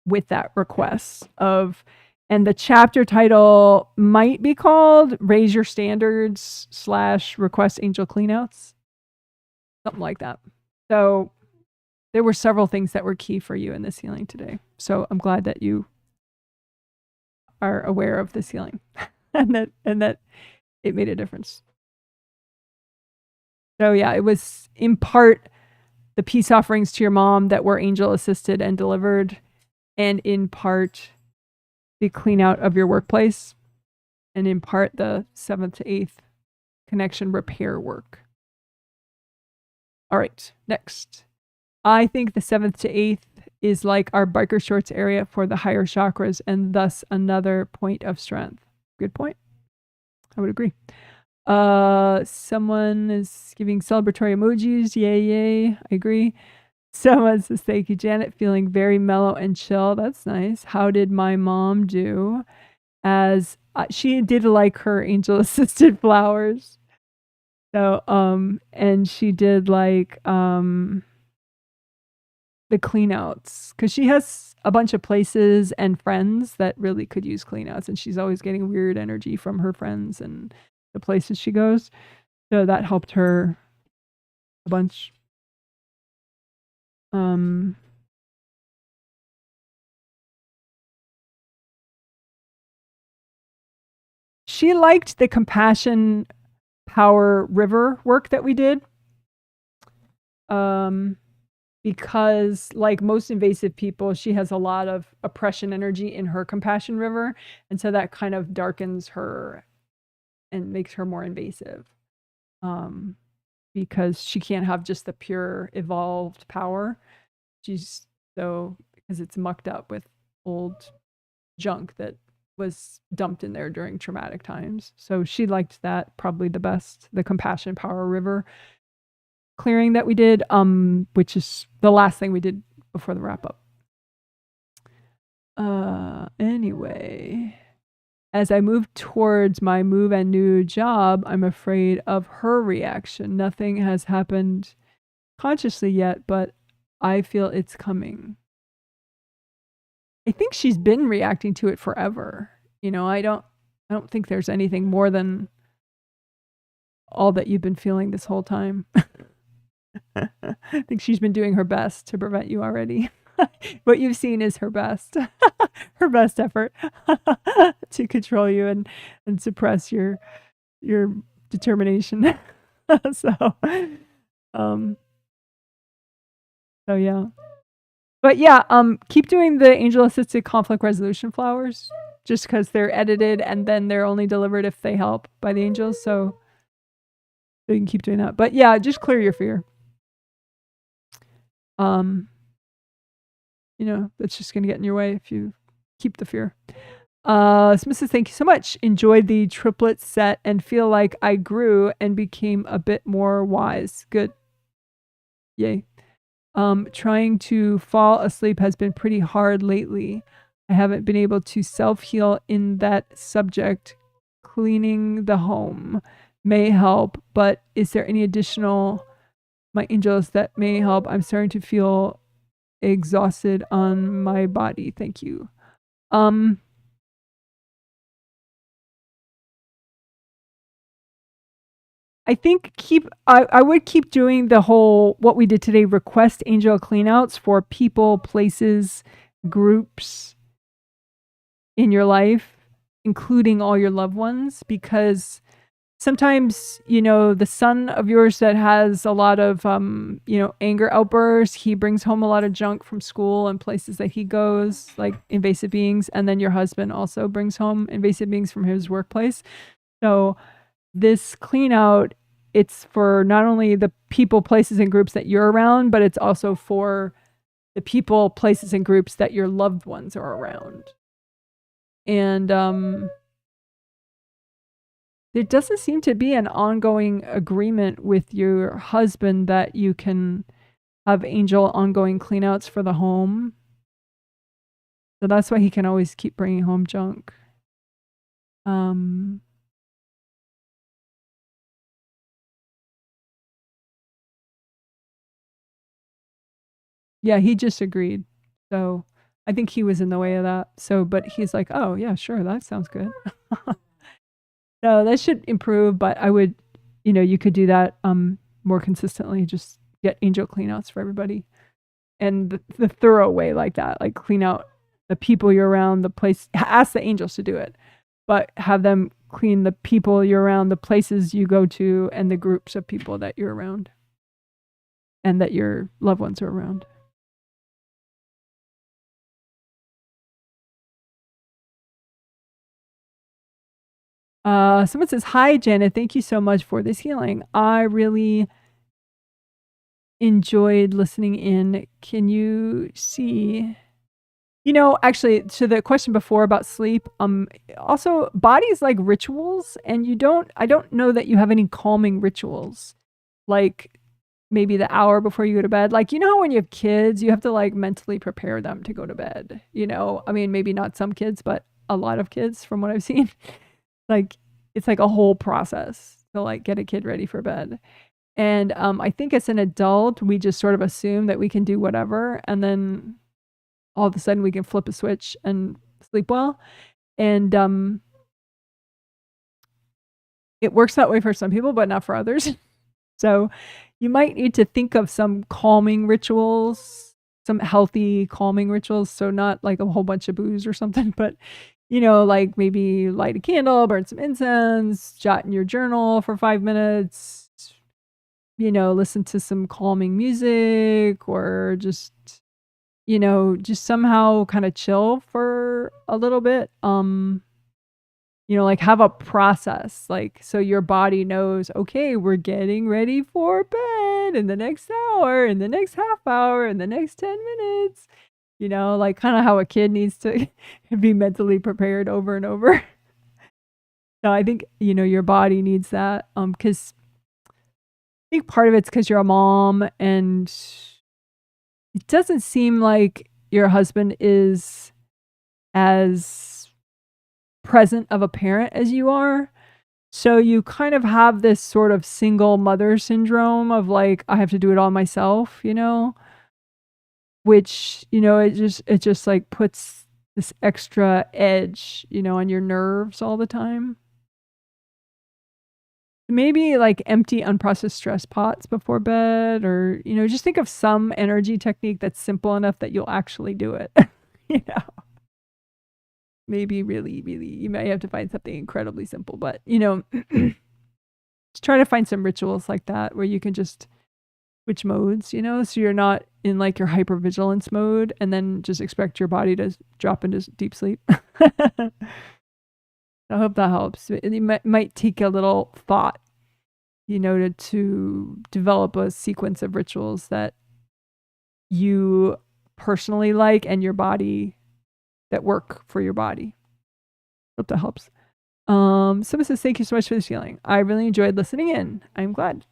with that request of, and the chapter title might be called Raise Your Standards / Request Angel Cleanouts, something like that. So there were several things that were key for you in this healing today. So I'm glad that you are aware of this healing and that it made a difference. So yeah, it was in part the peace offerings to your mom that were angel assisted and delivered, and in part the clean out of your workplace, and in part the 7th to 8th connection repair work. All right, next. I think the 7th to 8th is like our biker shorts area for the higher chakras and thus another point of strength. Good point. I would agree. Someone is giving celebratory emojis. Yay, yay. I agree. Someone says, thank you, Janet. Feeling very mellow and chill. That's nice. How did my mom do? As she did like her angel assisted flowers. So, and she did like, the clean outs, because she has a bunch of places and friends that really could use clean outs, and she's always getting weird energy from her friends and the places she goes. So that helped her a bunch. She liked the compassion power river work that we did. Because like most invasive people, she has a lot of oppression energy in her compassion river. And so that kind of darkens her and makes her more invasive. Because she can't have just the pure evolved power. She's so, because it's mucked up with old junk that was dumped in there during traumatic times. So she liked that probably the best, the compassion power river clearing that we did, which is the last thing we did before the wrap up. Anyway, as I move towards my move and new job, I'm afraid of her reaction. Nothing has happened consciously yet, but I feel it's coming. I think she's been reacting to it forever. You know, I don't think there's anything more than all that you've been feeling this whole time. I think she's been doing her best to prevent you already. What you've seen is her best, her best effort to control you and suppress your determination. So yeah. But yeah, keep doing the angel assisted conflict resolution flowers just because they're edited and then they're only delivered if they help by the angels. So you can keep doing that. But yeah, just clear your fear. That's just gonna get in your way if you keep the fear. Smith says, thank you so much. Enjoyed the triplet set and feel like I grew and became a bit more wise. Good. Yay. Trying to fall asleep has been pretty hard lately. I haven't been able to self-heal in that subject. Cleaning the home may help, but is there any additional, my angels, that may help? I'm starting to feel exhausted on my body. Thank you. I think I would keep doing the whole, what we did today, request angel cleanouts for people, places, groups in your life, including all your loved ones, because sometimes, the son of yours that has a lot of, anger outbursts, he brings home a lot of junk from school and places that he goes, like invasive beings. And then your husband also brings home invasive beings from his workplace. So this clean out, it's for not only the people, places, and groups that you're around, but it's also for the people, places, and groups that your loved ones are around. And there doesn't seem to be an ongoing agreement with your husband that you can have angel ongoing cleanouts for the home. So that's why he can always keep bringing home junk. Yeah, he just agreed. So I think he was in the way of that. So, but he's like, oh, yeah, sure, that sounds good. So that should improve, but I would, you could do that more consistently. Just get angel cleanouts for everybody. And the thorough way like that, like clean out the people you're around, the place, ask the angels to do it, but have them clean the people you're around, the places you go to, and the groups of people that you're around and that your loved ones are around. Someone says, hi, Janet. Thank you so much for this healing. I really enjoyed listening in. Can you see? Actually, to the question before about sleep, also bodies like rituals, and I don't know that you have any calming rituals, like maybe the hour before you go to bed. Like, when you have kids, you have to like mentally prepare them to go to bed, I mean, maybe not some kids, but a lot of kids from what I've seen, like it's like a whole process to like get a kid ready for bed. And I think as an adult, we just sort of assume that we can do whatever, and then all of a sudden we can flip a switch and sleep well. And it works that way for some people, but not for others. So you might need to think of some calming rituals, some healthy calming rituals. So not like a whole bunch of booze or something, but like maybe light a candle, burn some incense, jot in your journal for 5 minutes, listen to some calming music, or just somehow kind of chill for a little bit. Like have a process, like, so your body knows, okay, we're getting ready for bed in the next hour, in the next half hour, in the next 10 minutes, like kind of how a kid needs to be mentally prepared over and over. So I think, your body needs that. Because I think part of it's because you're a mom, and it doesn't seem like your husband is as present of a parent as you are. So you kind of have this sort of single mother syndrome of like, I have to do it all myself, which, it just like puts this extra edge, on your nerves all the time. Maybe like empty unprocessed stress pots before bed, or, just think of some energy technique that's simple enough that you'll actually do it. Maybe really, really, you might have to find something incredibly simple, but, just try to find some rituals like that where you can just switch modes, you know, so you're not in like your hypervigilance mode and then just expect your body to drop into deep sleep. I hope that helps. It might take a little thought, you know, to develop a sequence of rituals that you personally like and your body that work for your body. Hope that helps. Someone says, thank you so much for this healing. I really enjoyed listening in. I'm glad.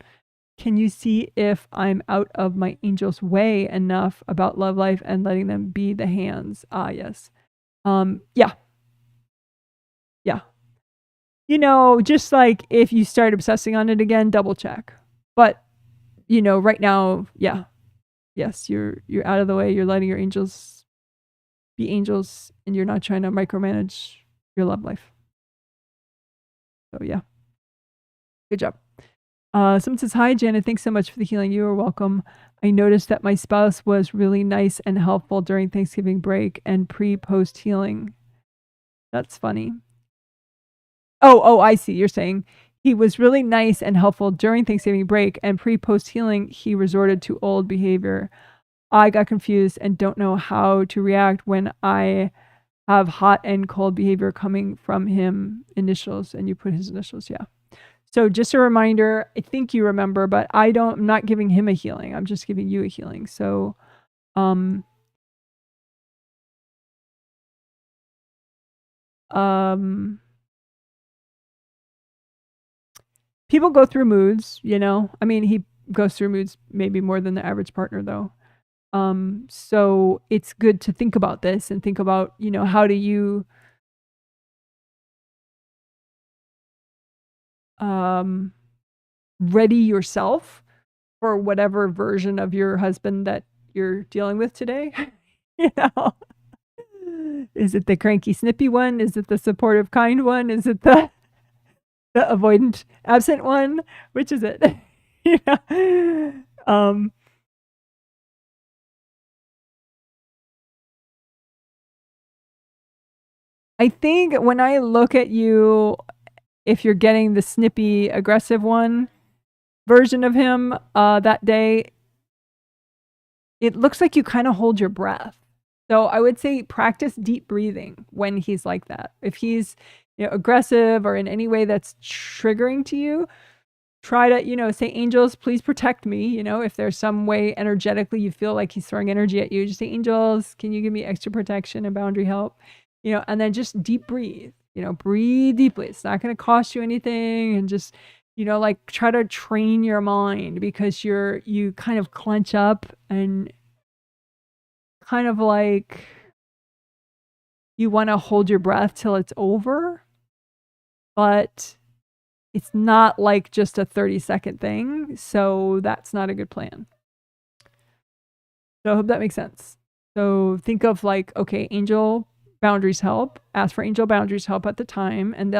Can you see if I'm out of my angel's way enough about love life and letting them be the hands? Ah, yes. Yeah. Yeah. You know, just like if you start obsessing on it again, double check. But, you know, right now, yeah. Yes, you're out of the way. You're letting your angels be angels and you're not trying to micromanage your love life. So yeah. Good job. Someone says, hi, Janet. Thanks so much for the healing. You are welcome. I noticed that my spouse was really nice and helpful during Thanksgiving break and pre-post healing. That's funny. Oh, I see. You're saying he was really nice and helpful during Thanksgiving break and pre-post healing. He resorted to old behavior. I got confused and don't know how to react when I have hot and cold behavior coming from him. Initials, and you put his initials. Yeah. So just a reminder, I think you remember, but I'm not giving him a healing. I'm just giving you a healing. So, people go through moods, you know, I mean, he goes through moods maybe more than the average partner though. So it's good to think about this and think about, you know, how do you, ready yourself for whatever version of your husband that you're dealing with today. You know, is it the cranky snippy one? Is it the supportive kind one? Is it the avoidant absent one? Which is it? You know? I think when I look at you, if you're getting the snippy aggressive one version of him that day, it looks like you kind of hold your breath. So I would say practice deep breathing when he's like that. If he's, you know, aggressive or in any way that's triggering to you, try to, you know, say, angels, please protect me. You know, if there's some way energetically you feel like he's throwing energy at you, just say, angels, can you give me extra protection and boundary help? You know, and then just deep breathe, you know, breathe deeply. It's not going to cost you anything. And just, you know, like try to train your mind because you kind of clench up and kind of like you want to hold your breath till it's over, but it's not like just a 30-second thing. So that's not a good plan. So I hope that makes sense. So think of like, okay, angel boundaries help, ask for angel boundaries help at the time, and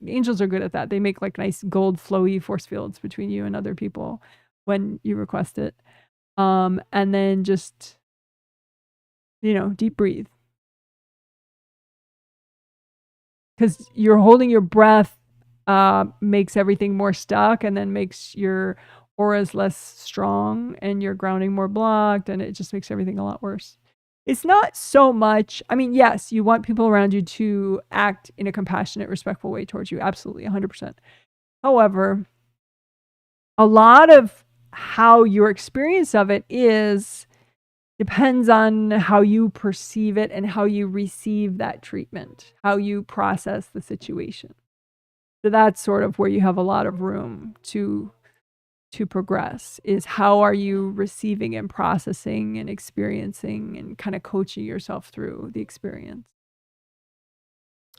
angels are good at that. They make like nice gold flowy force fields between you and other people when you request it. And then just, you know, deep breathe. Because you're holding your breath makes everything more stuck and then makes your auras less strong and your grounding more blocked, and it just makes everything a lot worse. It's not so much, I mean, yes, you want people around you to act in a compassionate, respectful way towards you. Absolutely, 100%. However, a lot of how your experience of it depends on how you perceive it and how you receive that treatment, how you process the situation. So that's sort of where you have a lot of room to progress, is how are you receiving and processing and experiencing and kind of coaching yourself through the experience.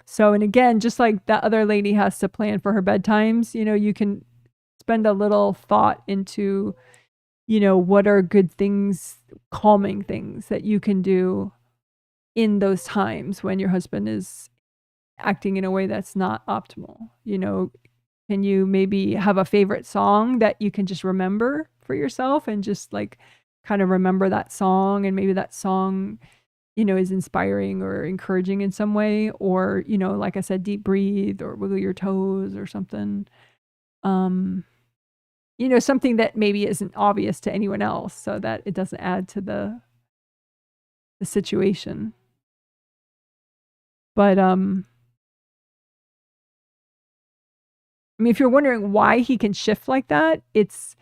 So, and again, just like that other lady has to plan for her bedtimes, you know, you can spend a little thought into, you know, what are good things, calming things that you can do in those times when your husband is acting in a way that's not optimal. You know, can you maybe have a favorite song that you can just remember for yourself and just like kind of remember that song, and maybe that song, you know, is inspiring or encouraging in some way, or, you know, like I said, deep breathe or wiggle your toes or something. you know, something that maybe isn't obvious to anyone else, so that it doesn't add to the situation. But I mean, if you're wondering why he can shift like that, it's,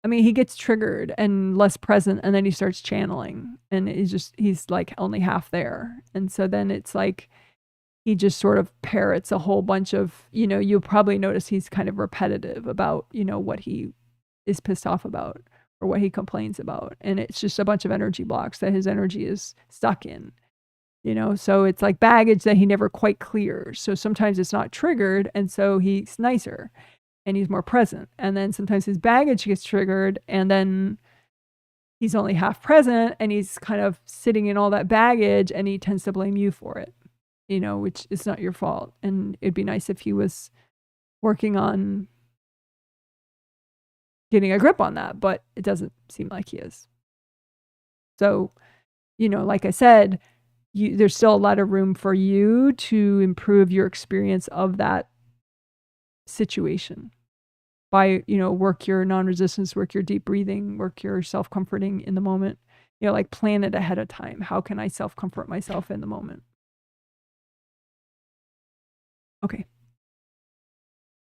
I mean, he gets triggered and less present, and then he starts channeling, and he's like only half there. And so then it's like he just sort of parrots a whole bunch of, you know, you'll probably notice he's kind of repetitive about, you know, what he is pissed off about or what he complains about. And it's just a bunch of energy blocks that his energy is stuck in, you know? So it's like baggage that he never quite clears. So sometimes it's not triggered, and so he's nicer and he's more present. And then sometimes his baggage gets triggered, and then he's only half present, and he's kind of sitting in all that baggage, and he tends to blame you for it, you know, which is not your fault. And it'd be nice if he was working on getting a grip on that, but it doesn't seem like he is. So, you know, like I said, there's still a lot of room for you to improve your experience of that situation by, you know, work your non-resistance, work your deep breathing, work your self-comforting in the moment, you know, like plan it ahead of time. How can I self-comfort myself in the moment? Okay.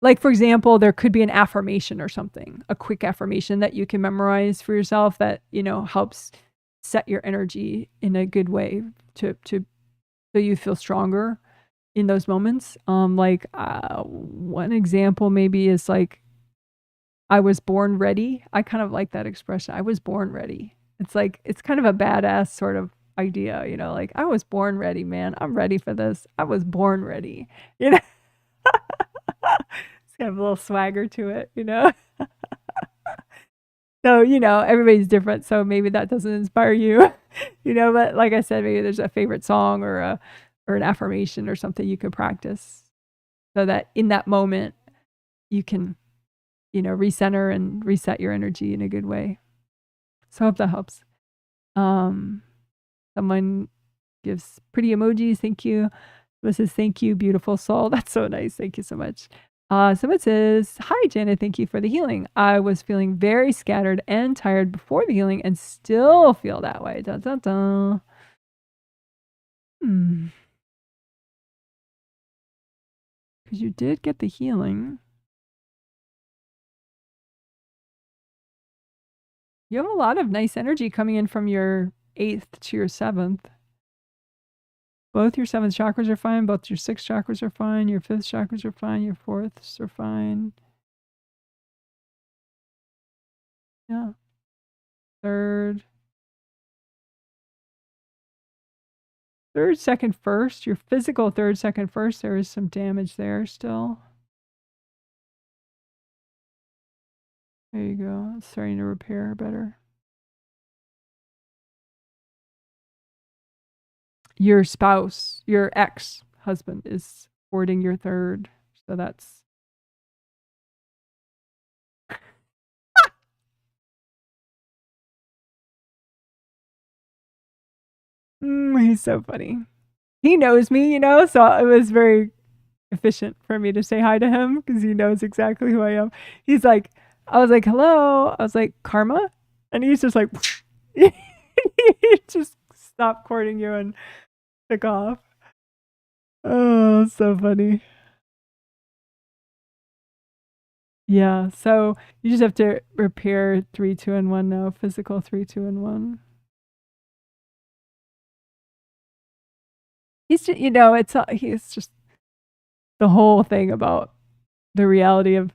Like, for example, there could be an affirmation or something, a quick affirmation that you can memorize for yourself that, you know, helps set your energy in a good way to so you feel stronger in those moments. Like one example maybe is like, I was born ready. I kind of like that expression. I was born ready. It's like, it's kind of a badass sort of idea, you know, like I was born ready, man. I'm ready for this. I was born ready, you know. It's got a little swagger to it, you know. So, you know, everybody's different, so maybe that doesn't inspire you, you know, but like I said, maybe there's a favorite song or an affirmation or something you could practice so that in that moment you can, you know, recenter and reset your energy in a good way. So I hope that helps. Someone gives pretty emojis, thank you. Someone says, thank you, beautiful soul. That's so nice. Thank you so much. Someone says, hi, Janet, thank you for the healing. I was feeling very scattered and tired before the healing and still feel that way. Dun, dun, dun. Because you did get the healing. You have a lot of nice energy coming in from your 8th to your 7th. Both your 7th chakras are fine. Both your 6th chakras are fine. Your 5th chakras are fine. Your 4ths are fine. Yeah. 3rd, 2nd, 1st. Your physical 3rd, 2nd, 1st. There is some damage there still. There you go. It's starting to repair better. Your spouse, your ex-husband is hoarding your 3rd. So that's... he's so funny. He knows me, you know, so it was very efficient for me to say hi to him because he knows exactly who I am. He's like, I was like, hello. I was like, Karma? And he's just like, he just stopped courting you and took off. Oh, so funny. Yeah, so you just have to repair 3, 2, and 1 now. Physical 3, 2, and 1. He's just, you know, he's just the whole thing about the reality of,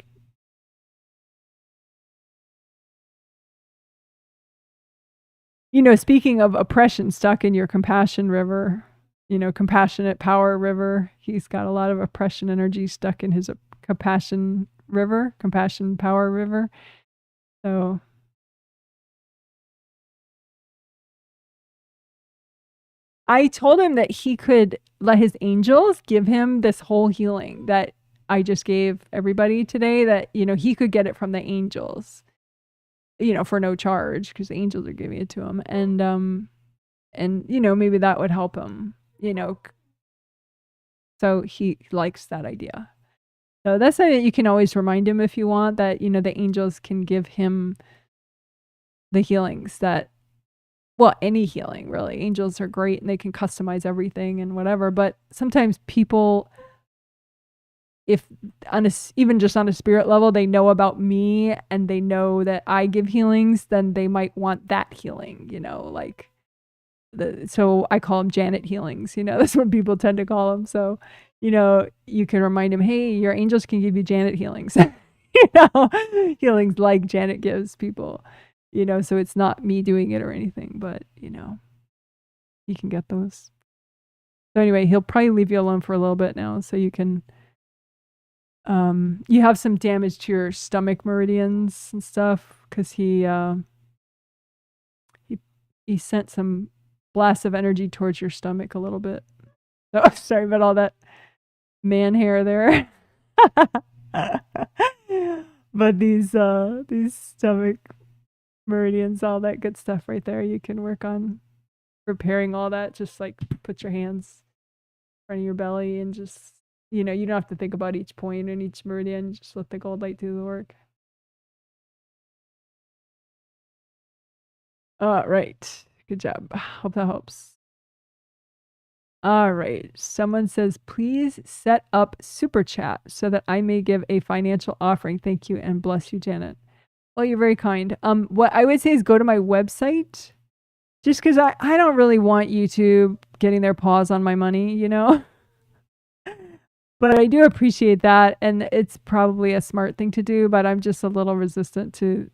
you know, speaking of oppression stuck in your compassion river, you know, compassionate power river, he's got a lot of oppression energy stuck in his compassion river, compassion power river. So I told him that he could let his angels give him this whole healing that I just gave everybody today, that, you know, he could get it from the angels, you know, for no charge because the angels are giving it to him. And, you know, maybe that would help him, you know. So he likes that idea. So that's something that you can always remind him if you want, that, the angels can give him the healings that, well, any healing really. Angels are great and they can customize everything and whatever, but sometimes people, if even just on a spirit level, they know about me and they know that I give healings, then they might want that healing, like so I call them Janet healings, that's what people tend to call them. So, you can remind them, hey, your angels can give you Janet healings, healings like Janet gives people, so it's not me doing it or anything, but, you can get those. So anyway, he'll probably leave you alone for a little bit now, so you can, you have some damage to your stomach meridians and stuff, because he sent some blasts of energy towards your stomach a little bit. Oh, sorry about all that man hair there. But these stomach meridians, all that good stuff right there, you can work on repairing all that. Just like put your hands in front of your belly and just, you don't have to think about each point and each meridian. Just let the gold light do the work. All right. Good job. Hope that helps. All right. Someone says, please set up super chat so that I may give a financial offering. Thank you and bless you, Janet. Well, you're very kind. What I would say is go to my website, just because I don't really want YouTube getting their paws on my money, But I do appreciate that, and it's probably a smart thing to do, but I'm just a little resistant to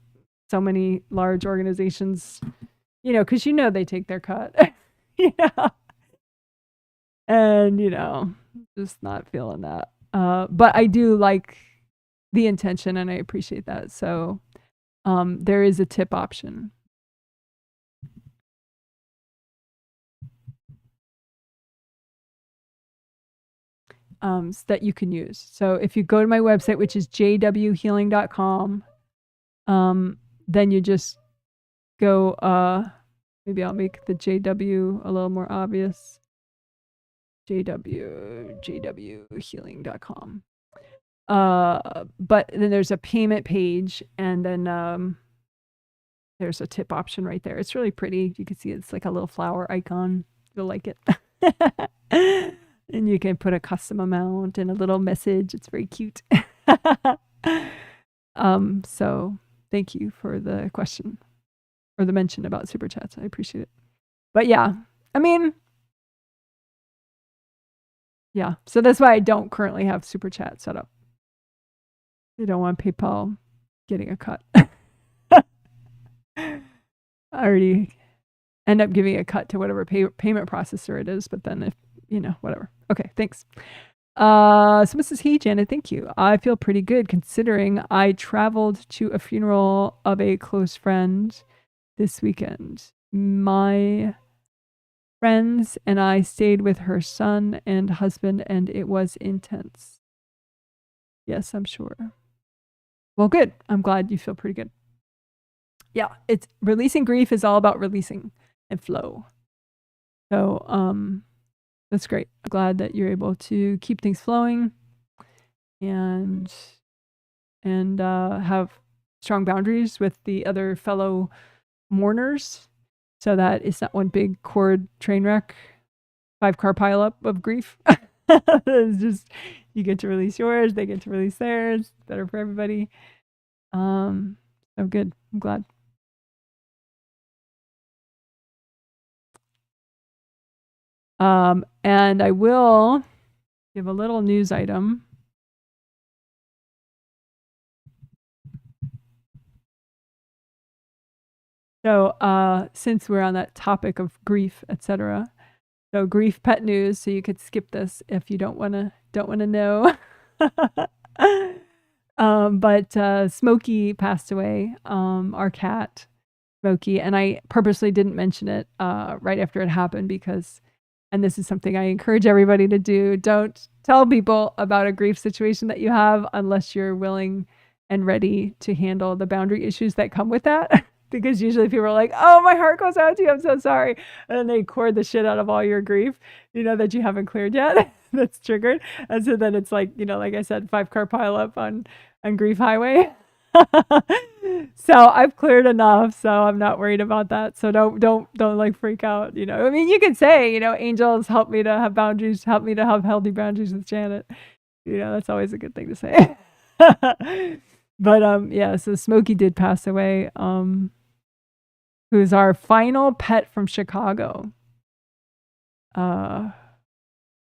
so many large organizations, because they take their cut, and, just not feeling that. But I do like the intention, and I appreciate that. So there is a tip option. That you can use. So if you go to my website, which is jwhealing.com, then you just go, maybe I'll make the JW a little more obvious. jwhealing.com. But then there's a payment page, and then there's a tip option right there. It's really pretty. You can see it's like a little flower icon. You'll like it. And you can put a custom amount and a little message. It's very cute. So thank you for the question or the mention about super chats. I appreciate it. But yeah, yeah. So that's why I don't currently have super chat set up. I don't want PayPal getting a cut. I already end up giving a cut to whatever payment processor it is, but then if, whatever. Okay, thanks. So this is he, Janet, thank you. I feel pretty good considering I traveled to a funeral of a close friend this weekend. My friends and I stayed with her son and husband, and it was intense. Yes, I'm sure. Well, good. I'm glad you feel pretty good. Yeah, it's releasing grief is all about releasing and flow. So, that's great. I'm glad that you're able to keep things flowing and have strong boundaries with the other fellow mourners, so that it's not one big cord train wreck, 5-car pileup of grief. It's just, you get to release yours, they get to release theirs. It's better for everybody. So good. I'm glad. And I will give a little news item. So, since we're on that topic of grief, etc. So grief pet news. So you could skip this if you don't wanna know. But Smokey passed away. Our cat, Smokey, and I purposely didn't mention it right after it happened because. And this is something I encourage everybody to do. Don't tell people about a grief situation that you have unless you're willing and ready to handle the boundary issues that come with that. Because usually people are like, oh, my heart goes out to you. I'm so sorry. And then they cord the shit out of all your grief, that you haven't cleared yet. that's triggered. And so then it's like, like I said, 5-car pileup on Grief Highway. So I've cleared enough, so I'm not worried about that. So don't like freak out. I mean, you can say, angels help me to have boundaries, help me to have healthy boundaries with Janet. That's always a good thing to say. But yeah, so Smokey did pass away. Who's our final pet from Chicago.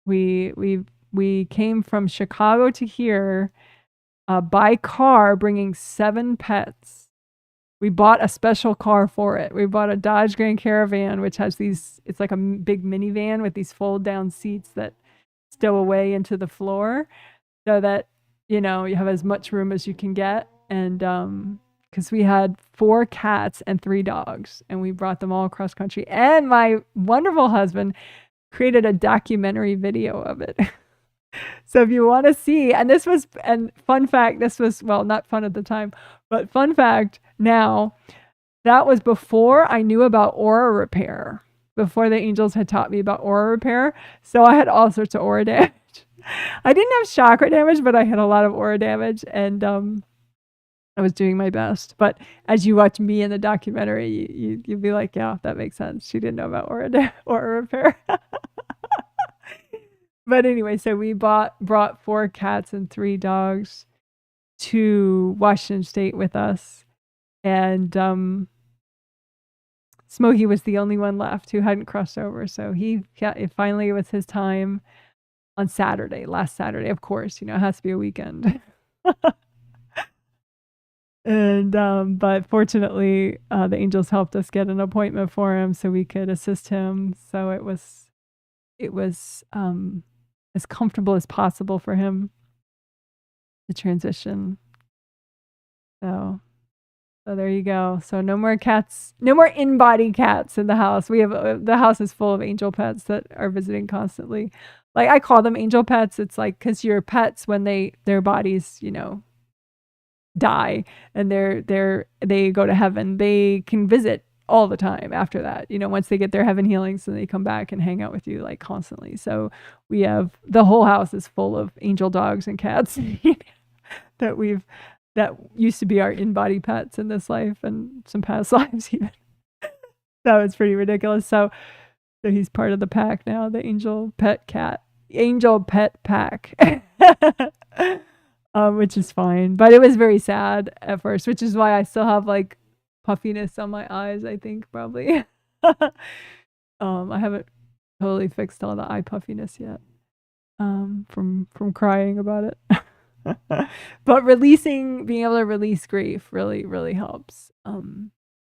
We came from Chicago to here by car, bringing 7 pets. We bought a special car for it. We bought a Dodge Grand Caravan, which has it's like a big minivan with these fold down seats that stow away into the floor so that, you have as much room as you can get. And, because we had 4 cats and 3 dogs, and we brought them all across country. And my wonderful husband created a documentary video of it. So if you want to see, and fun fact, this was, well, not fun at the time, but fun fact now, that was before I knew about aura repair, before the angels had taught me about aura repair. So I had all sorts of aura damage. I didn't have chakra damage, but I had a lot of aura damage, and I was doing my best. But as you watch me in the documentary, you'd be like, yeah, that makes sense. She didn't know about aura repair. But anyway, so we brought 4 cats and 3 dogs to Washington State with us. And Smokey was the only one left who hadn't crossed over. So it finally was his time on last Saturday. Of course, it has to be a weekend. And but fortunately, the angels helped us get an appointment for him so we could assist him. So it was as comfortable as possible for him to transition. So there you go. So no more cats, no more in-body cats in the house. We have the house is full of angel pets that are visiting constantly. Like I call them angel pets. It's like because your pets, when their bodies, die and they go to heaven, they can visit all the time after that. Once they get their heaven healings, and they come back and hang out with you like constantly. So we have the whole house is full of angel dogs and cats that used to be our in-body pets in this life and some past lives even. So it's pretty ridiculous. So he's part of the pack now, the angel pet pack. Which is fine, but it was very sad at first, which is why I still have like puffiness on my eyes, I think, probably. I haven't totally fixed all the eye puffiness yet, from crying about it. But being able to release grief really, really helps.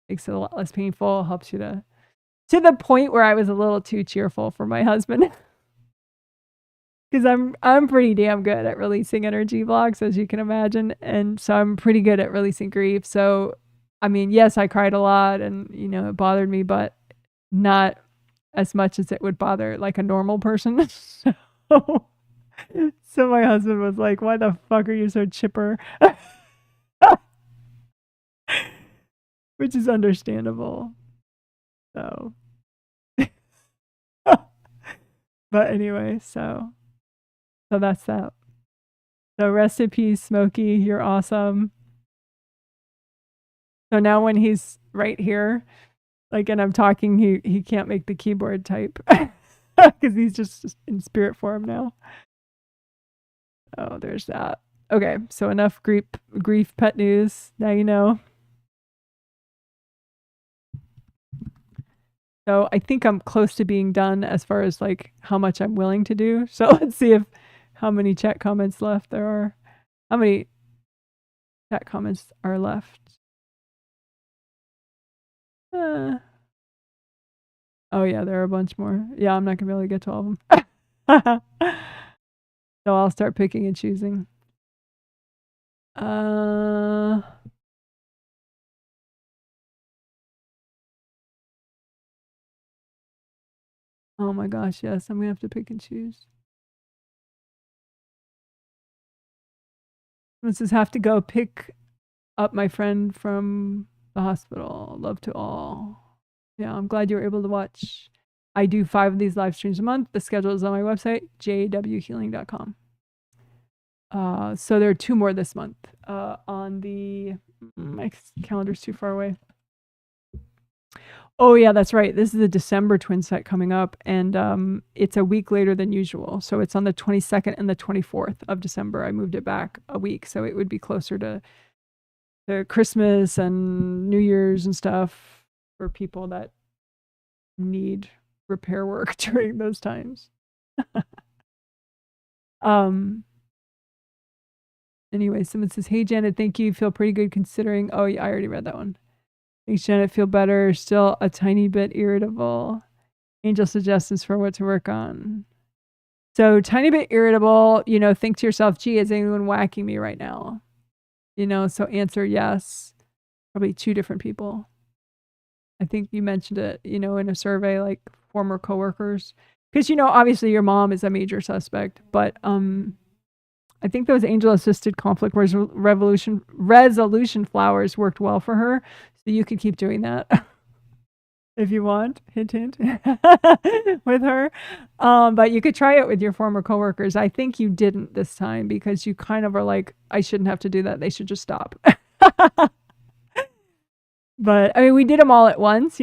Makes it a lot less painful, helps you to the point where I was a little too cheerful for my husband. Because I'm pretty damn good at releasing energy blocks, as you can imagine. And so I'm pretty good at releasing grief. So, I mean, yes, I cried a lot and, it bothered me, but not as much as it would bother like a normal person. So my husband was like, why the fuck are you so chipper? Which is understandable. So, but anyway, so that's that. So rest in peace, Smokey. You're awesome. So now when he's right here, like, and I'm talking, he can't make the keyboard type because he's just in spirit form now. Oh, there's that. Okay, so enough grief pet news. Now you know. So I think I'm close to being done as far as like how much I'm willing to do. So let's see how many chat comments left there are. How many chat comments are left? Oh yeah, there are a bunch more. Yeah, I'm not gonna be able to get to all of them. So I'll start picking and choosing. Oh my gosh, yes, I'm gonna have to pick and choose. Let's just have to go pick up my friend from the hospital. Love to all. Yeah, I'm glad you were able to watch. I do 5 of these live streams a month. The schedule is on my website, jwhealing.com. So there are 2 more this month. On the my calendar's too far away. Oh yeah, that's right. This is the December twin set coming up, and it's a week later than usual. So it's on the 22nd and the 24th of December. I moved it back a week, so it would be closer to Christmas and New Year's and stuff for people that need repair work during those times. Anyway, someone says, "Hey Janet, thank you. Feel pretty good considering." Oh yeah, I already read that one. Thanks, Janet. Feel better. Still a tiny bit irritable. Angel suggestions for what to work on. So tiny bit irritable, think to yourself, gee, is anyone whacking me right now? So answer yes. Probably 2 different people. I think you mentioned it, in a survey, like former coworkers. Because, obviously your mom is a major suspect, but I think those angel-assisted conflict resolution flowers worked well for her. So you could keep doing that if you want. Hint, hint. With her. But you could try it with your former coworkers. I think you didn't this time because you kind of are like, I shouldn't have to do that. They should just stop. But I mean, we did them all at once,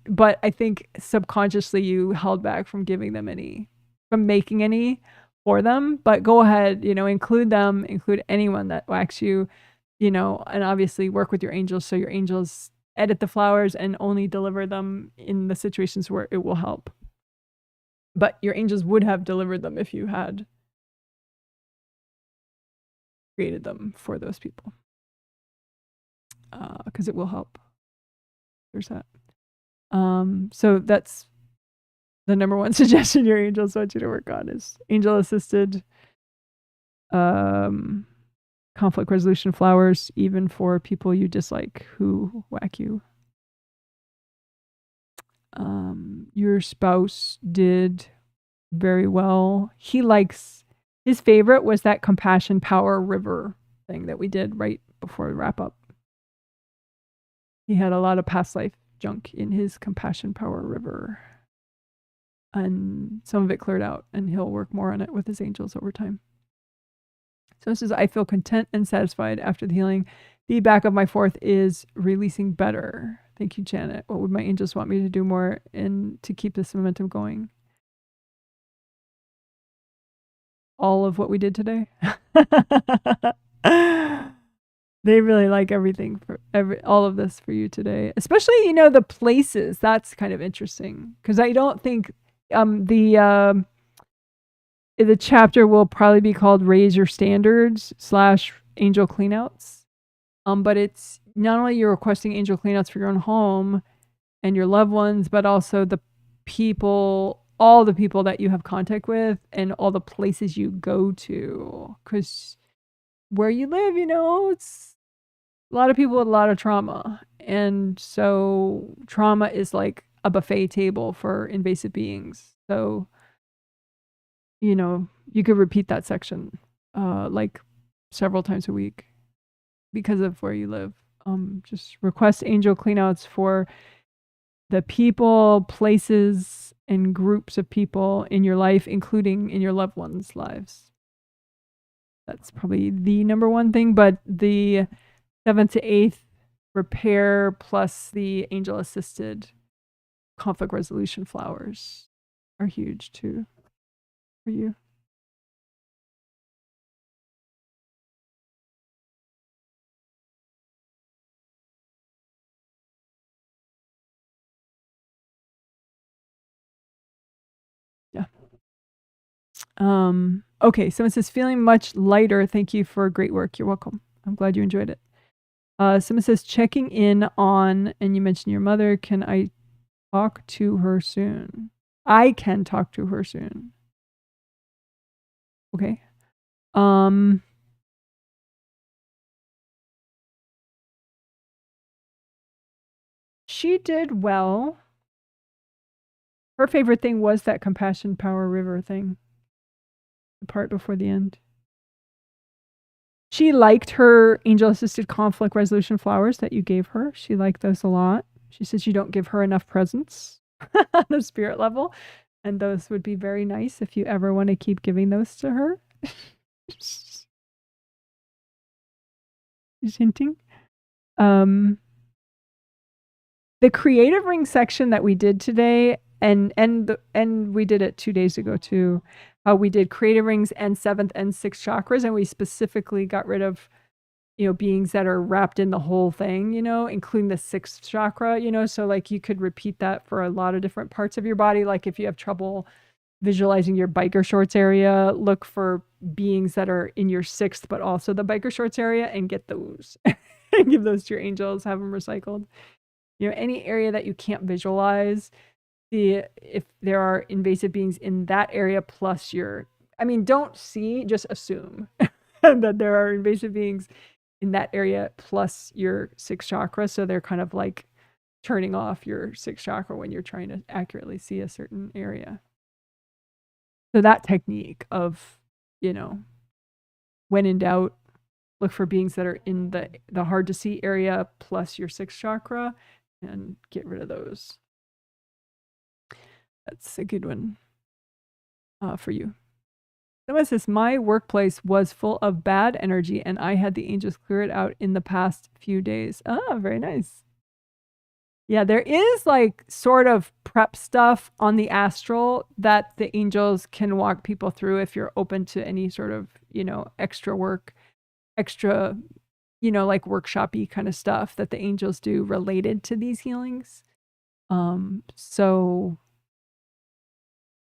but I think subconsciously you held back from giving them from making any for them. But go ahead, include them, include anyone that whacks you, and obviously work with your angels so your angels edit the flowers and only deliver them in the situations where it will help. But your angels would have delivered them if you had created them for those people. Because it will help. There's that. So that's the number 1 suggestion your angels want you to work on is angel-assisted conflict resolution flowers, even for people you dislike who whack you. Your spouse did very well. His favorite was that compassion power river thing that we did right before we wrap up. He had a lot of past life junk in his compassion power river. And some of it cleared out, and he'll work more on it with his angels over time. So it says, I feel content and satisfied after the healing. Feedback of my 4th is releasing better. Thank you, Janet. What would my angels want me to do more and to keep this momentum going? All of what we did today. They really like everything all of this for you today, especially, the places. That's kind of interesting because I don't think the chapter will probably be called Raise Your Standards / Angel Cleanouts. But it's not only you're requesting angel cleanouts for your own home and your loved ones, but also all the people that you have contact with and all the places you go to. Because where you live, it's a lot of people with a lot of trauma. And so trauma is like a buffet table for invasive beings. So, you could repeat that section like several times a week because of where you live. Just request angel cleanouts for the people, places, and groups of people in your life, including in your loved ones' lives. That's probably the number 1 thing, but the 7th to 8th repair plus the angel-assisted conflict resolution flowers are huge too for you. Yeah. Okay, someone says, feeling much lighter. Thank you for great work. You're welcome. I'm glad you enjoyed it. Someone says, checking in on, and you mentioned your mother. Can I talk to her soon? I can talk to her soon. Okay. She did well. Her favorite thing was that compassion power river thing. The part before the end. She liked her angel-assisted conflict resolution flowers that you gave her. She liked those a lot. She says you don't give her enough presents. on the spirit level. And those would be very nice if you ever want to keep giving those to her. Just hinting. The creative ring section that we did today, and we did it 2 days ago too. How we did creative rings and 7th and 6th chakras, and we specifically got rid of, you know, beings that are wrapped in the whole thing, you know, including the 6th chakra, you know, so like you could repeat that for a lot of different parts of your body. Like if you have trouble visualizing your biker shorts area, look for beings that are in your 6th, but also the biker shorts area, and get those and give those to your angels, have them recycled. You know, any area that you can't visualize, if there are invasive beings in that area plus your, I mean, don't see, just assume that there are invasive beings in that area plus your 6th chakra. So they're kind of like turning off your 6th chakra when you're trying to accurately see a certain area. So that technique of, you know, when in doubt, look for beings that are in the hard to see area plus your 6th chakra and get rid of those. That's a good one for you. Someone says, my workplace was full of bad energy and I had the angels clear it out in the past few days. Ah, very nice. Yeah, there is like sort of prep stuff on the astral that the angels can walk people through if you're open to any sort of, you know, extra work, extra, you know, like workshop-y kind of stuff that the angels do related to these healings. So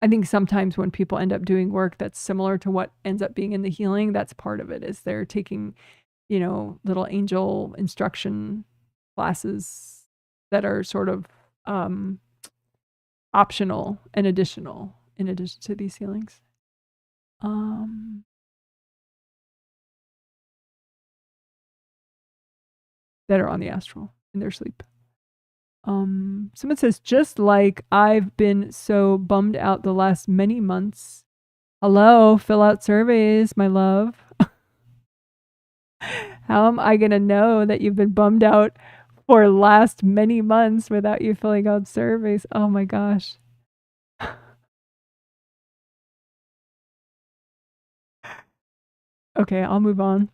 I think sometimes when people end up doing work that's similar to what ends up being in the healing, that's part of it, is they're taking, you know, little angel instruction classes that are sort of optional and additional in addition to these healings. That are on the astral in their sleep. Someone says, just like I've been so bummed out the last many months. Hello, fill out surveys, my love. How am I going to know that you've been bummed out for last many months without you filling out surveys? Oh my gosh. Okay, I'll move on.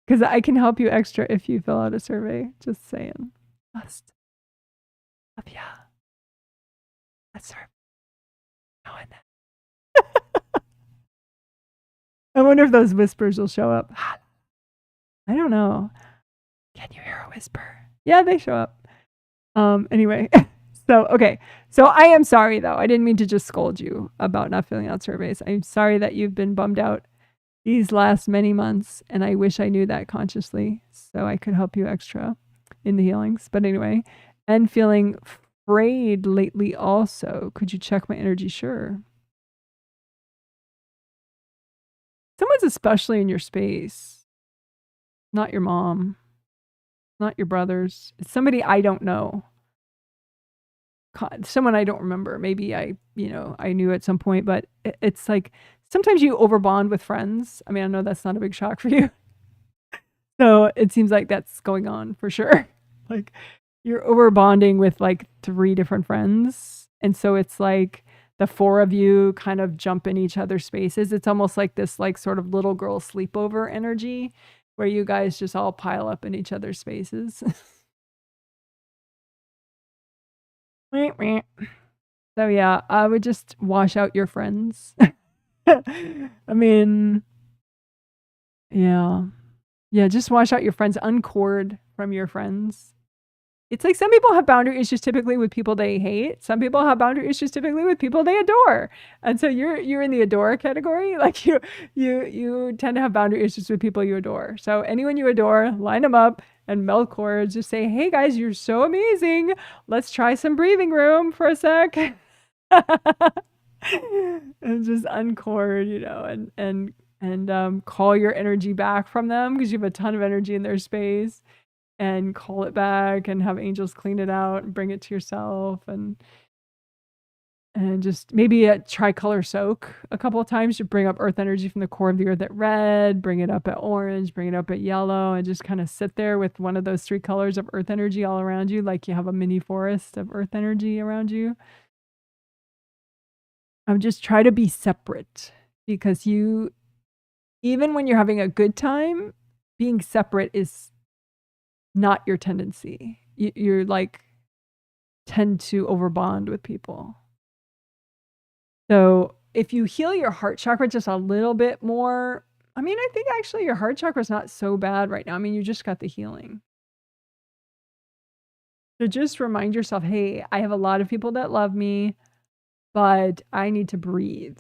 Because I can help you extra if you fill out a survey. Just saying. Must. Yeah. That's her. Knowing that. I wonder if those whispers will show up. I don't know. Can you hear a whisper? Yeah, they show up. Anyway. So, okay. So I am sorry though. I didn't mean to just scold you about not filling out surveys. I'm sorry that you've been bummed out these last many months, and I wish I knew that consciously so I could help you extra in the healings. But anyway, and feeling afraid lately also. Could you check my energy? Sure. Someone's especially in your space. Not your mom. Not your brothers. It's somebody I don't know. Someone I don't remember. Maybe I knew at some point, but it's like sometimes you overbond with friends. I mean, I know that's not a big shock for you. So it seems like that's going on for sure. Like you're overbonding with like 3 different friends. And so it's like the 4 of you kind of jump in each other's spaces. It's almost like this like sort of little girl sleepover energy where you guys just all pile up in each other's spaces. So yeah, I would just wash out your friends. I mean, yeah. Yeah, just wash out your friends, uncord from your friends. It's like some people have boundary issues typically with people they hate. Some people have boundary issues typically with people they adore. And so you're in the adore category. Like you tend to have boundary issues with people you adore. So anyone you adore, line them up and melt cords. Just say, hey guys, you're so amazing. Let's try some breathing room for a sec. And just uncord, you know, and call your energy back from them because you have a ton of energy in their space, and call it back and have angels clean it out and bring it to yourself. And And just maybe a tricolor soak a couple of times to bring up earth energy from the core of the earth at red, bring it up at orange, bring it up at yellow, and just kind of sit there with one of those 3 colors of earth energy all around you, like you have a mini forest of earth energy around you. Just try to be separate, because even when you're having a good time, being separate is not your tendency. You're like tend to overbond with people. So if you heal your heart chakra just a little bit more, I mean, I think actually your heart chakra is not so bad right now. I mean, you just got the healing. So just remind yourself, hey, I have a lot of people that love me, but I need to breathe.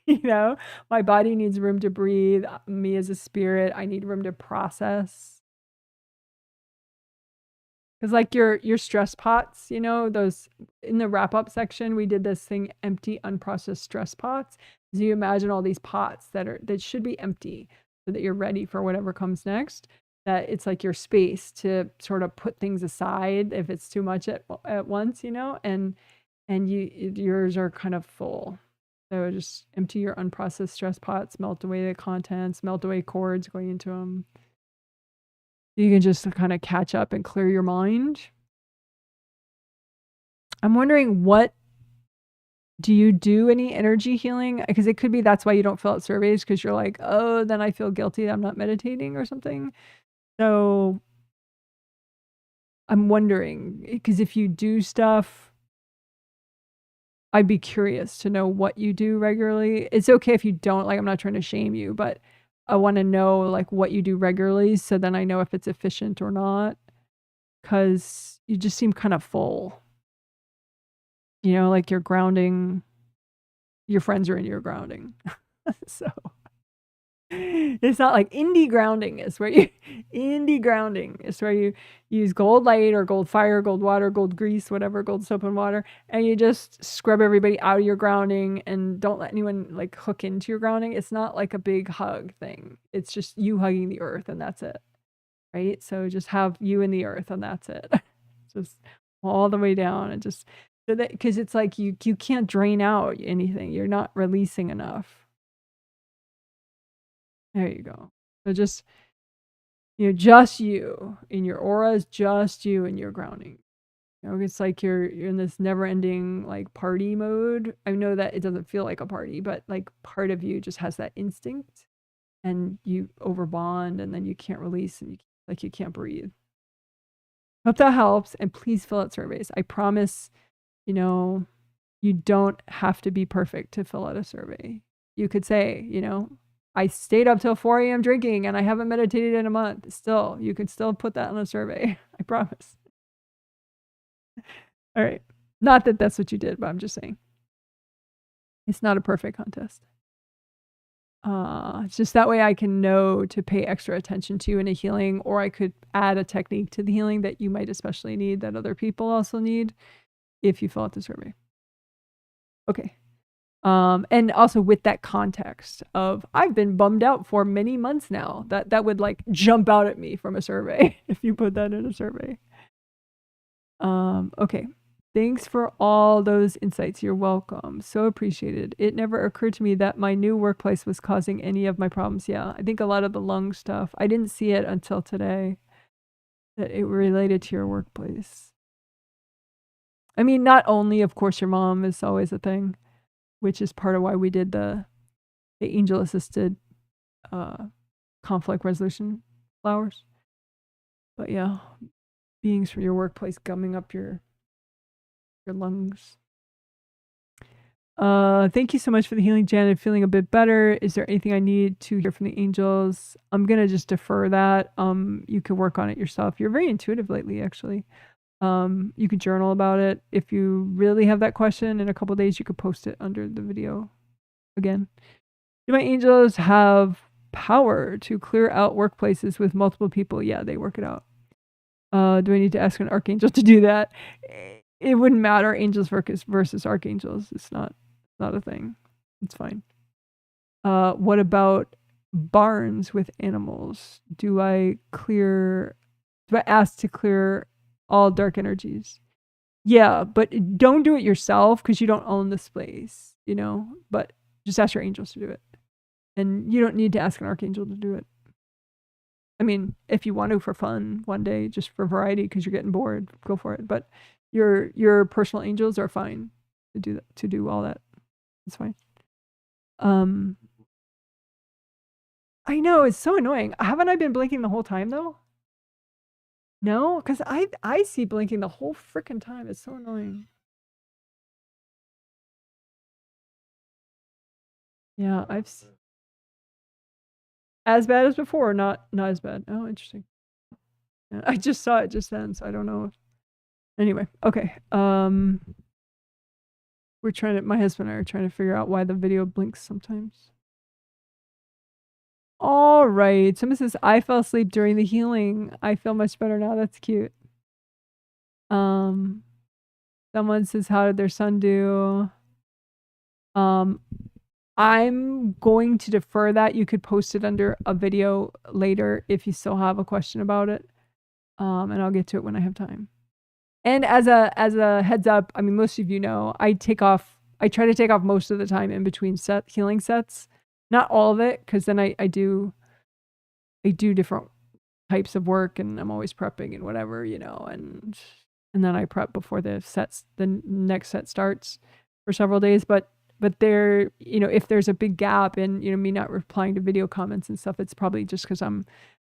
You know, my body needs room to breathe. Me as a spirit, I need room to process. Because like your stress pots, you know, those in the wrap up section, we did this thing, empty unprocessed stress pots. So you imagine all these pots that should be empty so that you're ready for whatever comes next. That it's like your space to sort of put things aside if it's too much at once, you know, and yours are kind of full. So just empty your unprocessed stress pots, melt away the contents, melt away cords going into them. You can just kind of catch up and clear your mind. I'm wondering, do you do any energy healing? Because it could be that's why you don't fill out surveys, because you're like, oh, then I feel guilty that I'm not meditating or something. So I'm wondering, because if you do stuff, I'd be curious to know what you do regularly. It's okay if you don't, like, I'm not trying to shame you, but I want to know like what you do regularly, so then I know if it's efficient or not, because you just seem kind of full. You know, like you're grounding, your friends are in your grounding. So it's not like indie grounding is where you use gold light or gold fire, gold water, gold grease, whatever, gold soap and water, and you just scrub everybody out of your grounding and don't let anyone like hook into your grounding. It's not like a big hug thing. It's just you hugging the earth and that's it. Right? So just have you in the earth and that's it. Just all the way down, and just so that, because it's like you can't drain out anything. You're not releasing enough. There you go. So just, just you in your aura is just you and your grounding. You know, it's like you're in this never-ending like party mode. I know that it doesn't feel like a party, but like part of you just has that instinct, and you overbond, and then you can't release, and you can't breathe. Hope that helps, and please fill out surveys. I promise, you don't have to be perfect to fill out a survey. You could say, I stayed up till 4 a.m. drinking and I haven't meditated in a month. Still, you can still put that on a survey. I promise. All right. Not that that's what you did, but I'm just saying. It's not a perfect contest. It's just that way I can know to pay extra attention to in a healing, or I could add a technique to the healing that you might especially need, that other people also need, if you fill out the survey. Okay. And also with that context of I've been bummed out for many months now, that would like jump out at me from a survey if you put that in a survey. Okay. Thanks for all those insights. You're welcome. So appreciated. It never occurred to me that my new workplace was causing any of my problems. Yeah, I think a lot of the lung stuff, I didn't see it until today, that it related to your workplace. I mean, not only, of course, your mom is always a thing, which is part of why we did the angel-assisted conflict resolution flowers. But yeah, beings from your workplace gumming up your lungs. Thank you so much for the healing, Janet. Feeling a bit better. Is there anything I need to hear from the angels? I'm gonna just defer that. You can work on it yourself. You're very intuitive lately, actually. You could journal about it. If you really have that question in a couple of days, you could post it under the video again. Do my angels have power to clear out workplaces with multiple people? Yeah, they work it out. Do I need to ask an archangel to do that? It wouldn't matter. Angels versus archangels. It's not a thing. It's fine. What about barns with animals? Do I ask to clear all dark energies? Yeah, but don't do it yourself because you don't own the space, you know, but just ask your angels to do it. And you don't need to ask an archangel to do it. I mean, if you want to for fun one day, just for variety because you're getting bored, go for it. But your personal angels are fine to do that, to do all that. It's fine. I know, it's so annoying. Haven't I been blinking the whole time though? No, because I see blinking the whole freaking time. It's so annoying. Yeah, as bad as before, not as bad. Oh, interesting. Yeah, I just saw it just then, so I don't know. Anyway, okay. We're trying to. My husband and I are trying to figure out why the video blinks sometimes. All right. Someone says I fell asleep during the healing. I feel much better now. That's cute. Someone says how did their son do? I'm going to defer that. You could post it under a video later if you still have a question about it. And I'll get to it when I have time. And as a heads up, I mean, most of you know, I try to take off most of the time in between healing sets. Not all of it, because then I do different types of work and I'm always prepping and whatever, you know, and then I prep before the next set starts for several days. But there, you know, if there's a big gap in, you know, me not replying to video comments and stuff, it's probably just because I'm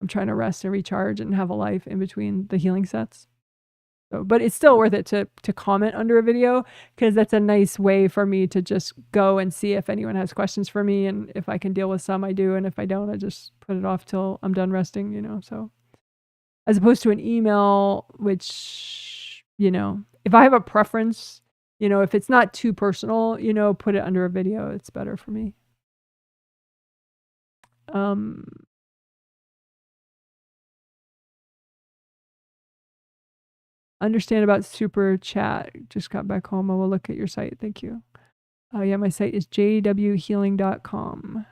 trying to rest and recharge and have a life in between the healing sets. So, but it's still worth it to comment under a video because that's a nice way for me to just go and see if anyone has questions for me, and if I can deal with some, I do, and if I don't, I just put it off till I'm done resting, you know. So, as opposed to an email, which, you know, if I have a preference, you know, if it's not too personal, you know, put it under a video. It's better for me. Understand about super chat. Just got back home. I will look at your site. Thank you. Yeah, my site is jwhealing.com.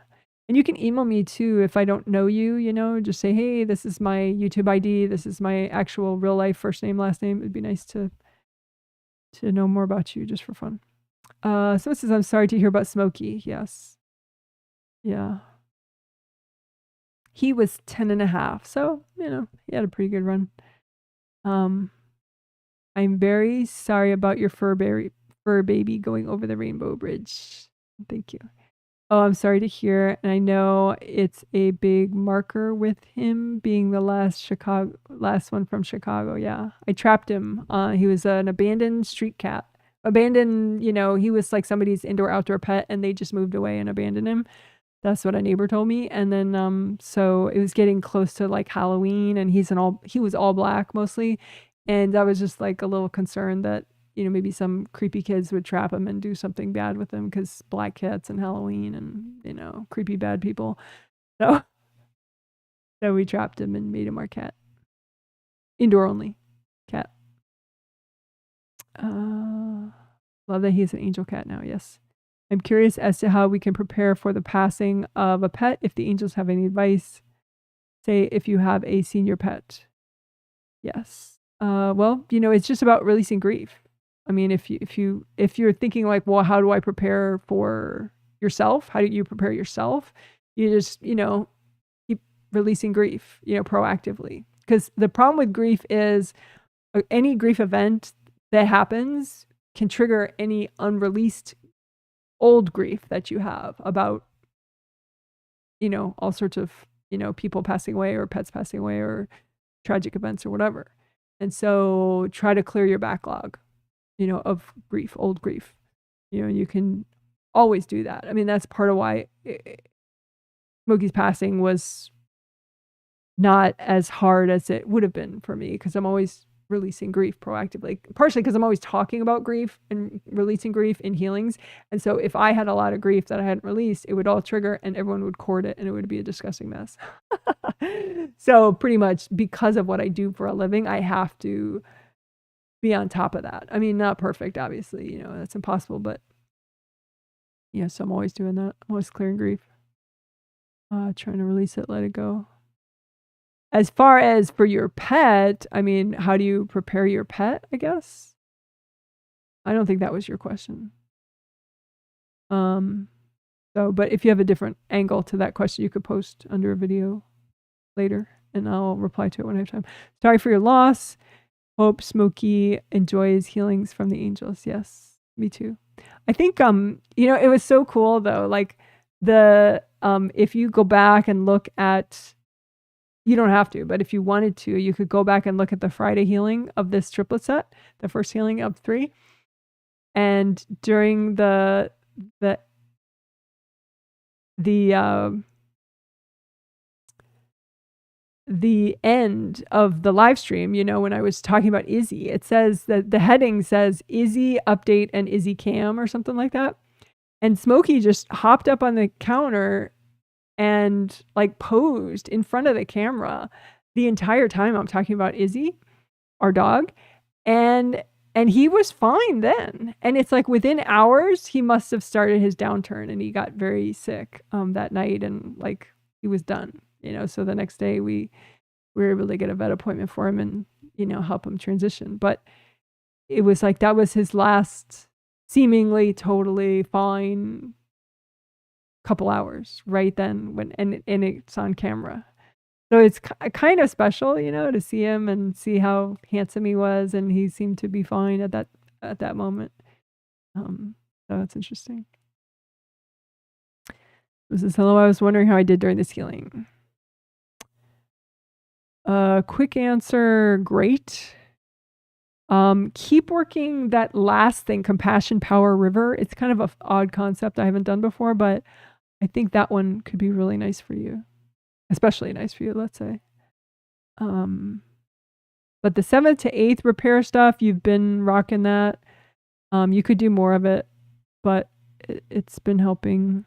And you can email me too if I don't know you, you know, just say, hey, this is my YouTube ID. This is my actual real life first name, last name. It'd be nice to know more about you just for fun. So it says, I'm sorry to hear about Smokey. Yes. Yeah. He was 10 and a half. So, you know, he had a pretty good run. I'm very sorry about your fur baby going over the rainbow bridge. Thank you. Oh, I'm sorry to hear. And I know it's a big marker with him being the last one from Chicago. Yeah. I trapped him. He was an abandoned street cat. Abandoned, you know, he was like somebody's indoor outdoor pet and they just moved away and abandoned him. That's what a neighbor told me. And then so it was getting close to like Halloween and he was all black mostly. And I was just like a little concerned that, you know, maybe some creepy kids would trap him and do something bad with him because black cats and Halloween and, you know, creepy bad people. So we trapped him and made him our cat. Indoor only cat. Love that he's an angel cat now. Yes. I'm curious as to how we can prepare for the passing of a pet. If the angels have any advice, say if you have a senior pet. Yes. Well, you know, it's just about releasing grief. I mean, if you're thinking like, well, how do I prepare for yourself? How do you prepare yourself? You just, you know, keep releasing grief, you know, proactively. Because the problem with grief is any grief event that happens can trigger any unreleased old grief that you have about, you know, all sorts of, you know, people passing away or pets passing away or tragic events or whatever. And so try to clear your backlog, you know, of grief, old grief. You know, you can always do that. I mean, that's part of why Smokey's passing was not as hard as it would have been for me because I'm always releasing grief proactively, partially because I'm always talking about grief and releasing grief in healings. And so if I had a lot of grief that I hadn't released, it would all trigger and everyone would court it and it would be a disgusting mess. So pretty much because of what I do for a living, I have to be on top of that. I mean, not perfect, obviously, you know, that's impossible, but yeah, so I'm always doing that. I'm always clearing grief. Trying to release it, let it go. As far as for your pet, I mean, how do you prepare your pet, I guess? I don't think that was your question. So, but if you have a different angle to that question, you could post under a video later and I'll reply to it when I have time. Sorry for your loss. Hope Smokey enjoys healings from the angels. Yes, me too. I think you know, it was so cool though. Like the if you go back and look at, you don't have to, but if you wanted to, you could go back and look at the Friday healing of this triplet set, the first healing of 3. And during the end of the live stream, you know, when I was talking about Izzy, it says that the heading says Izzy update and Izzy cam or something like that. And Smokey just hopped up on the counter and like posed in front of the camera the entire time I'm talking about Izzy, our dog. And he was fine then. And it's like within hours, he must have started his downturn and he got very sick that night and like he was done, you know. So the next day we were able to get a vet appointment for him and, you know, help him transition. But it was like that was his last seemingly totally fine couple hours right then when and it's on camera. So it's kind of special, you know, to see him and see how handsome he was, and he seemed to be fine at that moment. So that's interesting. This is hello. I was wondering how I did during this healing. Quick answer, great. Keep working that last thing, compassion, power, river. It's kind of an odd concept I haven't done before, but I think that one could be really nice for you, especially nice for you, let's say. But the 7th to 8th repair stuff, you've been rocking that. You could do more of it, but it's been helping.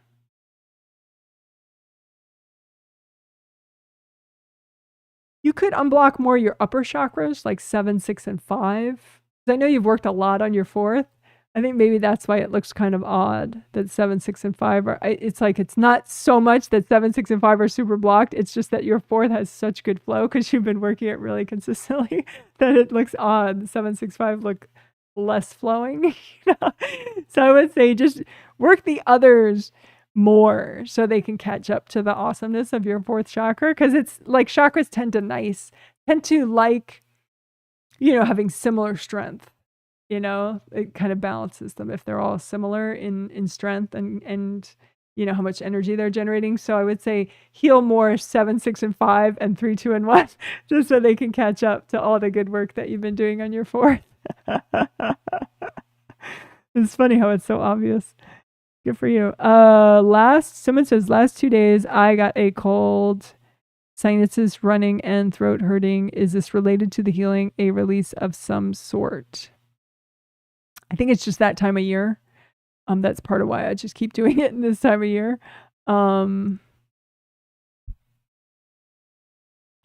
You could unblock more your upper chakras, like 7, 6, and 5. I know you've worked a lot on your 4th. I think maybe that's why it looks kind of odd that 7, 6, and 5 are. It's like it's not so much that 7, 6, and 5 are super blocked. It's just that your 4th has such good flow because you've been working it really consistently that it looks odd. 7, 6, 5 look less flowing. You know? So I would say just work the others more so they can catch up to the awesomeness of your 4th chakra, because it's like chakras tend to like, you know, having similar strength. You know, it kind of balances them if they're all similar in strength and you know how much energy they're generating. So I would say heal more 7, 6, and 5 and 3, 2, and 1 just so they can catch up to all the good work that you've been doing on your 4th. It's funny how it's so obvious. Good for you. Someone says last 2 days I got a cold, sinuses running and throat hurting. Is this related to the healing, a release of some sort? I think it's just that time of year. That's part of why I just keep doing it in this time of year.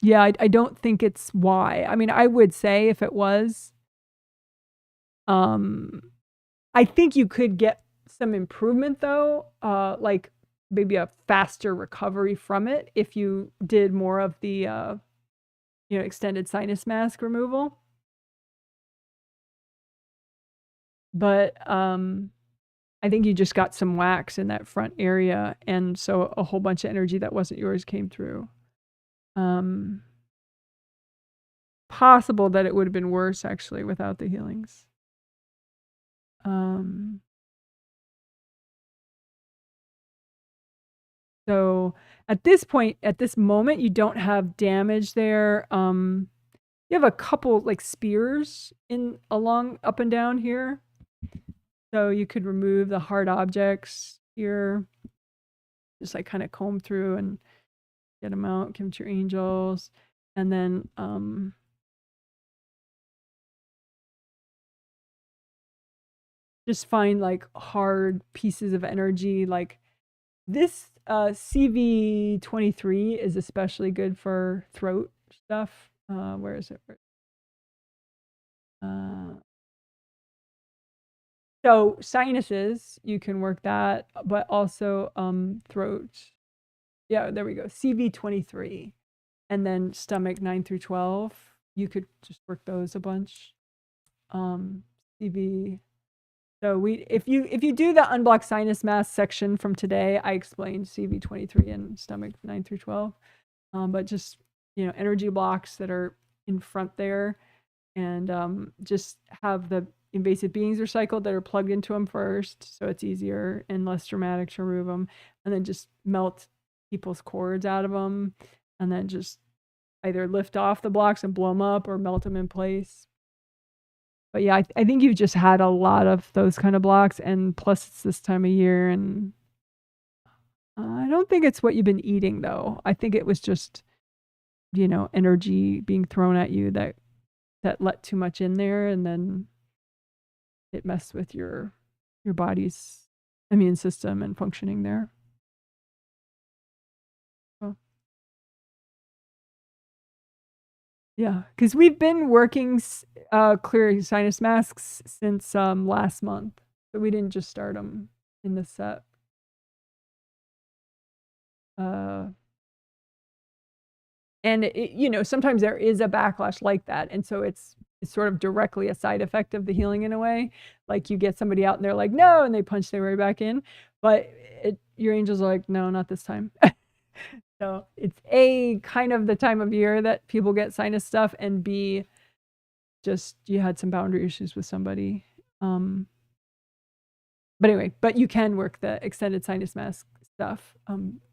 Yeah, I don't think it's why. I mean, I would say if it was, I think you could get some improvement though, like maybe a faster recovery from it if you did more of the, you know, extended sinus mask removal. But I think you just got some wax in that front area, and so a whole bunch of energy that wasn't yours came through. Possible that it would have been worse actually without the healings. So at this point, at this moment, you don't have damage there. You have a couple like spears along up and down here. So you could remove the hard objects here. Just like kind of comb through and get them out, give them to your angels. And then just find like hard pieces of energy. Like this CV23 is especially good for throat stuff. Where is it? So sinuses, you can work that, but also throat. Yeah, there we go. CV23. And then stomach 9 through 12. You could just work those a bunch. CV So if you do the unblocked sinus mask section from today, I explained CV23 and stomach 9 through 12. But just, you know, energy blocks that are in front there, and just have the invasive beings recycled that are plugged into them first, so it's easier and less dramatic to remove them, and then just melt people's cords out of them, and then just either lift off the blocks and blow them up or melt them in place. But yeah, I think you've just had a lot of those kind of blocks, and plus it's this time of year, and I don't think it's what you've been eating though. I think it was just, you know, energy being thrown at you that let too much in there, and then it messed with your body's immune system and functioning there. So, yeah, because we've been working clear sinus masks since last month, but we didn't just start them in this set. And it, you know, sometimes there is a backlash like that, and so it's sort of directly a side effect of the healing in a way. Like you get somebody out and they're like, no, and they punch their way back in, but your angels are like, no, not this time. So it's A, kind of the time of year that people get sinus stuff, and B, just you had some boundary issues with somebody. But anyway, but you can work the extended sinus mask stuff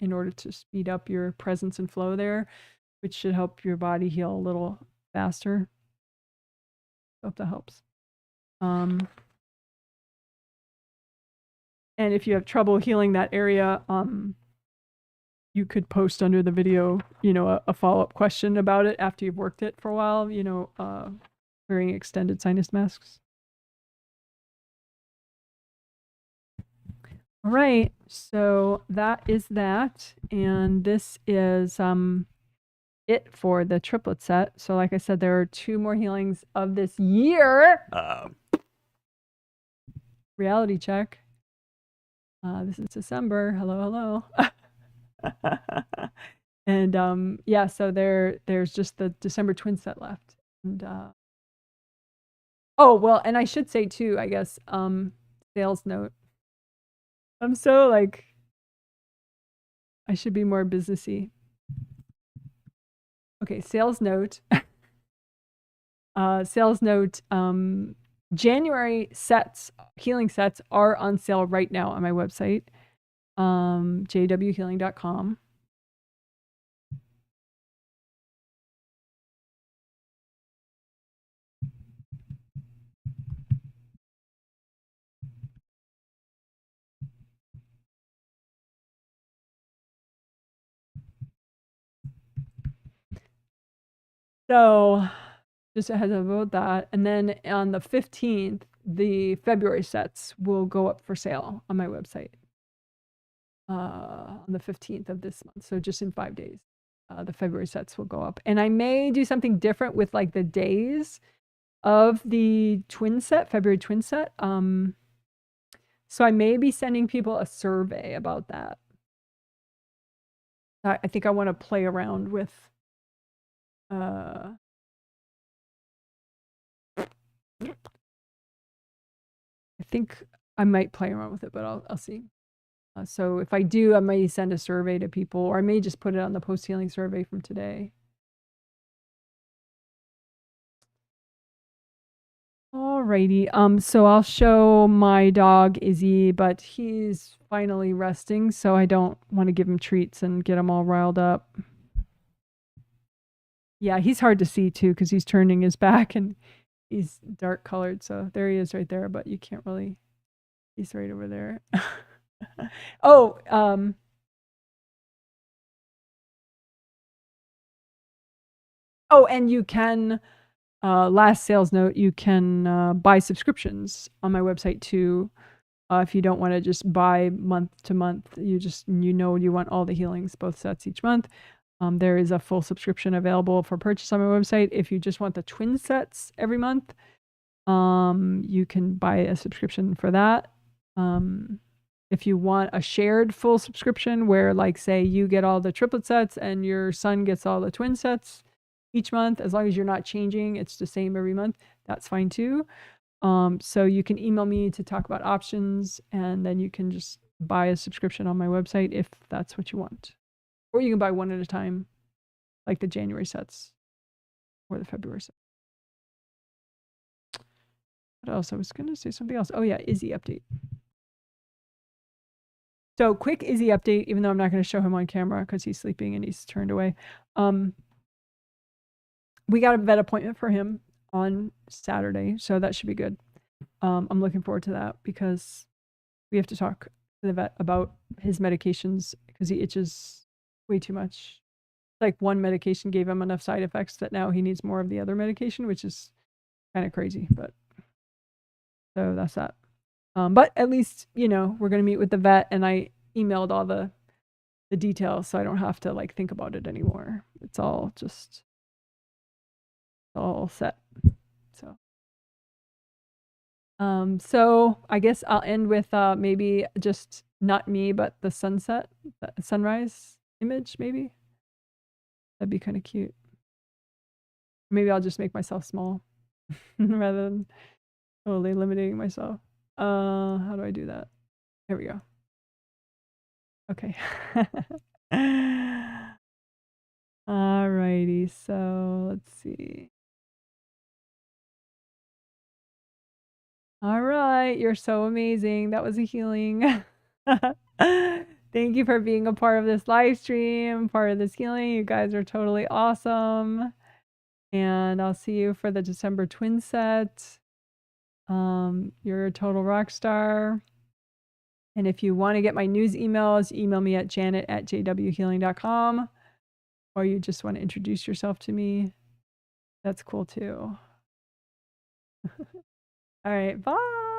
in order to speed up your presence and flow there, which should help your body heal a little faster. Hope that helps. And if you have trouble healing that area, you could post under the video, you know, a follow-up question about it after you've worked it for a while, you know, wearing extended sinus masks. All right, so that is that, and this is it for the triplet set. So like I said, there are 2 more healings of this year. Reality check. This is December. Hello. And yeah, so there's just the December twin set left. And oh, well, and I should say too, I guess, sales note. I'm so like, I should be more businessy. Okay, sales note. January sets, healing sets, are on sale right now on my website, jwhealing.com. So just a heads up about that. And then on the 15th, the February sets will go up for sale on my website on the 15th of this month. So just in 5 days, the February sets will go up. And I may do something different with like the days of the twin set, February twin set. So I may be sending people a survey about that. I think I want to play around with I think I might play around with it, but I'll see. So if I do, I may send a survey to people, or I may just put it on the post-healing survey from today. Alrighty, so I'll show my dog Izzy, but he's finally resting, so I don't want to give him treats and get him all riled up. Yeah, he's hard to see too, because he's turning his back and he's dark colored, so there he is right there, but you can't really, he's right over there. Oh, oh, and you can, last sales note, you can buy subscriptions on my website too. If you don't want to just buy month to month, you want all the healings, both sets each month. There is a full subscription available for purchase on my website. If you just want the twin sets every month, you can buy a subscription for that. If you want a shared full subscription where, like, say you get all the triplet sets and your son gets all the twin sets each month, as long as you're not changing, it's the same every month, that's fine too. So you can email me to talk about options, and then you can just buy a subscription on my website if that's what you want. Or you can buy one at a time, like the January sets or the February sets. What else? I was going to say something else. Oh yeah, Izzy update. So quick Izzy update, even though I'm not going to show him on camera because he's sleeping and he's turned away. We got a vet appointment for him on Saturday, so that should be good. I'm looking forward to that because we have to talk to the vet about his medications because he itches way too much. Like one medication gave him enough side effects that now he needs more of the other medication, which is kind of crazy, but so that's that. But at least, you know, we're going to meet with the vet, and I emailed all the details so I don't have to like think about it anymore. It's all just all set. So I guess I'll end with maybe just not me, but the sunset, the sunrise image, maybe. That'd be kind of cute. Maybe I'll just make myself small rather than totally limiting myself. How do I do that? Here we go. Okay. Alrighty, so let's see. All right, you're so amazing. That was a healing. Thank you for being a part of this live stream, part of this healing. You guys are totally awesome. And I'll see you for the December twin set. You're a total rock star. And if you want to get my news emails, email me at janet@jwhealing.com. Or you just want to introduce yourself to me, that's cool too. All right, bye.